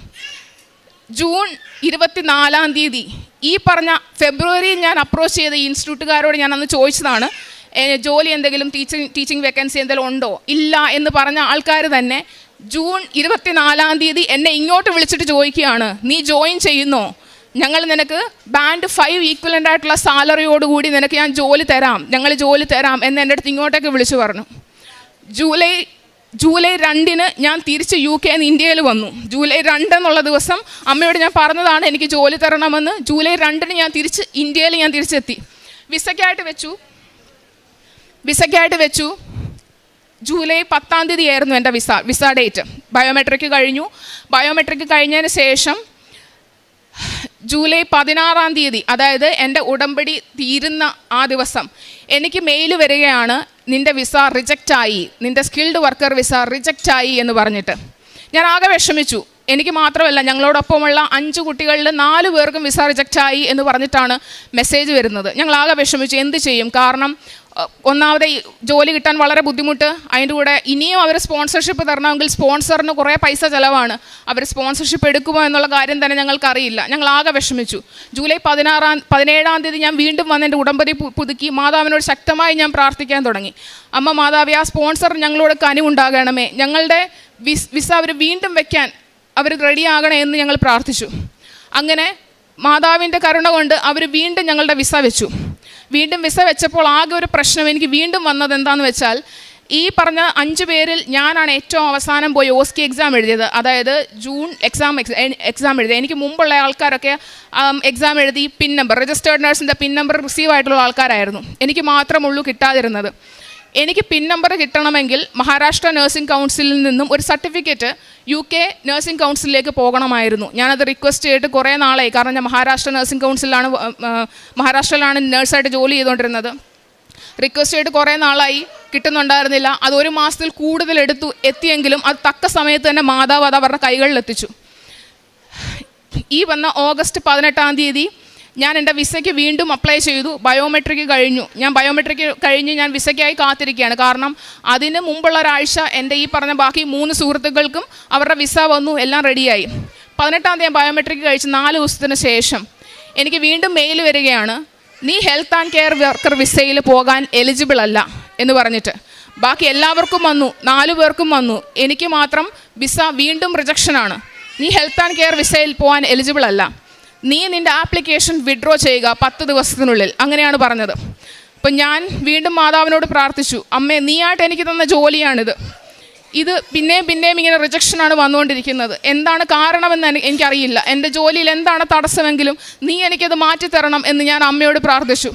ജൂൺ 24-ാം തീയതി ഈ പറഞ്ഞ ഫെബ്രുവരിയിൽ ഞാൻ അപ്രോച്ച് ചെയ്ത ഇൻസ്റ്റിറ്റ്യൂട്ടുകാരോട് ഞാൻ അന്ന് ചോദിച്ചതാണ്, ജോലി എന്തെങ്കിലും ടീച്ചിങ് വേക്കൻസി എന്തെങ്കിലും ഉണ്ടോ? ഇല്ല എന്ന് പറഞ്ഞ ആൾക്കാർ തന്നെ ജൂൺ 24-ാം തീയതി എന്നെ ഇങ്ങോട്ട് വിളിച്ചിട്ട് ചോദിക്കുകയാണ്, നീ ജോയിൻ ചെയ്യുന്നോ? ഞങ്ങൾ നിനക്ക് ബാൻഡ് 5 ഈക്വലൻ്റ് ആയിട്ടുള്ള സാലറിയോടുകൂടി നിനക്ക് ഞങ്ങൾ ജോലി തരാം എന്ന് എൻ്റെ അടുത്ത് ഇങ്ങോട്ടേക്ക് വിളിച്ചു പറഞ്ഞു. ജൂലൈ 2-ന് ഞാൻ തിരിച്ച് UK ഇന്ത്യയിൽ വന്നു. ജൂലൈ 2 എന്നുള്ള ദിവസം അമ്മയോട് ഞാൻ പറഞ്ഞതാണ് എനിക്ക് ജോലി തരണമെന്ന്. ജൂലൈ 2-ന് ഞാൻ തിരിച്ചെത്തി. വിസയ്ക്കായിട്ട് വെച്ചു. ജൂലൈ 10-ാം തീയതി ആയിരുന്നു എൻ്റെ വിസ ഡേറ്റ്. ബയോമെട്രിക് കഴിഞ്ഞു. ബയോമെട്രിക് കഴിഞ്ഞതിന് ശേഷം ജൂലൈ 16-ാം തീയതി, അതായത് എൻ്റെ ഉടമ്പടി തീരുന്ന ആ ദിവസം എനിക്ക് മെയിൽ വരികയാണ്, നിൻ്റെ വിസ റിജക്റ്റായി, നിൻ്റെ സ്കിൽഡ് വർക്കർ വിസ റിജക്റ്റായി എന്ന് പറഞ്ഞിട്ട്. ഞാൻ ആകെ വിഷമിച്ചു. എനിക്ക് മാത്രമല്ല, ഞങ്ങളോടൊപ്പമുള്ള 5 കുട്ടികളിൽ 4 പേർക്കും വിസ റിജക്റ്റായി എന്ന് പറഞ്ഞിട്ടാണ് മെസ്സേജ് വരുന്നത്. ഞങ്ങളാകെ വിഷമിച്ചു. എന്ത് ചെയ്യും? കാരണം ഒന്നാമത് ജോലി കിട്ടാൻ വളരെ ബുദ്ധിമുട്ട്, അതിൻ്റെ കൂടെ ഇനിയും അവർ സ്പോൺസർഷിപ്പ് തരണമെങ്കിൽ സ്പോൺസറിന് കുറേ പൈസ ചിലവാണ്. അവർ സ്പോൺസർഷിപ്പ് എടുക്കുമോ എന്നുള്ള കാര്യം തന്നെ ഞങ്ങൾക്കറിയില്ല. ഞങ്ങളാകെ വിഷമിച്ചു. ജൂലൈ 17-ാം തീയതി ഞാൻ വീണ്ടും വന്ന് എൻ്റെ ഉടമ്പടി പുതുക്കി മാതാവിനോട് ശക്തമായി ഞാൻ പ്രാർത്ഥിക്കാൻ തുടങ്ങി. അമ്മ മാതാവേ, ആ സ്പോൺസർ ഞങ്ങളോട് കനിവുണ്ടാകണമേ, ഞങ്ങളുടെ വിസ അവർ വീണ്ടും വയ്ക്കാൻ അവർ റെഡിയാകണേ എന്ന് ഞങ്ങൾ പ്രാർത്ഥിച്ചു. അങ്ങനെ മാതാവിൻ്റെ കരുണ കൊണ്ട് അവർ വീണ്ടും ഞങ്ങളുടെ വിസ വെച്ചു. വീണ്ടും വിസ വെച്ചപ്പോൾ ആകെ ഒരു പ്രശ്നം എനിക്ക് വീണ്ടും വന്നത് എന്താണെന്ന് വെച്ചാൽ, ഈ പറഞ്ഞ 5 പേരിൽ ഞാനാണ് ഏറ്റവും അവസാനം പോയി OSCE എക്സാം എഴുതിയത്. അതായത് ജൂൺ എക്സാം എഴുതിയത്. എനിക്ക് മുമ്പുള്ള ആൾക്കാരൊക്കെ എക്സാം എഴുതി pin number, registered നഴ്സിൻ്റെ pin number receive ആയിട്ടുള്ള ആൾക്കാരായിരുന്നു. എനിക്ക് മാത്രമുള്ളൂ കിട്ടാതിരുന്നത്. എനിക്ക് പിൻ നമ്പർ കിട്ടണമെങ്കിൽ മഹാരാഷ്ട്ര നഴ്സിംഗ് കൗൺസിലിൽ നിന്നും ഒരു സർട്ടിഫിക്കറ്റ് UK നഴ്സിംഗ് കൗൺസിലിലേക്ക് പോകണമായിരുന്നു. ഞാനത് റിക്വസ്റ്റ് ചെയ്തിട്ട് കുറേ നാളായി. കാരണം ഞാൻ മഹാരാഷ്ട്രയിലാണ് നഴ്സായിട്ട് ജോലി ചെയ്തുകൊണ്ടിരുന്നത്. റിക്വസ്റ്റ് ചെയ്തിട്ട് കുറേ നാളായി, കിട്ടുന്നുണ്ടായിരുന്നില്ല. അത് 1 മാസത്തിൽ കൂടുതൽ എത്തിയെങ്കിലും അത് തക്ക സമയത്ത് തന്നെ മാതാവ് അത് അവരുടെ കൈകളിലെത്തിച്ചു. ഈ വന്ന ഓഗസ്റ്റ് 18-ാം തീയതി ഞാൻ എൻ്റെ വിസയ്ക്ക് വീണ്ടും അപ്ലൈ ചെയ്തു. ബയോമെട്രിക് കഴിഞ്ഞ് ഞാൻ വിസയ്ക്കായി കാത്തിരിക്കുകയാണ്. കാരണം അതിന് മുമ്പുള്ള ഒരാഴ്ച എൻ്റെ ഈ പറഞ്ഞ ബാക്കി 3 സുഹൃത്തുക്കൾക്കും അവരുടെ വിസ വന്നു, എല്ലാം റെഡിയായി. 18-ാം തീയതി ബയോമെട്രിക് കഴിച്ച് 4 ദിവസത്തിന് ശേഷം എനിക്ക് വീണ്ടും മെയിൽ വരികയാണ്, നീ ഹെൽത്ത് ആൻഡ് കെയർ വർക്കർ വിസയിൽ പോകാൻ എലിജിബിൾ അല്ല എന്ന് പറഞ്ഞിട്ട്. ബാക്കി എല്ലാവർക്കും വന്നു, 4 പേർക്കും വന്നു. എനിക്ക് മാത്രം വിസ വീണ്ടും റിജക്ഷനാണ്. നീ ഹെൽത്ത് ആൻഡ് കെയർ വിസയിൽ പോകാൻ എലിജിബിൾ അല്ല, നീ നിൻ്റെ ആപ്ലിക്കേഷൻ വിഡ്രോ ചെയ്യുക 10 ദിവസത്തിനുള്ളിൽ, അങ്ങനെയാണ് പറഞ്ഞത്. അപ്പം ഞാൻ വീണ്ടും മാതാവിനോട് പ്രാർത്ഥിച്ചു, അമ്മേ, നീയായിട്ട് എനിക്ക് തന്ന ജോലിയാണിത്, ഇത് പിന്നെയും ഇങ്ങനെ റിജക്ഷനാണ് വന്നുകൊണ്ടിരിക്കുന്നത്, എന്താണ് കാരണമെന്ന് എനിക്കറിയില്ല, എൻ്റെ ജോലിയിൽ എന്താണ് തടസ്സമെങ്കിലും നീ എനിക്കത് മാറ്റിത്തരണം എന്ന് ഞാൻ അമ്മയോട് പ്രാർത്ഥിച്ചു.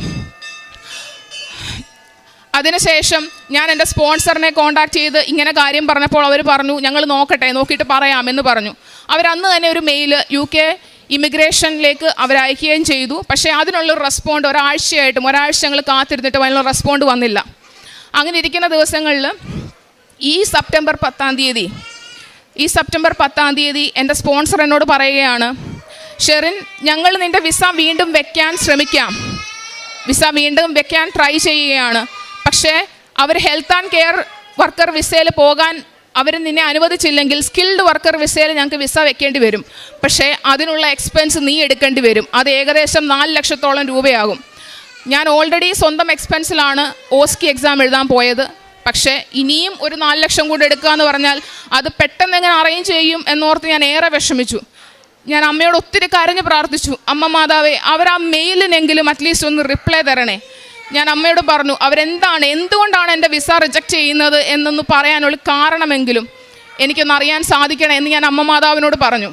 അതിനുശേഷം ഞാൻ എൻ്റെ സ്പോൺസറിനെ കോൺടാക്ട് ചെയ്ത് ഇങ്ങനെ കാര്യം പറഞ്ഞപ്പോൾ അവർ പറഞ്ഞു, ഞങ്ങൾ നോക്കിയിട്ട് പറയാമെന്ന് പറഞ്ഞു. അവരന്ന് തന്നെ ഒരു മെയിൽ UK ഇമിഗ്രേഷനിലേക്ക് അവരയക്കുകയും ചെയ്തു. പക്ഷേ അതിനുള്ളൊരു റെസ്പോണ്ട് ഒരാഴ്ച ഞങ്ങൾ കാത്തിരുന്നിട്ടും അതിനുള്ള റെസ്പോണ്ട് വന്നില്ല. അങ്ങനെ ഇരിക്കുന്ന ദിവസങ്ങളിൽ ഈ സെപ്റ്റംബർ 10-ാം തീയതി എൻ്റെ സ്പോൺസർ എന്നോട് പറയുകയാണ്, ഷെറിൻ, ഞങ്ങൾ നിൻ്റെ വിസ വീണ്ടും വെക്കാൻ ശ്രമിക്കാം, വിസ വീണ്ടും വെക്കാൻ ട്രൈ ചെയ്യുകയാണ്. പക്ഷേ അവർ ഹെൽത്ത് ആൻഡ് കെയർ വർക്കർ വിസയിൽ പോകാൻ അവർ നിന്നെ അനുവദിച്ചില്ലെങ്കിൽ സ്കിൽഡ് വർക്കർ വിസയിൽ ഞങ്ങൾക്ക് വിസ വെക്കേണ്ടി വരും. പക്ഷേ അതിനുള്ള എക്സ്പെൻസ് നീ എടുക്കേണ്ടി വരും. അത് ഏകദേശം 4 ലക്ഷത്തോളം രൂപയാകും. ഞാൻ ഓൾറെഡി സ്വന്തം എക്സ്പെൻസിലാണ് OSCE എക്സാം എഴുതാൻ പോയത്. പക്ഷേ ഇനിയും ഒരു 4 ലക്ഷം കൂടെ എടുക്കുക എന്ന് പറഞ്ഞാൽ അത് പെട്ടെന്ന് എങ്ങനെ അറേഞ്ച് ചെയ്യും എന്നോർത്ത് ഞാൻ ഏറെ വിഷമിച്ചു. ഞാൻ അമ്മയോട് ഒത്തിരി കരഞ്ഞ് പ്രാർത്ഥിച്ചു, അമ്മ മാതാവേ, അവർ ആ മെയിലിനെങ്കിലും അറ്റ്ലീസ്റ്റ് ഒന്ന് റിപ്ലൈ തരണേ. ഞാൻ അമ്മയോട് പറഞ്ഞു, എന്തുകൊണ്ടാണ് എൻ്റെ വിസ റിജക്റ്റ് ചെയ്യുന്നത് എന്നൊന്ന് പറയാനുള്ള കാരണമെങ്കിലും എനിക്കൊന്ന് അറിയാൻ സാധിക്കണം എന്ന് ഞാൻ അമ്മ മാതാവിനോട് പറഞ്ഞു.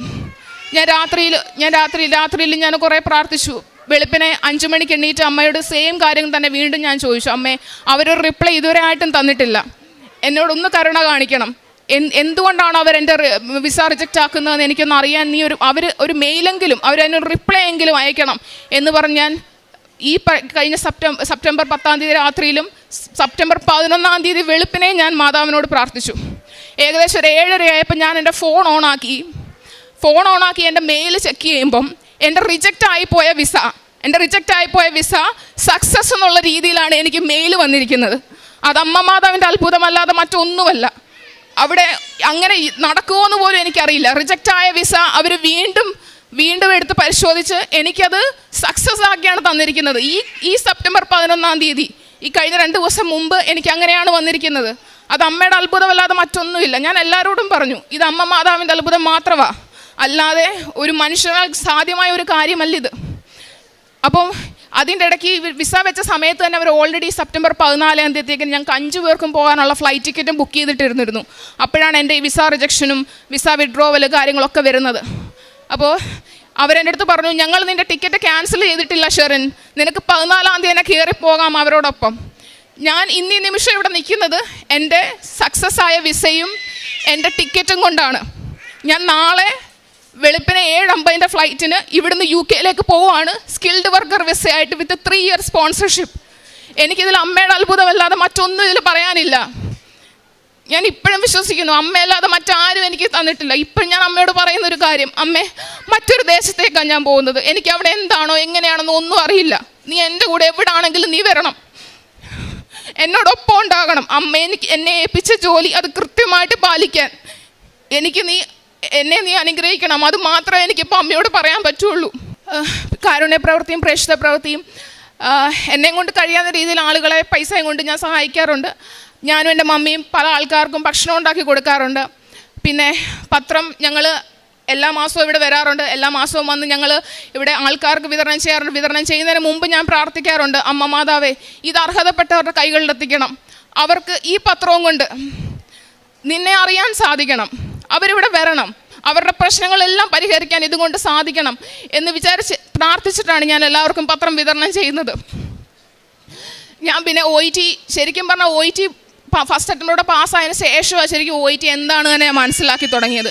രാത്രിയിൽ ഞാൻ കുറേ പ്രാർത്ഥിച്ചു. വെളുപ്പിനെ 5 മണിക്ക് എണ്ണീറ്റ് അമ്മയോട് സെയിം കാര്യം തന്നെ വീണ്ടും ഞാൻ ചോദിച്ചു, അമ്മേ, അവരൊരു റിപ്ലൈ ഇതുവരെ ആയിട്ടും തന്നിട്ടില്ല, എന്നോടൊന്ന് കരുണ കാണിക്കണം, എന്തുകൊണ്ടാണ് അവർ എൻ്റെ വിസ റിജക്റ്റ് ആക്കുന്നതെന്ന് എനിക്കൊന്ന് അറിയാൻ നീ ഒരു മെയിലെങ്കിലും അവരതിനൊരു റിപ്ലൈ എങ്കിലും അയക്കണം എന്ന് പറഞ്ഞ് ഞാൻ ഈ കഴിഞ്ഞ സെപ്റ്റംബർ 10-ാം തീയതി രാത്രിയിലും സെപ്റ്റംബർ 11-ാം തീയതി വെളുപ്പിനെ ഞാൻ മാതാവിനോട് പ്രാർത്ഥിച്ചു. ഏകദേശം ഒരു 7:30 ആയപ്പോൾ ഞാൻ എൻ്റെ ഫോൺ ഓണാക്കി എൻ്റെ മെയിൽ ചെക്ക് ചെയ്യുമ്പം എൻ്റെ റിജക്റ്റ് ആയിപ്പോയ വിസ സക്സസ് എന്നുള്ള രീതിയിലാണ് എനിക്ക് മെയിൽ വന്നിരിക്കുന്നത്. അത് അമ്മ മാതാവിൻ്റെ അത്ഭുതമല്ലാതെ മറ്റൊന്നുമല്ല. അവിടെ അങ്ങനെ നടക്കുമോ എന്ന് പോലും എനിക്കറിയില്ല. റിജക്റ്റ് ആയ വിസ അവർ വീണ്ടും എടുത്ത് പരിശോധിച്ച് എനിക്കത് സക്സസ് ആക്കിയാണ് തന്നിരിക്കുന്നത്. ഈ സെപ്റ്റംബർ 11-ാം തീയതി, ഈ കഴിഞ്ഞ 2 ദിവസം മുമ്പ് എനിക്ക് അങ്ങനെയാണ് വന്നിരിക്കുന്നത്. അത് അമ്മയുടെ അത്ഭുതമല്ലാതെ മറ്റൊന്നുമില്ല. ഞാൻ എല്ലാവരോടും പറഞ്ഞു, ഇത് അമ്മ മാതാവിൻ്റെ അത്ഭുതം മാത്രമാണ്, അല്ലാതെ ഒരു മനുഷ്യനാൽ സാധ്യമായ ഒരു കാര്യമല്ലിത്. അപ്പം അതിൻ്റെ ഇടയ്ക്ക് വിസ വെച്ച സമയത്ത് തന്നെ അവർ ഓൾറെഡി സെപ്റ്റംബർ 14-ാം തീയതിക്ക് ഞങ്ങൾക്ക് 5 പേർക്കും പോകാനുള്ള ഫ്ലൈറ്റ് ടിക്കറ്റും ബുക്ക് ചെയ്തിട്ടിരുന്നിരുന്നു. അപ്പോഴാണ് എൻ്റെ ഈ വിസ റിജക്ഷനും വിസ വിഡ്രോവൽ കാര്യങ്ങളൊക്കെ വരുന്നത്. അപ്പോൾ അവരെൻ്റെ അടുത്ത് പറഞ്ഞു, ഞങ്ങൾ നിൻ്റെ ടിക്കറ്റ് ക്യാൻസൽ ചെയ്തിട്ടില്ല ഷെറിൻ, നിനക്ക് 14-ാം തീയതി തന്നെ കയറിപ്പോകാം അവരോടൊപ്പം. ഞാൻ ഇന്നീ നിമിഷം ഇവിടെ നിൽക്കുന്നത് എൻ്റെ സക്സസ് ആയ വിസയും എൻ്റെ ടിക്കറ്റും കൊണ്ടാണ്. ഞാൻ നാളെ വെളുപ്പിനെ 7:50 ഫ്ലൈറ്റിന് ഇവിടുന്ന് UK പോവുകയാണ്, സ്കിൽഡ് വർക്കർ വിസയായിട്ട് വിത്ത് 3 year സ്പോൺസർഷിപ്പ്. എനിക്കിതിൽ അമ്മയുടെ അത്ഭുതമല്ലാതെ മറ്റൊന്നും ഇതിൽ പറയാനില്ല. ഞാൻ ഇപ്പോഴും വിശ്വസിക്കുന്നു, അമ്മയല്ലാതെ മറ്റാരും എനിക്ക് തന്നിട്ടില്ല. ഇപ്പോഴും ഞാൻ അമ്മയോട് പറയുന്നൊരു കാര്യം, അമ്മേ, മറ്റൊരു ദേശത്തേക്കാണ് ഞാൻ പോകുന്നത്, എനിക്ക് അവിടെ എന്താണോ എങ്ങനെയാണെന്നോ ഒന്നും അറിയില്ല. നീ എൻ്റെ കൂടെ എവിടാണെങ്കിലും നീ വരണം, എന്നോടൊപ്പം ഉണ്ടാകണം. അമ്മ എന്നെ ഏൽപ്പിച്ച ജോലി അത് കൃത്യമായിട്ട് പാലിക്കാൻ എന്നെ നീ അനുഗ്രഹിക്കണം. അത് മാത്രമേ എനിക്കിപ്പോൾ അമ്മയോട് പറയാൻ പറ്റുള്ളൂ. കാരുണ്യ പ്രവൃത്തിയും പ്രേക്ഷിത പ്രവൃത്തിയും എന്നെ കൊണ്ട് കഴിയാവുന്ന രീതിയിൽ ആളുകളെ പൈസയും കൊണ്ട് ഞാൻ സഹായിക്കാറുണ്ട്. ഞാനും എൻ്റെ മമ്മിയും പല ആൾക്കാർക്കും ഭക്ഷണം ഉണ്ടാക്കി കൊടുക്കാറുണ്ട്. പിന്നെ പത്രം ഞങ്ങൾ എല്ലാ മാസവും ഇവിടെ വരാറുണ്ട്. എല്ലാ മാസവും വന്ന് ഞങ്ങൾ ഇവിടെ ആൾക്കാർക്ക് വിതരണം ചെയ്യാറുണ്ട്. വിതരണം ചെയ്യുന്നതിന് മുമ്പ് ഞാൻ പ്രാർത്ഥിക്കാറുണ്ട്, അമ്മ മാതാവേ, ഇത് അർഹതപ്പെട്ടവരുടെ കൈകളിലെത്തിക്കണം, അവർക്ക് ഈ പത്രവും കൊണ്ട് നിന്നെ അറിയാൻ സാധിക്കണം, അവരിവിടെ വരണം, അവരുടെ പ്രശ്നങ്ങളെല്ലാം പരിഹരിക്കാൻ ഇതുകൊണ്ട് സാധിക്കണം എന്ന് വിചാരിച്ച് പ്രാർത്ഥിച്ചിട്ടാണ് ഞാൻ എല്ലാവർക്കും പത്രം വിതരണം ചെയ്യുന്നത്. ഞാൻ പിന്നെ OIT ശരിക്കും പറഞ്ഞാൽ OIT ഫസ്റ്റ് അറ്റംപ്റ്റോടെ പാസ്സായതിനു ശേഷമാണ് ശരിക്കും OIT എന്താണ് തന്നെ ഞാൻ മനസ്സിലാക്കി തുടങ്ങിയത്.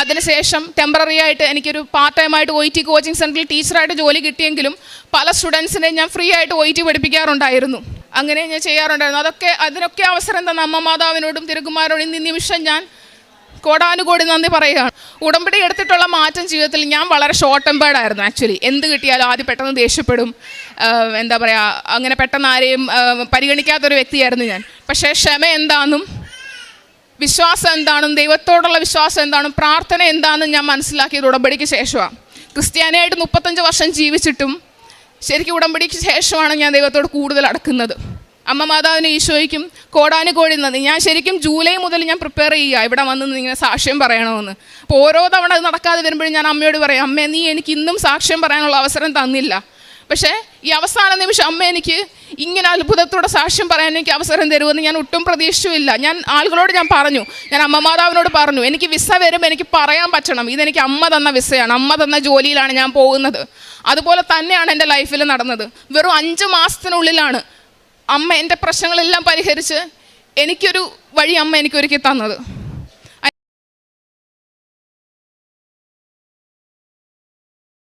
അതിനുശേഷം ടെമ്പററി ആയിട്ട് എനിക്കൊരു പാർട്ട് ടൈമായിട്ട് OIT കോച്ചിങ് സെൻറ്ററിൽ ടീച്ചറായിട്ട് ജോലി കിട്ടിയെങ്കിലും പല സ്റ്റുഡൻസിനെ ഞാൻ ഫ്രീ ആയിട്ട് OIT പഠിപ്പിക്കാറുണ്ടായിരുന്നു. അങ്ങനെ ഞാൻ ചെയ്യാറുണ്ടായിരുന്നു. അതിനൊക്കെ അവസരം തന്ന അമ്മ മാതാവിനോടും തിരുക്കുമാരോടും ഇന്ന് നിമിഷം ഞാൻ കോടാനുകോടി നന്ദി പറയുകയാണ്. ഉടമ്പടി എടുത്തിട്ടുള്ള മാറ്റം ജീവിതത്തിൽ ഞാൻ വളരെ ഷോർട്ട് ടെമ്പേർഡായിരുന്നു. ആക്ച്വലി എന്ത് കിട്ടിയാലും ആദ്യം പെട്ടെന്ന് ദേഷ്യപ്പെടും, എന്താ പറയുക, അങ്ങനെ പെട്ടെന്ന് ആരെയും പരിഗണിക്കാത്തൊരു വ്യക്തിയായിരുന്നു ഞാൻ. പക്ഷേ ക്ഷമ എന്താണെന്നും വിശ്വാസം എന്താണെന്നും ദൈവത്തോടുള്ള വിശ്വാസം എന്താണെന്നും പ്രാർത്ഥന എന്താണെന്നും ഞാൻ മനസ്സിലാക്കിയത് ഉടമ്പടിക്ക് ശേഷമാണ്. ക്രിസ്ത്യാനിയായിട്ട് 35 വർഷം ജീവിച്ചിട്ടും ശരിക്കും ഉടമ്പടിക്ക് ശേഷമാണ് ഞാൻ ദൈവത്തോട് കൂടുതൽ അടുക്കുന്നത്. അമ്മ മാതാവിന് ഈശോയ്ക്കും കോടാനുകോടി നന്ദി. ഞാൻ ശരിക്കും ജൂലൈ മുതൽ ഞാൻ പ്രിപ്പയർ ചെയ്യുക ഇവിടെ വന്ന് ഇങ്ങനെ സാക്ഷ്യം പറയണമെന്ന്. അപ്പോൾ ഓരോ തവണ അത് നടക്കാതെ വരുമ്പോഴും ഞാൻ അമ്മയോട് പറയും, അമ്മേ, നീ എനിക്ക് ഇന്നും സാക്ഷ്യം പറയാനുള്ള അവസരം തന്നില്ല. പക്ഷേ ഈ അവസാന നിമിഷം അമ്മ എനിക്ക് ഇങ്ങനെ അത്ഭുതത്തോടെ സാക്ഷ്യം പറയാൻ എനിക്ക് അവസരം തരുമെന്ന് ഞാൻ ഒട്ടും പ്രതീക്ഷിച്ചില്ല. ഞാൻ ആളുകളോട് പറഞ്ഞു, ഞാൻ അമ്മ മാതാവിനോട് പറഞ്ഞു, എനിക്ക് വിസ വരുമ്പോൾ എനിക്ക് പറയാൻ പറ്റണം, ഇതെനിക്ക് അമ്മ തന്ന വിസയാണ്, അമ്മ തന്ന ജോലിയിലാണ് ഞാൻ പോകുന്നത്. അതുപോലെ തന്നെയാണ് എൻ്റെ ലൈഫിൽ നടന്നത്. വെറും 5 മാസത്തിനുള്ളിലാണ് അമ്മ എൻ്റെ പ്രശ്നങ്ങളെല്ലാം പരിഹരിച്ച് എനിക്കൊരു വഴി അമ്മ എനിക്കൊരുക്കി തന്നത്.